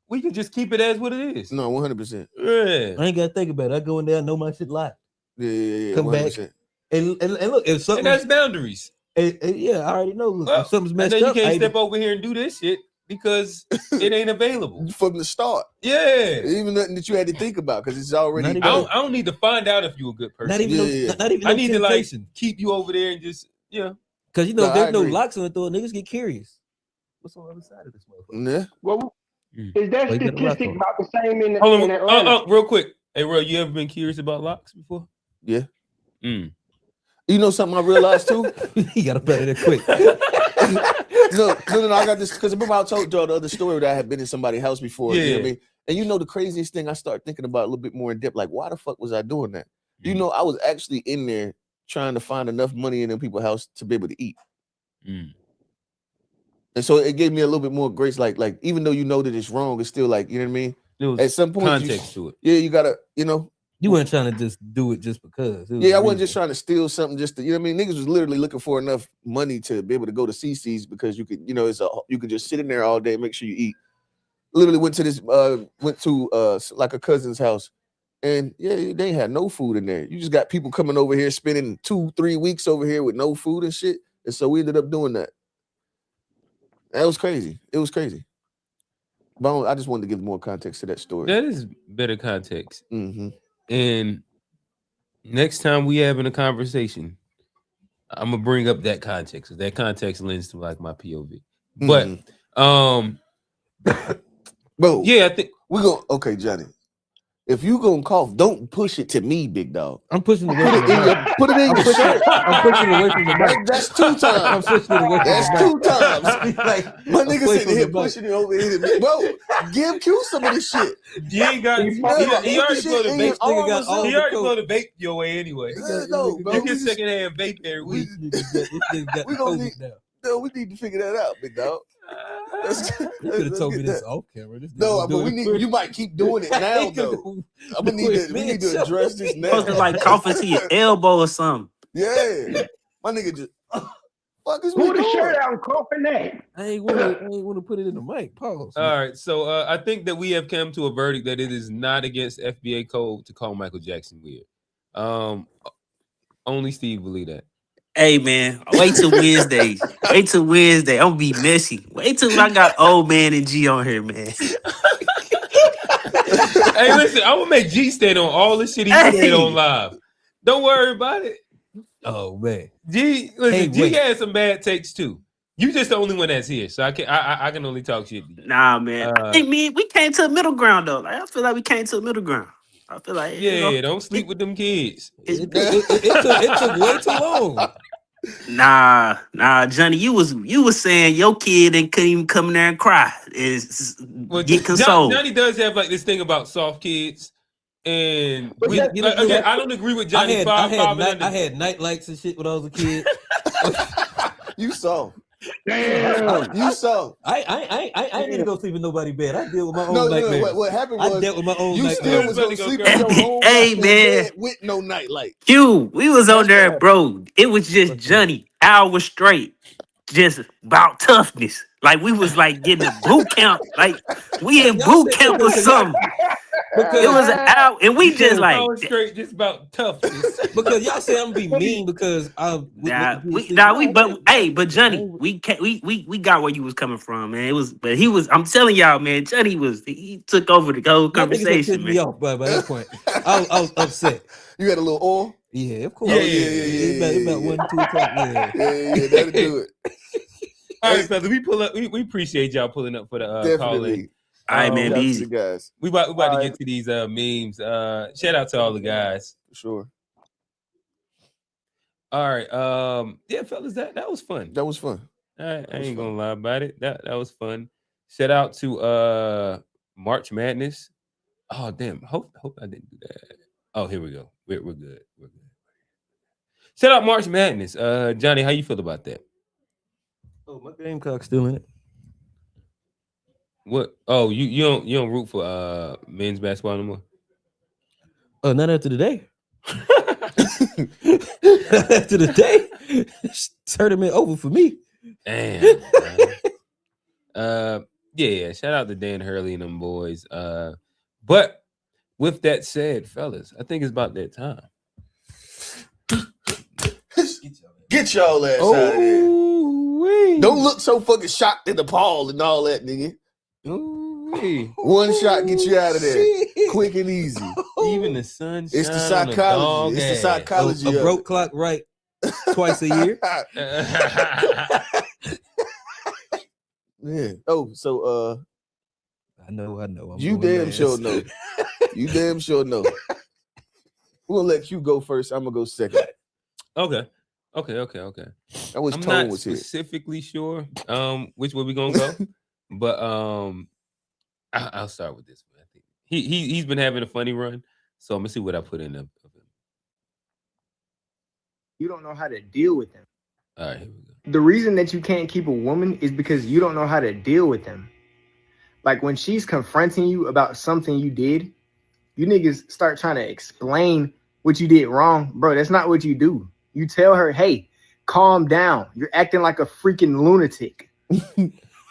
We can just keep it as what it is. No, 100%. Yeah. I ain't gotta think about it. I go in there, I know my shit locked. Yeah. Come 100%. back. And look, if something, and that's boundaries. Yeah, I already know. Look, if something's messed up, you up, can't step over here and do this shit because it ain't available from the start. Yeah, even nothing that you had to think about because it's already. I don't need to find out if you're a good person. Not even. Not even. I need to like keep you over there and just because if there's no locks on the door, niggas get curious. What's on the other side of this motherfucker? Yeah. Well, is that statistic about the same in Atlanta? Real quick, hey, Ro, you ever been curious about locks before? Yeah. You know something I realized too? You gotta better that quick. No, I got this because remember I told y'all the other story that I had been in somebody's house before. Yeah. You know what I mean? And you know the craziest thing I started thinking about a little bit more in depth, like why the fuck was I doing that? You know, I was actually in there trying to find enough money in them people's house to be able to eat. And so it gave me a little bit more grace, like even though you know that it's wrong, it's still like, you know what I mean? At some point, context to it. Yeah, you gotta, You weren't trying to just do it just because. I wasn't just trying to steal something just to, you know what I mean? Niggas was literally looking for enough money to be able to go to CC's because you could, you could just sit in there all day and make sure you eat. Literally went to like a cousin's house and they had no food in there. You just got people coming over here spending 2-3 weeks over here with no food and shit. And so we ended up doing that. That was crazy. It was crazy. But I just wanted to give more context to that story. That is better context. Mm-hmm. And next time we having a conversation, I'm gonna bring up that context. That context lends to like my POV. But Bro, yeah, I think we go. Okay, Johnny. If you gonna cough, don't push it to me, big dog. I'm pushing away from the mic. Put it in your shirt. I'm pushing away from the mic. That's 2 times. I'm pushing it away from That's the 2 mic. times. Like my nigga away sitting from here the mic. pushing it over here. Bro, give Q some of this shit. You ain't got. He already shit blow the in vape. your arm or something. He already blow the vape your way anyway. No, bro. You get secondhand vape every week. We gonna need. No, we need to figure that out, big dog. You could have told me this off camera. No, but we need. You might keep doing it now, though. I'm gonna need to. We need to address this now. Supposed to like cough into your elbow or something. Yeah, my nigga just. Fuck is Pull we the doing? shirt out and cough in that. I ain't want to put it in the mic. Pause. All right, so I think that we have come to a verdict that it is not against FBA code to call Michael Jackson weird. Only Steve believe that. Hey man, wait till Wednesday. Wait till Wednesday. I'm gonna be messy. Wait till I got old man and G on here, man. Hey, listen, I'm gonna make G stand on all the shit he said on live. Don't worry about it. Oh man, G, listen, Hey, G wait. had some bad takes too. You just the only one that's here, so I can only talk shit. Nah, man. I think we came to a middle ground though. Like I feel like we came to a middle ground. I feel like Yeah, don't sleep with them kids. it took way too long. Nah, Johnny, you was saying your kid and couldn't even come in there and cry. Get consoled. Johnny does have like this thing about soft kids, and I don't agree with Johnny. I had night lights and shit when I was a kid. You saw. Damn. You saw. I ain't need to go sleep in nobody's bed. I deal with my own No, nightmares. what happened I was dealt with my own you nightmares. still was gonna sleep in your own Hey, goddamn man. bed with no nightlight. Q, we was on there, bro. It was just Johnny, hours straight, just about toughness. Like we was like getting a boot camp. Like we in boot camp or something. It was an hour, and we just like straight, just about toughness. Because y'all say I'm gonna be mean because I'm. But Johnny, we got where you was coming from, man. I'm telling y'all, man, Johnny he took over the whole conversation, man. Me off by that point. I was upset. You had a little oil? Yeah, of course. Yeah. It's about 1, 2 o'clock. Yeah, that'll do it. All right, fellas, we pull up. We appreciate y'all pulling up for the call in. Definitely. All right, man, Shout out to easy. the guys. We about to get to these memes. Shout out to all the guys. For sure. All right. Yeah, fellas, that was fun. That was fun. I ain't gonna lie about it. That was fun. Shout out to March Madness. Oh damn. Hope I didn't do that. Oh, here we go. We're good. We're good. Shout out March Madness. Johnny, how you feel about that? Oh, my Gamecock's still in it. What? Oh, you don't root for men's basketball no more? Oh, not after the day. After the day, tournament over for me. Damn. Yeah. Shout out to Dan Hurley and them boys. But with that said, fellas, I think it's about that time. Get y'all ass out of here. Don't look so fucking shocked and appalled and all that, nigga. One shot get you out of there, quick and easy. Even the sun. It's the psychology. It's the psychology. A broke clock right twice a year. Yeah. Oh, so I know. I'm you going damn last. sure know. You damn sure know. We're gonna let you go first. I'm gonna go second. Okay. I wish I'm Tone not was here. specifically sure which way we gonna go, but I'll start with this one. I think he's been having a funny run, so I'm gonna see what I put in of him. You don't know how to deal with them. All right, here we go. The reason that you can't keep a woman is because you don't know how to deal with them. Like when she's confronting you about something you did, you niggas start trying to explain what you did wrong. Bro, that's not what you do. You tell her, hey, calm down. You're acting like a freaking lunatic.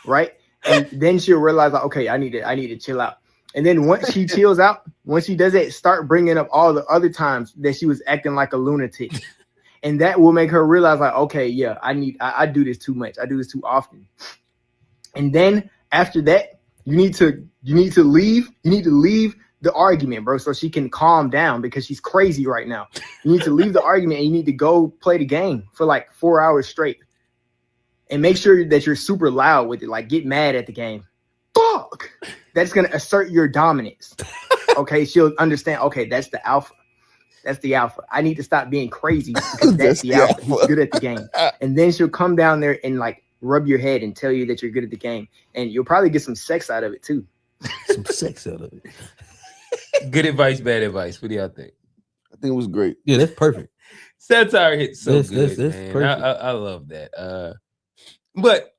Right? And then she'll realize, like, okay, I need to chill out. And then once she chills out, once she does that, start bringing up all the other times that she was acting like a lunatic. And that will make her realize, like, okay, yeah, I do this too much. I do this too often. And then after that, you need to leave. You need to leave the argument, bro, so she can calm down because she's crazy right now. You need to leave the argument and you need to go play the game for like 4 hours straight. And make sure that you're super loud with it. Like, get mad at the game. Fuck! That's going to assert your dominance. Okay, she'll understand. Okay, that's the alpha. That's the alpha. I need to stop being crazy because that's the alpha. He's good at the game. And then she'll come down there and like rub your head and tell you that you're good at the game. And you'll probably get some sex out of it too. Some sex out of it. Good advice, bad advice. What do y'all think? I think it was great. Yeah, that's perfect. Satire hits so good, that's man. perfect. I love that. But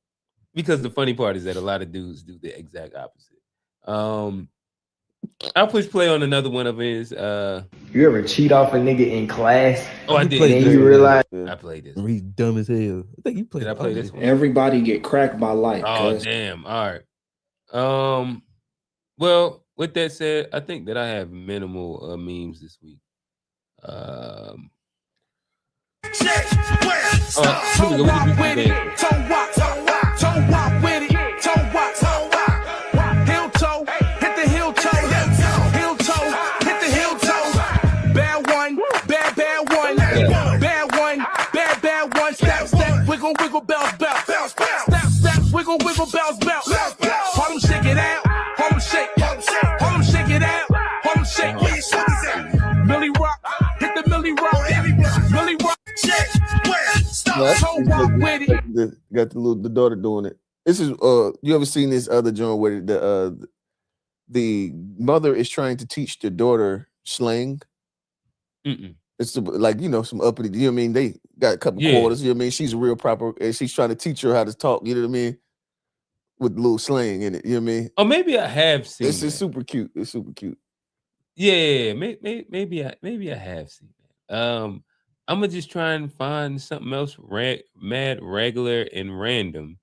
because the funny part is that a lot of dudes do the exact opposite. I'll push play on another one of his. You ever cheat off a nigga in class? Oh, I did. And then you realize I played this. He's dumb as hell. I think you played. Did I play this one? Everybody get cracked by life. Oh, damn. All right. Well, with that said, I think that I have minimal memes this week. Here we go. What did you Wiggle, bounce, bounce, bounce, bounce, bounce, wiggle, bounce, bounce, Harlem shake it out, Harlem shake, Harlem shake it out, Harlem shake, Millie Rock, hit the Millie Rock, Millie Rock, check, got the daughter doing it. This is you ever seen this other joint where the mother is trying to teach the daughter slang? It's like, you know, some uppity, you know what I mean? They got a couple quarters, you know what I mean? She's real proper, and she's trying to teach her how to talk, you know what I mean? With a little slang in it, you know what I mean? Oh, maybe I have seen This is super cute. It's super cute. Yeah, maybe I have seen that. I'm gonna just try and find something else mad, regular, and random,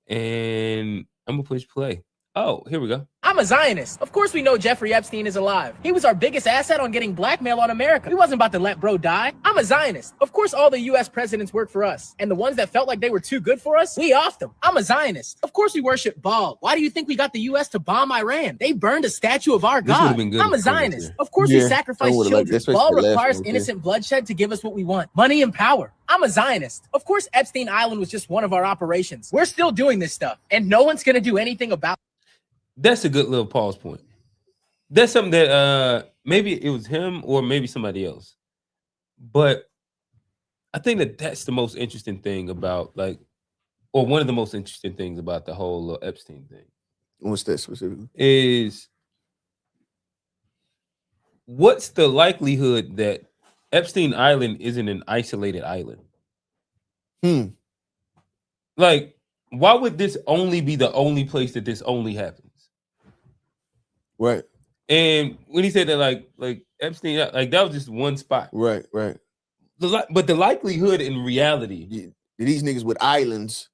and I'm gonna push play. Oh, here we go. I'm a Zionist. Of course we know Jeffrey Epstein is alive. He was our biggest asset on getting blackmail on America. We wasn't about to let bro die. I'm a Zionist. Of course all the US presidents work for us. And the ones that felt like they were too good for us, we offed them. I'm a Zionist. Of course we worship Baal. Why do you think we got the US to bomb Iran? They burned a statue of our God. I'm a Zionist. Of course we sacrifice children. Baal requires innocent bloodshed to give us what we want. Money and power. I'm a Zionist. Of course Epstein Island was just one of our operations. We're still doing this stuff. And no one's gonna do anything about it. That's a good little pause point. That's something that maybe it was him or maybe somebody else. But I think that that's the most interesting thing about, like, or one of the most interesting things about the whole Epstein thing. What's that specifically? Is what's the likelihood that Epstein Island isn't an isolated island? Like, why would this only be the only place that this only happens? Right. And when he said that, like Epstein, like that was just one spot. Right. But the likelihood in reality, these niggas with islands.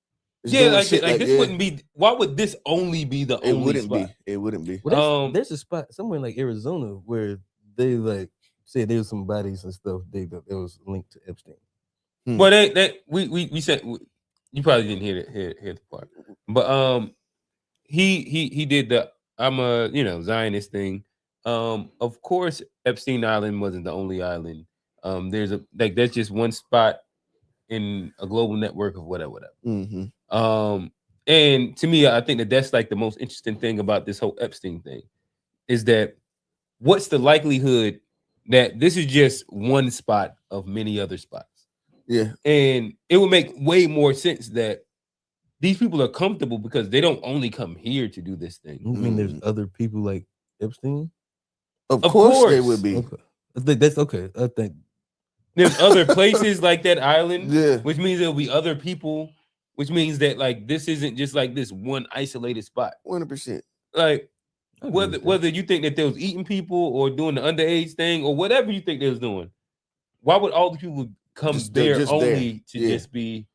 Like this wouldn't be. Why would this only be the only spot? It wouldn't be. Well, there's a spot somewhere in like Arizona where they like said there was some bodies and stuff. It was linked to Epstein. Well, we said you probably didn't hear the part, but he did the I'm a Zionist thing. Of course, Epstein Island wasn't the only island. There's just one spot in a global network of whatever. And to me, I think that that's like the most interesting thing about this whole Epstein thing is that what's the likelihood that this is just one spot of many other spots? Yeah, and it would make way more sense that these people are comfortable because they don't only come here to do this thing. I mean, there's other people like Epstein. Of course they would be. Okay. I think that's okay. I think there's other places like that island, which means there'll be other people, which means that like this isn't just like this one isolated spot. 100%. Like whether you think that they was eating people or doing the underage thing or whatever you think they was doing, why would all the people come just only to just be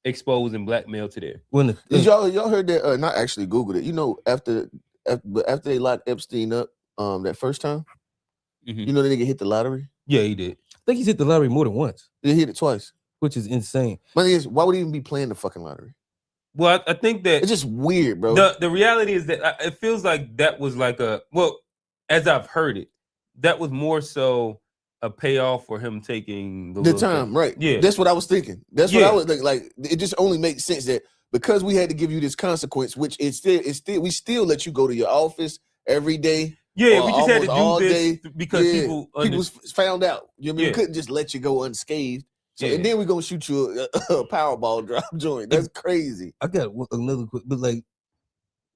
exposed and blackmailed to there? Did y'all heard that? Not actually Googled it. You know, after they locked Epstein up that first time, you know, the nigga hit the lottery. Yeah, he did. I think he's hit the lottery more than once. He hit it twice, which is insane. My thing is, why would he even be playing the fucking lottery? Well, I think that it's just weird, bro. The reality is that it feels like that was like as I've heard it, that was more so a payoff for him taking the time, thing. Right? Yeah, that's what I was thinking. That's what I was like. It just only makes sense that because we had to give you this consequence, which we still let you go to your office every day. Yeah, we just had to do all this day because people found out. You know what I mean? We couldn't just let you go unscathed. So and then we're gonna shoot you a Powerball drop joint. That's crazy. I got another quick, but like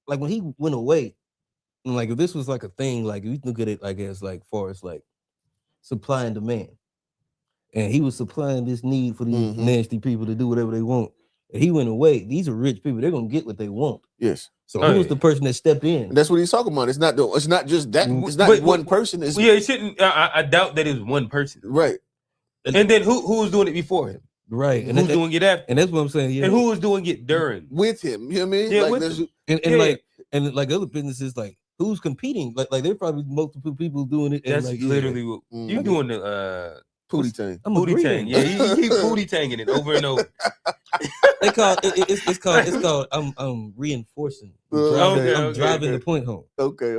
when he went away, and like if this was like a thing, like we look at it like as like far as like supply and demand, and he was supplying this need for these nasty people to do whatever they want. And he went away. These are rich people. They're gonna get what they want. Yes. So who was the person that stepped in? And that's what he's talking about. It's not just that. It's not one person. It's, it shouldn't. I doubt that it was one person. Right. And then who was doing it before him? Right. And who's doing it after? And that's what I'm saying. Yeah. And who was doing it during? With him. You know what I mean? Yeah, like with him. And like other businesses, like who's competing? Like there probably multiple people doing it. That's like, literally what you doing the Pootie Tang. Pootie Tang. Yeah, you keep Pootie Tanging it over and over. They call it's called I'm reinforcing. I'm driving the point home. Okay.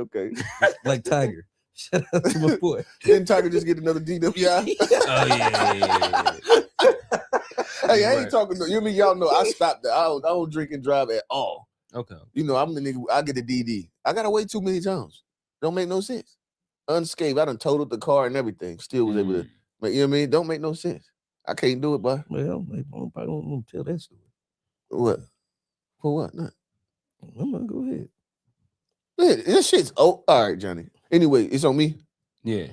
Like Tiger. Shout out to my boy. Didn't Tiger just get another DWI? Oh yeah. Hey, I ain't talking. You mean y'all know I stopped that. I don't drink and drive at all. Okay. You know I'm the nigga. I get a DD. I gotta wait too many times. Don't make no sense. Unscathed. I done totaled the car and everything. Still was able to. But you know what I mean? Don't make no sense. I can't do it, boy. Well, I don't want to tell that story. What? For what? Not. I'm gonna go ahead. Yeah, this shit's all right, Johnny. Anyway, it's on me. Yeah.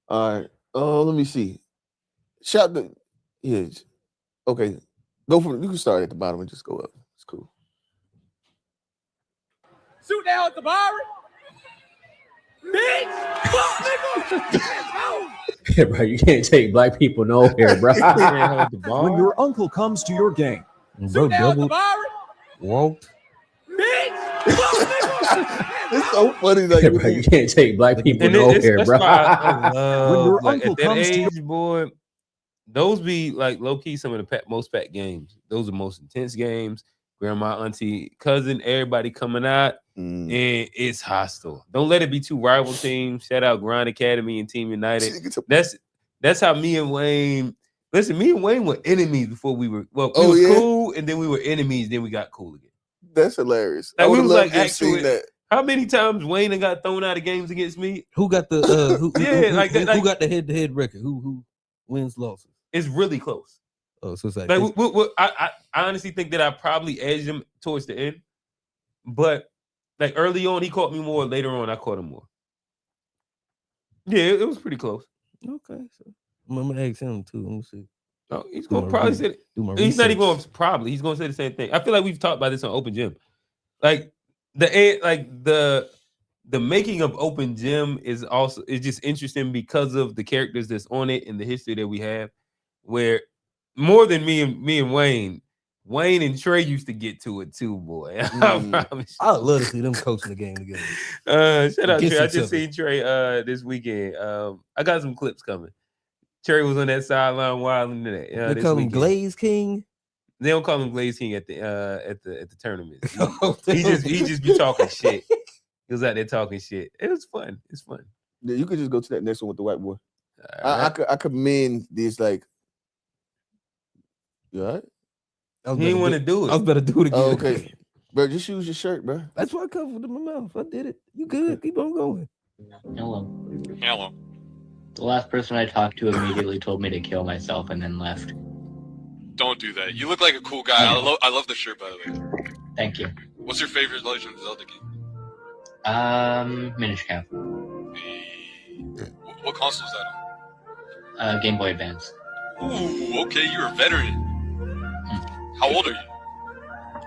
All right. Oh, let me see. Shout the Okay. Go from you can start at the bottom and just go up. It's cool. Shoot down at the bar. Bitch! Fuck, nigga! Yeah, bro, you can't take black people nowhere, bro. When your uncle comes to your game, bro, double walked. Bitch! Fuck, nigga! It's so funny, like Yeah, bro, you can't take black people nowhere, bro. When your uncle at that comes age, boy, those be like low key some of the most packed games. Those are most intense games. Grandma, auntie, cousin, everybody coming out, and it's hostile. Don't let it be two rival teams. Shout out Grind Academy and Team United. That's how me and Wayne. Listen, me and Wayne were enemies before we were. Well, we was cool, and then we were enemies. Then we got cool again. That's hilarious. Like, I would we was love like to see actually. that. How many times Wayne got thrown out of games against me? Who got the who got the head-to-head record? Who wins losses? It's really close. Oh, so it's like I honestly think that I probably edged him towards the end, but like early on he caught me more. Later on I caught him more. Yeah, it was pretty close. Okay, so I'm gonna ask him too. Let me see. Oh, he's gonna probably say he's not even going to probably. He's gonna say the same thing. I feel like we've talked about this on Open Gym. Like the making of Open Gym is just interesting because of the characters that's on it and the history that we have. Where more than me and Wayne and Trey used to get to it too, boy. I'd love to see them coaching the game together. Shout out Trey. I just seen Trey this weekend. I got some clips coming. Trey was on that sideline wilding today. They call him Glaze King. They don't call him Glaze King at the tournament. He just be talking shit. He was out there talking shit. It was fun. It's fun. Yeah, you could just go to that next one with the white boy. Right. I commend this like. You all right? He didn't want to do it. I was better do it again. Oh, okay. Bro, just use your shirt, bro. That's why I covered in my mouth. I did it. You good. Keep on going. Hello. The last person I talked to immediately told me to kill myself and then left. Don't do that. You look like a cool guy. I love the shirt, by the way. Thank you. What's your favorite Legend of Zelda game? Minish Cap. What console is that on? Game Boy Advance. Ooh, okay, you're a veteran. How old are you?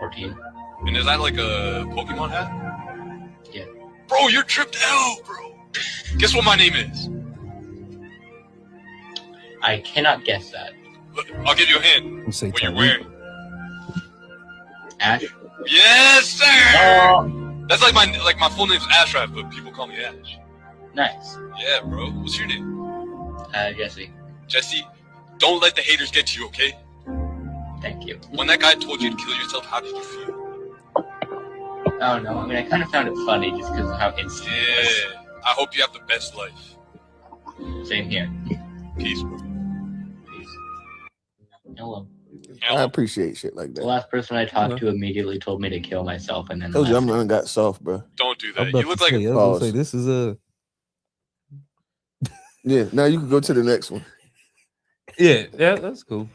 14. And is that like a Pokemon hat? Yeah. Bro, you're tripped out, bro. Guess what my name is? I cannot guess that. I'll give you a hint. What you're wearing. Ash? Yes, sir! That's like my full name's Ashraf, but people call me Ash. Nice. Yeah, bro. What's your name? Jesse. Jesse, don't let the haters get to you, okay? Thank you. When that guy told you to kill yourself, how did you feel? Oh, no. I mean, I kind of found it funny just because of how instant it was. Yeah. I hope you have the best life. Same here. Peace, bro. Peace. Hello. I appreciate shit like The that. last person I talked to immediately told me to kill myself and then Told you left. I'm got soft, bro. Don't do I'm that. about You look to like say, I was gonna say this is a. Yeah. Now you can go to the next one. Yeah, that's cool.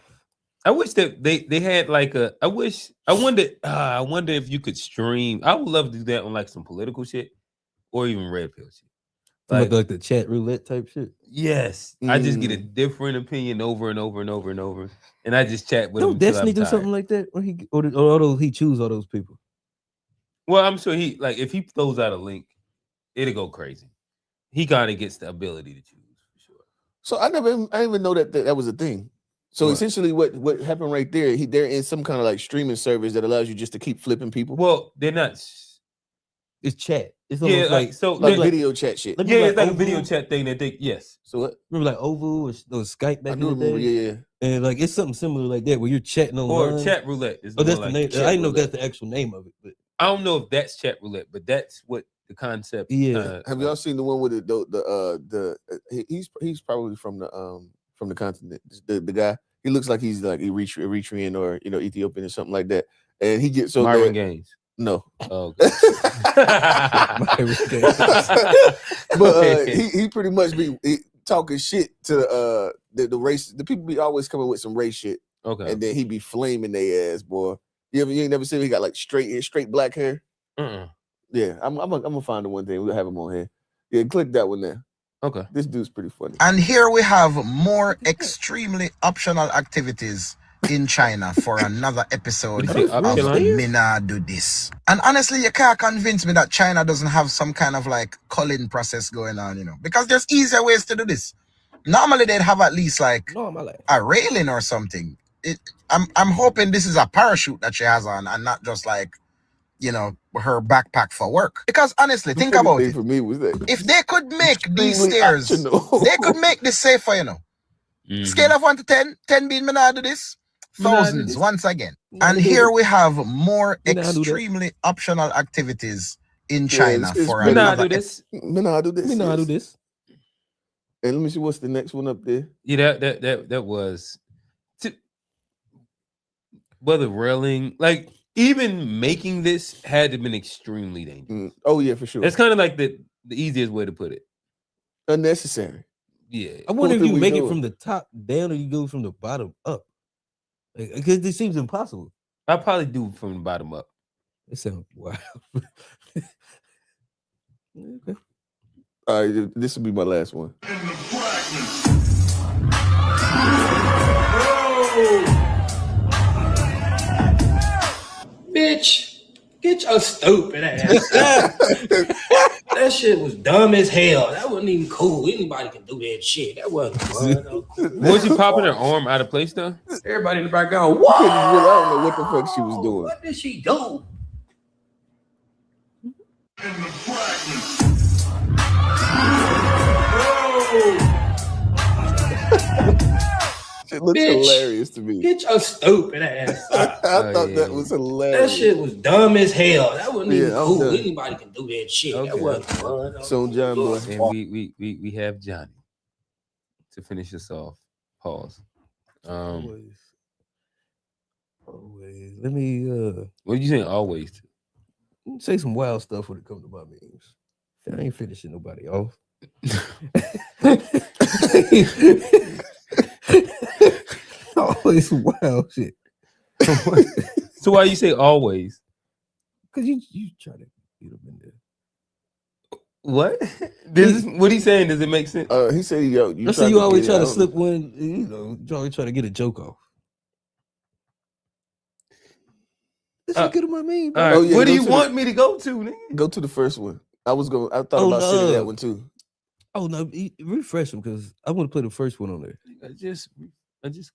I wish that they had like a. I wonder if you could stream. I would love to do that on like some political shit or even red pill shit. Like the chat roulette type shit. Yes, I just get a different opinion over and over and over and over, and I just chat with him. Don't Destiny do something like that, or he choose all those people? Well, I'm sure if he throws out a link, it'll go crazy. He kind of gets the ability to choose for sure. So I didn't even know that was a thing. So essentially, what happened right there? They're in some kind of like streaming service that allows you just to keep flipping people. Well, they're not. It's chat. It's Yeah, almost like video chat shit. Yeah, it's like a video chat thing that they So what? Remember like Oval or Skype back I in do the remember, day? yeah. And like it's something similar like that where you're chatting online. Or chat roulette. Is that's the like name. chat I didn't know if roulette. that's the actual name of it, but I don't know if that's chat roulette, but that's what the concept. Yeah. Have y'all seen the one with he's probably from the continent. The guy, he looks like he's like Eritrean or Ethiopian or something like that, and he gets so Marvin Gaines. No. Oh, okay. But he pretty much be talking shit to the race. The people be always coming with some race shit. Okay. And then he be flaming their ass, boy. You ain't never seen him? He got like straight black hair. Yeah, I'm gonna find the one thing. We'll have him on here. Yeah, click that one there. Okay. This dude's pretty funny. And here we have more extremely optional activities in China for another episode of Me Nah Do This. And honestly, you can't convince me that China doesn't have some kind of like culling process going on, because there's easier ways to do this. Normally they'd have at least like a railing or something. I'm hoping this is a parachute that she has on and not just like, her backpack for work. Because honestly, think about it. For me was that if they could make these stairs, they could make this safer, Scale of 1 to 10, 10 being me nah do this. Thousands once again. And here we have more extremely optional activities in China for another. Me nah do this. And let me see what's the next one up there. Yeah, that was whether railing, like even making this had to have been extremely dangerous. Oh yeah, for sure. That's kind of like the easiest way to put it. Unnecessary. Yeah. I wonder if you make it from the top down or you go from the bottom up. Because this seems impossible. I'll probably do it from the bottom up. It sounds wild. Okay. All right, this will be my last one. Bitch, get your stupid ass. That shit was dumb as hell. That wasn't even cool. Anybody can do that shit. That wasn't fun. Was she popping her arm out of place though? Everybody in the background, I what? don't know what the fuck she was doing. What did she do? It looks Bitch, hilarious to me. Get your stupid ass. I thought that was That hilarious. shit was dumb as hell. That wasn't even I'm cool. done. Anybody can do that shit. Okay. That wasn't fun. So John boy. And we have Johnny to finish this off. Pause. Always. Let me What you saying always? Say some wild stuff when it comes to my memes. I ain't finishing nobody off. Always wild shit. So why you say always? Because you try to get them in there. What? What he saying? Does it make sense? He said, "Yo, I say you always try to slip one. You always try to get a joke off. This is good of my meme. All right. What do you want me to go to, nigga? Go to the first one. I thought about sending that one too. Oh no, refresh them because I want to play the first one on there. I just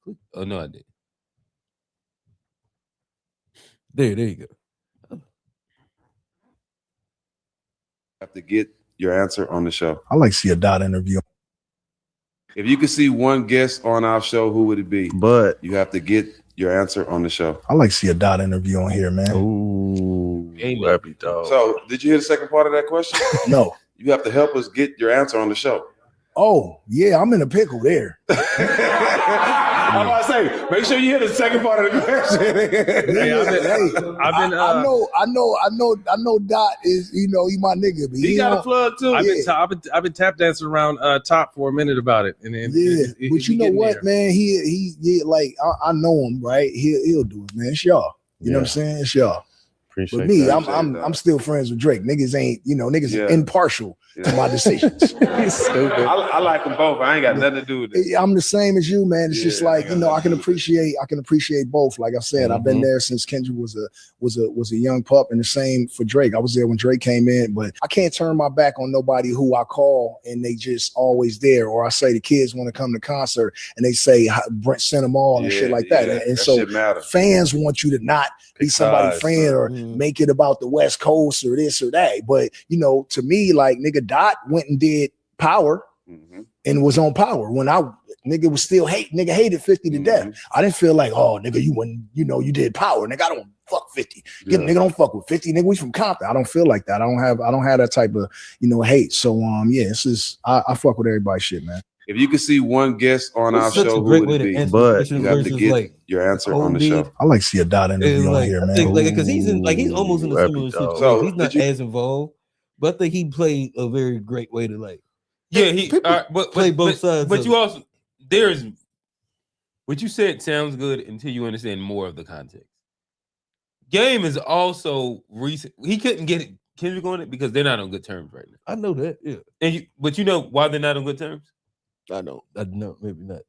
clicked. Oh no, I did. There you go. Have to get your answer on the show. I like to see a Dot interview. If you could see one guest on our show, who would it be? But you have to get your answer on the show. I like to see a Dot interview on here, man. Ooh, that'd be dope. So, did you hear the second part of that question? No. You have to help us get your answer on the show. Oh, yeah, I'm in a pickle there. I'm about to say, make sure you hear the second part of the question. I know Dot is, he my nigga, but He got a plug too. I've been tap dancing around Top for a minute about it, and but you know what, man? He like I know him, right? He'll do it, man. It's y'all. You know what I'm saying? It's y'all. Appreciate but me, that. I'm still friends with Drake. Niggas ain't, niggas impartial to my decisions. Stupid. I like them both. I ain't got nothing to do with it. I'm the same as you, man. It's just like, I can appreciate both. Like I said, I've been there since Kendrick was a young pup, and the same for Drake. I was there when Drake came in, but I can't turn my back on nobody who I call and they just always there. Or I say the kids want to come to concert and they say Brent sent them all and shit like that. And so fans want you to not be somebody's friend or make it about the West Coast or this or that. But to me, like nigga Dot went and did Power and was on Power when nigga was still hated 50 to death. I didn't feel like, oh nigga, you did Power. Nigga, I don't fuck 50. Nigga don't fuck with 50. Nigga, we from Compton. I don't feel like that. I don't have that type of hate. So this is I fuck with everybody's shit, man. If you could see one guest on our show, who would it be? But you have to get your answer on the show. I like to see a Dot interview on here, man. Because he's almost in a similar situation. So he's not as involved, but I think he played a very great way to play both sides. But you also there's what you said sounds good until you understand more of the context. Game is also recent. He couldn't get Kendrick on it because they're not on good terms right now. I know that, yeah. But you know why they're not on good terms? I know, maybe not.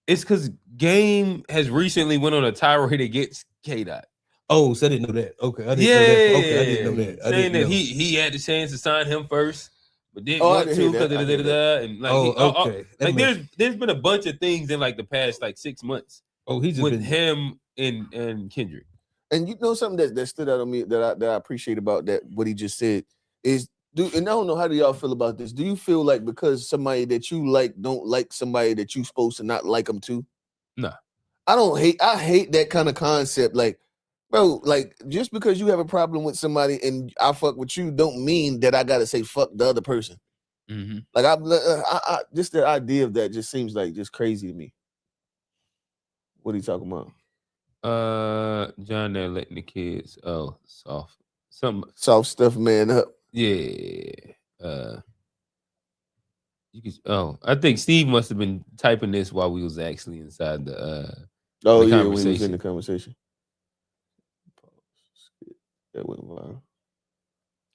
It's because Game has recently went on a tirade against K-Dot. Oh, so I didn't know that. Okay, I didn't know that. Okay, I didn't know that. Saying that he had the chance to sign him first, but didn't want to because there's been a bunch of things in like the past 6 months. Oh, he's with him and Kendrick. And something that stood out on me that I appreciate about that what he just said is. And I don't know, how do y'all feel about this? Do you feel like because somebody that you like don't like somebody that you supposed to not like them too? No. I hate that kind of concept. Like, bro, like just because you have a problem with somebody and I fuck with you don't mean that I gotta say fuck the other person. Mm-hmm. Like I just the idea of that just seems like just crazy to me. What are you talking about? John there letting the kids soft stuff man up. Yeah. I think Steve must have been typing this while we was actually inside the when we was in the conversation. That went viral.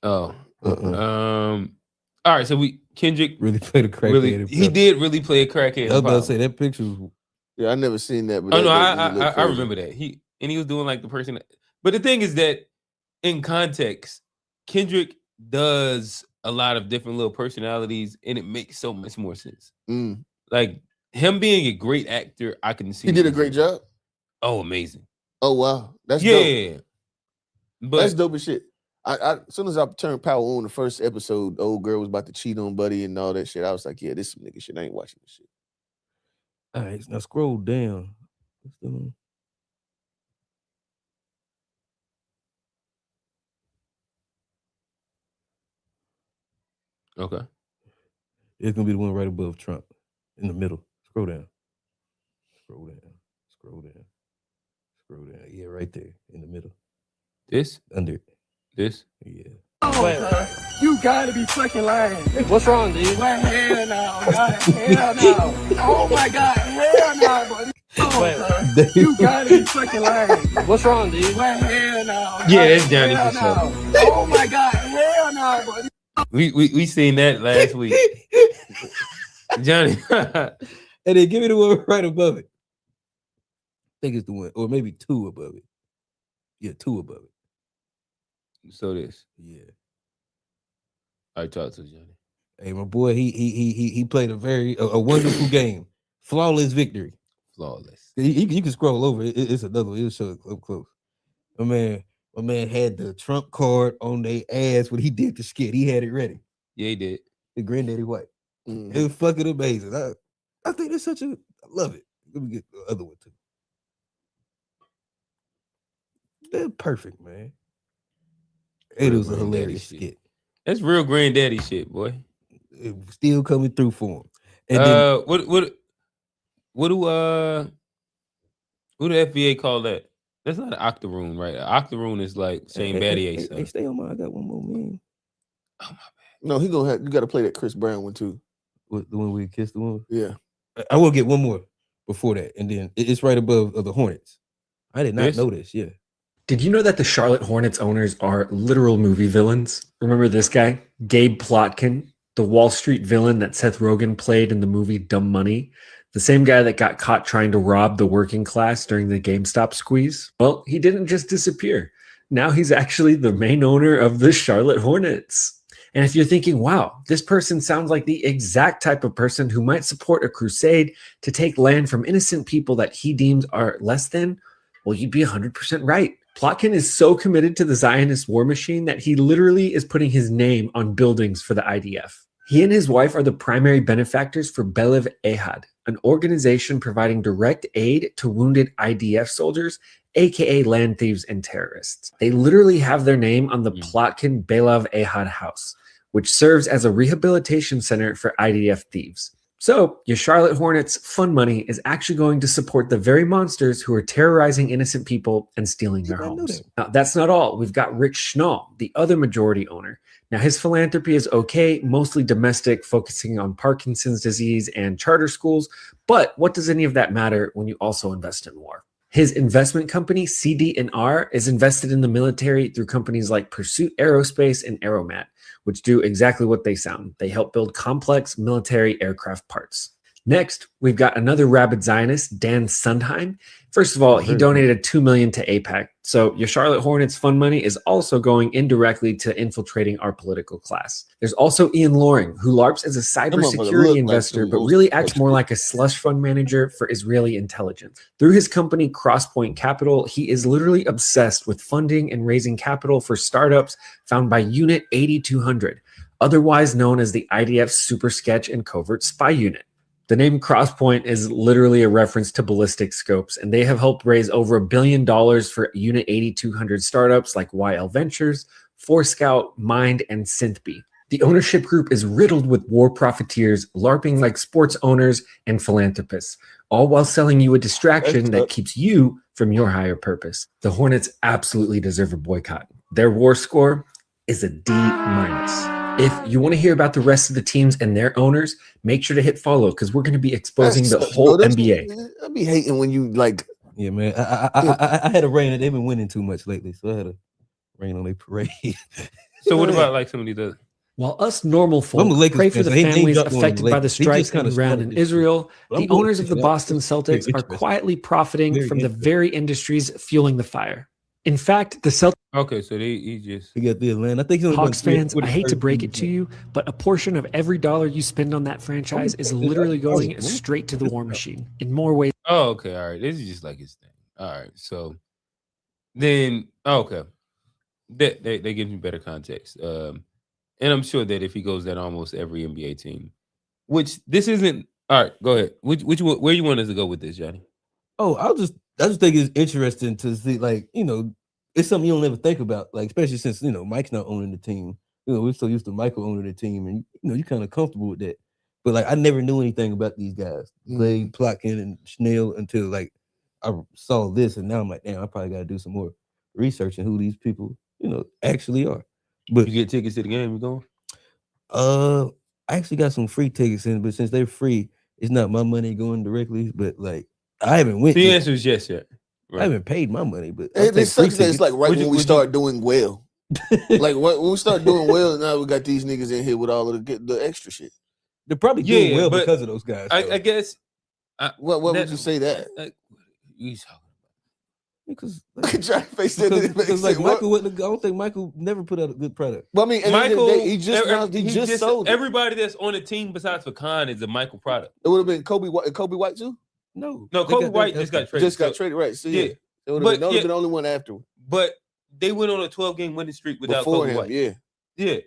All right, so Kendrick really played a crackhead. He did really play a crackhead. I was about to say that picture was. Yeah, I never seen that. But I remember that. He was doing like the person. But the thing is that in context, Kendrick does a lot of different little personalities, and it makes so much more sense. Like him being a great actor, I can see he did a great job. Oh, amazing! Oh wow, that's dope. But that's dope as shit. As soon as I turned Power on the first episode, the old girl was about to cheat on Buddy and all that shit. I was like, yeah, this some nigga shit. I ain't watching this shit. All right, now scroll down. Okay. It's gonna be the one right above Trump in the middle. Scroll down. Yeah, right there in the middle. This? Under this? Yeah. Oh, you gotta be fucking lying. What's wrong, dude? Well, hell no, God, hell no. Oh my God, hell no, buddy. Oh, you gotta be fucking lying. What's wrong, dude? Well, hell no. Yeah, that's Johnny hell for sure. No. Oh my God, hell no, buddy. We seen that last week. Johnny. And then give me the one right above it. I think it's the one, or maybe two above it. Yeah, two above it. So this. Yeah. I talked to Johnny. Hey, my boy, he played a wonderful game. Flawless victory. Flawless. You can scroll over. It's another one. It'll show it up close. My man had the Trump card on their ass when he did the skit. He had it ready. Yeah, he did. The Granddaddy White. It was fucking amazing. I think it's I love it. Let me get the other one too. They're perfect, man. It was a hilarious skit. That's real granddaddy shit, boy. It was still coming through for him. And then, what do Who the FBA call that? That's not an octoroon, right? An octoroon is like Shane Battier's son. Hey, stay on my. I got one more man. Oh my bad. No, he gonna have. You got to play that Chris Brown one too. What, the one we kissed the one? Yeah. I will get one more before that, and then it's right above the Hornets. I did not know this. Yeah. Did you know that the Charlotte Hornets owners are literal movie villains? Remember this guy, Gabe Plotkin, the Wall Street villain that Seth Rogen played in the movie Dumb Money? The same guy that got caught trying to rob the working class during the GameStop squeeze? Well, he didn't just disappear. Now he's actually the main owner of the Charlotte Hornets. And if you're thinking, wow, this person sounds like the exact type of person who might support a crusade to take land from innocent people that he deems are less than, well, you'd be 100% right. Plotkin is so committed to the Zionist war machine that he literally is putting his name on buildings for the IDF. He and his wife are the primary benefactors for Belev Ehad, an organization providing direct aid to wounded IDF soldiers, aka land thieves and terrorists. They literally have their name on the Plotkin Belev Ehad house, which serves as a rehabilitation center for IDF thieves. So, your Charlotte Hornets fund money is actually going to support the very monsters who are terrorizing innocent people and stealing their homes. Now, that's not all. We've got Rick Schnall, the other majority owner. Now, his philanthropy is okay, mostly domestic, focusing on Parkinson's disease and charter schools. But what does any of that matter when you also invest in war? His investment company, CD&R, is invested in the military through companies like Pursuit Aerospace and Aeromat, which do exactly what they sound. They help build complex military aircraft parts. Next, we've got another rabid Zionist, Dan Sundheim. First of all, he donated $2 million to AIPAC. So your Charlotte Hornets fund money is also going indirectly to infiltrating our political class. There's also Ian Loring, who LARPs as a cybersecurity investor, but really acts more like a slush fund manager for Israeli intelligence. Through his company, Crosspoint Capital, he is literally obsessed with funding and raising capital for startups found by Unit 8200, otherwise known as the IDF Super Sketch and Covert Spy Unit. The name Crosspoint is literally a reference to ballistic scopes, and they have helped raise over $1 billion for Unit 8200 startups like YL Ventures, Forescout, Mind, and Synthbee. The ownership group is riddled with war profiteers, LARPing like sports owners and philanthropists, all while selling you a distraction that keeps you from your higher purpose. The Hornets absolutely deserve a boycott. Their war score is a D-. If you want to hear about the rest of the teams and their owners, make sure to hit follow because we're going to be exposing the whole NBA. I be hating when you like. Yeah, man. I had a rain and they've been winning too much lately, so I had a rain on their parade. So what about like some of these other? While us normal folk pray for the families affected by the strikes in Iran and Israel, the owners of the Boston Celtics are quietly profiting from the very industries fueling the fire. In fact, the Celtics. Okay, so he got the Atlanta. I think Hawks fans, I hate to break it to you, but a portion of every dollar you spend on that franchise is literally going straight to the war machine in more ways. Oh, okay, all right. This is just like his thing. All right, so then okay, they give me better context, and I'm sure that if he goes at almost every NBA team, which this isn't. All right, go ahead. Which where you want us to go with this, Johnny? Oh, I just think it's interesting to see, like, you know, it's something you don't ever think about, like, especially since, you know, Mike's not owning the team. You know, we're so used to Michael owning the team, and, you know, you're kind of comfortable with that. But, like, I never knew anything about these guys, Clay, Plotkin, and Schnell, until, like, I saw this, and now I'm like, damn, I probably got to do some more research on who these people, you know, actually are. But you get tickets to the game, you going? I actually got some free tickets in, but since they're free, it's not my money going directly, but, like, I haven't went. The answer is yes, yet. Right. I haven't paid my money, but it sucks that it's like when we start doing well. Like when we start doing well, now we got these niggas in here with all of the extra shit. They're probably doing well because of those guys. I guess. What would you say that? Because like Michael wouldn't. I don't think Michael never put out a good product. Well, I mean, Michael, he just sold it. Everybody that's on the team besides Fakan is a Michael product. It would have been Kobe White too. No, Kobe White just got traded. Just got traded, right? So yeah, it would have been the only one after. But they went on a 12-game winning streak without Kobe White. Yeah.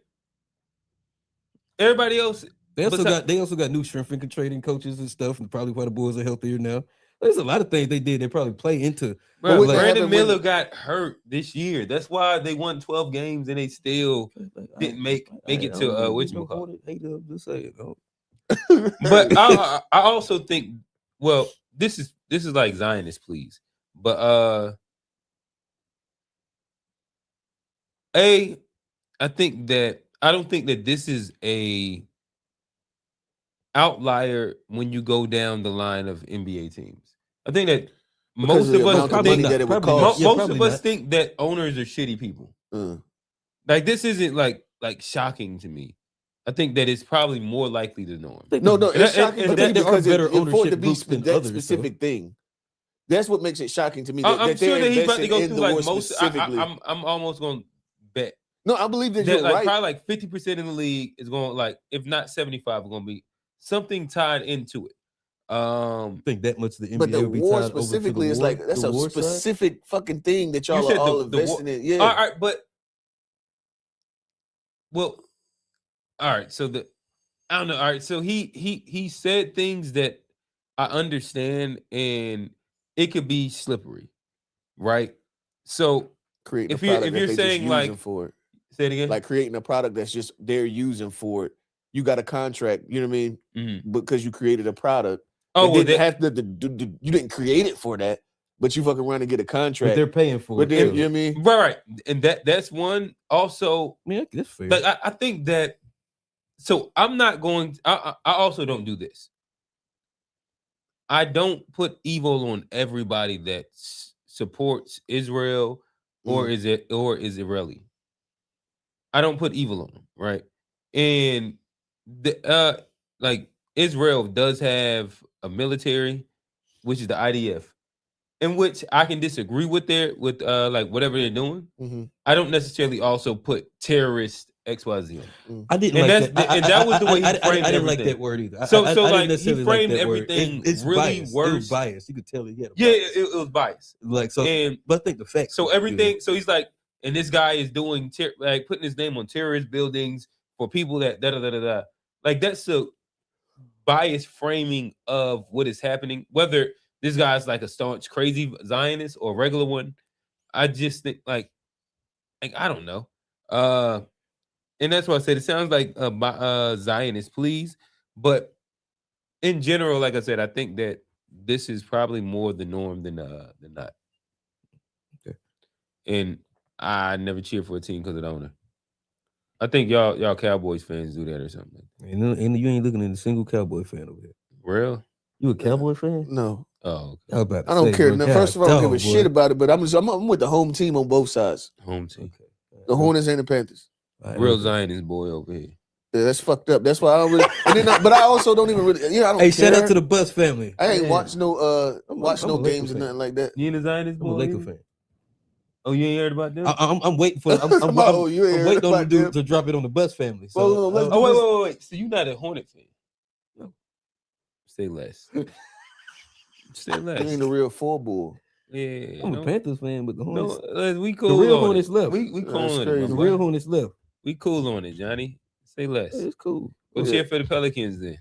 Everybody else. They also got new strength and trading coaches and stuff, and probably why the boys are healthier now. There's a lot of things they did. They probably play into. Bro, Brandon Miller got hurt this year. That's why they won 12 games and they still didn't make it to which one. Just say it. But I also think, well, this is like Zionist, please. But I think that I don't think that this is a outlier when you go down the line of NBA teams. I think that Because most of us probably think that owners are shitty people. Like this isn't like shocking to me. I think that it's probably more likely the norm. No, it's shocking to me because better it for it to ownership be groups than that others, specific thing. That's what makes it shocking to me. I'm sure that he's about to go in through the like war most. specifically. I'm almost going to bet. No, I believe that you're like right. probably like 50% of the league is going like, if not 75, going to be something tied into it. I think that much of the NBA but the would be war tied specifically over is to the like that's the a war side? specific fucking thing that y'all You said are all the investing in. Yeah. All right, but well, all right. So I don't know. All right, so he said things that I understand, and it could be slippery, right? So Creating if a product you're that saying just like, using for it. say it again, like creating a product that's just they're using for it. You got a contract, you know what I mean? Because you created a product. Oh, you didn't create it for that, but you fucking run and get a contract. But they're paying for it. You know what I mean? Right. And that's one. Also, yeah, that's fair. Like I think that. So I'm not going. I also don't do this. I don't put evil on everybody that supports Israel or is Israeli. I don't put evil on them, right? And like Israel does have a military, which is the IDF, in which I can disagree with like whatever they're doing. I don't necessarily also put terrorist XYZ on. I didn't and like that. And that was the way he framed everything. I didn't like that word either. So I like didn't necessarily he framed like that word. everything It's really biased. worse. It was biased. You could tell he had a bias. It was biased. Like so, and but I think the fact. So everything. So he's like, and this guy is doing like putting his name on terrorist buildings for people that da. Like that's a biased framing of what is happening. Whether this guy's like a staunch crazy Zionist or a regular one, I just think like I don't know. And that's why I said it sounds like Zionist, please. But in general, like I said, I think that this is probably more the norm than not. Okay. And I never cheer for a team because of the owner. I think y'all Cowboys fans do that or something. And you ain't looking at a single Cowboy fan over here. Real? You a Cowboy fan? No. Oh, okay. I don't care. First of all, I don't give a shit about it, but I'm with the home team on both sides. Home team. Okay. The Hornets and the Panthers. Real Zionist boy over here. Yeah, that's fucked up. That's why I don't really. But I also don't even really. I don't. Hey, care. shout out to the Bus family. I ain't watch no games or nothing like that. You ain't a Zionist boy? I'm a Laker fan. Oh, you ain't heard about them? I'm waiting for. I'm waiting on them to drop it on the Bus family. So, wait. So you not a Hornet fan? No. Say less. Say less. You ain't a real four bull. Yeah, I'm a Panthers fan, but the Hornets. No, we cool. The real on Hornets it. left. We cool on it. The real Hornets left. We cool on it, Johnny. Say less. It's cool. Go cheer for the Pelicans then.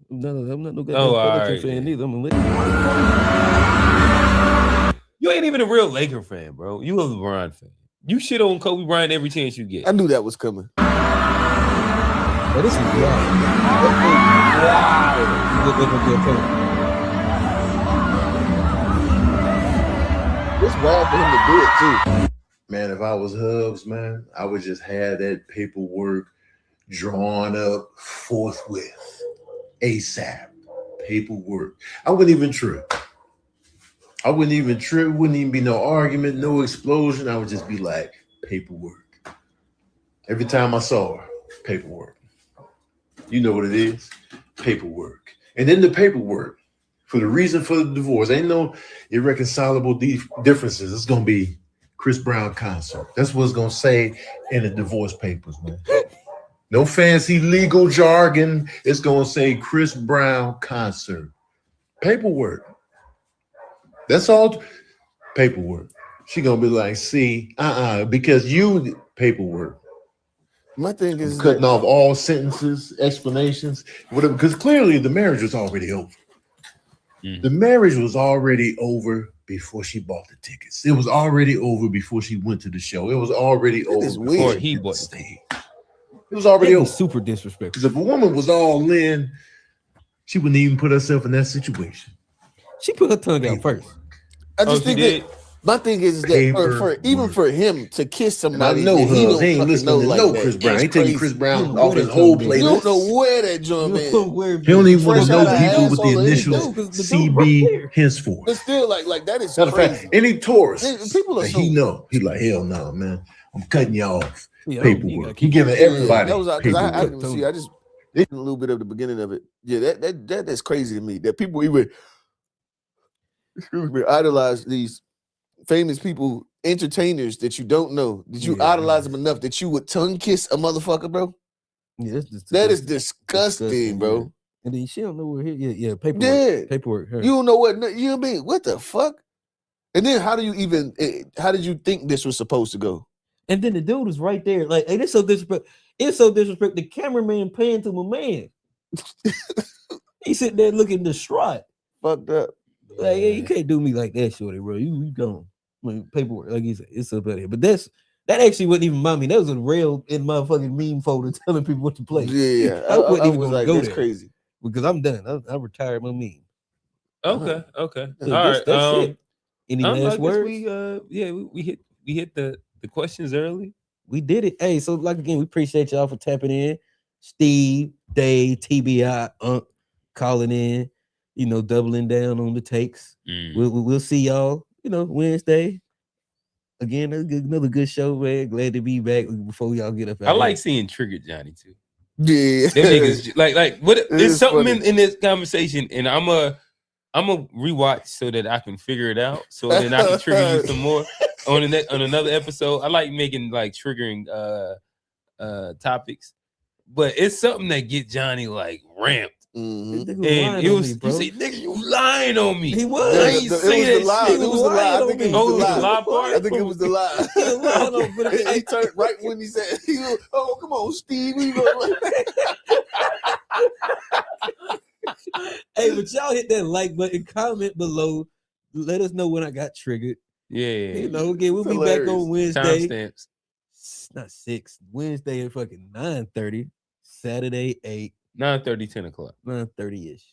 No, I'm not no goddamn Pelicans fan either. I'm a Laker. You ain't even a real Laker fan, bro. You a LeBron fan. You shit on Kobe Bryant every chance you get. I knew that was coming. Oh, this is wild. It's wild for him to do it too. Man, if I was Hubs, man, I would just have that paperwork drawn up forthwith, ASAP. Paperwork. I wouldn't even trip. Wouldn't even be no argument, no explosion. I would just be like, paperwork. Every time I saw her, paperwork. You know what it is? Paperwork. And then the paperwork for the reason for the divorce. Ain't no irreconcilable differences. It's going to be Chris Brown concert. That's what it's going to say in the divorce papers, man. No fancy legal jargon. It's going to say Chris Brown concert. Paperwork. That's all. Paperwork. She going to be like, see, because you paperwork. My thing is cutting off all sentences, explanations, whatever, because clearly the marriage was already over. The marriage was already over before she bought the tickets. It was already over before she went to the show. It was already over before he bought the stage. It was already over. Super disrespectful. Because if a woman was all in, she wouldn't even put herself in that situation. She put her tongue out first. I just think that my thing is that for him to kiss somebody, and I know that he Hubs. don't He ain't fucking know listening to like no that, Chris Brown. it's He taking crazy. Chris Brown off his whole playlist. You don't know where that joint is. He don't even want to know people with the initials CB henceforth. But still, like that is Matter of crazy. fact, any tourists, People are so. he know. He like, hell no, man. I'm cutting you off. Yeah, Paperwork. He giving everybody That was because I paperwork. didn't see. I just did a little bit of the beginning of it. Yeah, that's crazy to me. That people even idolize these famous people, entertainers that you don't know. Did you idolize them enough that you would tongue kiss a motherfucker, bro? Yeah, that is disgusting, bro. Yeah. And then she don't know where here. Paperwork. Her. You don't know what you know what I mean? What the fuck? And then how did you think this was supposed to go? And then the dude was right there. Like, hey, this so disrespect. It's so disrespect. The cameraman paying to my man. He sitting there looking distraught. Fucked up. Like, hey, you can't do me like that, shorty, bro. You gone. Like, paperwork, like you said, it's up out here. But that actually wasn't even my meme. That was a real in my fucking meme folder telling people what to play. Yeah, I wouldn't even was like, go that's there crazy. because I'm done. I retired my meme. Okay. So All right. That's it. Any last words? We hit the questions early. We did it. Hey, so like again, we appreciate y'all for tapping in. Steve, Dave, TBI, calling in, doubling down on the takes. We'll see y'all, Wednesday. Again, another good show, man. Glad to be back before y'all get up. I like seeing Triggered Johnny too. Yeah, them niggas like what? There's something funny. in this conversation, and I'm a rewatch so that I can figure it out, so then I can trigger you some more on another episode. I like making like triggering topics, but it's something that get Johnny like ramped. And it was you say, nigga, you lying on me. He was. It was the lie. It was the lie. I think it was the lie part. I think it was the lie. He turned right when he said, "Oh, come on, Steve." Hey, but y'all hit that like button, comment below. Let us know when I got triggered. Yeah. Again, we'll be back on Wednesday. Timestamps. Not 6. Wednesday at fucking 9:30. Saturday 8. 9:30, 10 o'clock. 9:30-ish.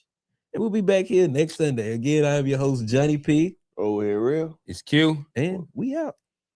And we'll be back here next Sunday. Again, I am your host, Johnny P. Oh, here real. It's Q. And we out.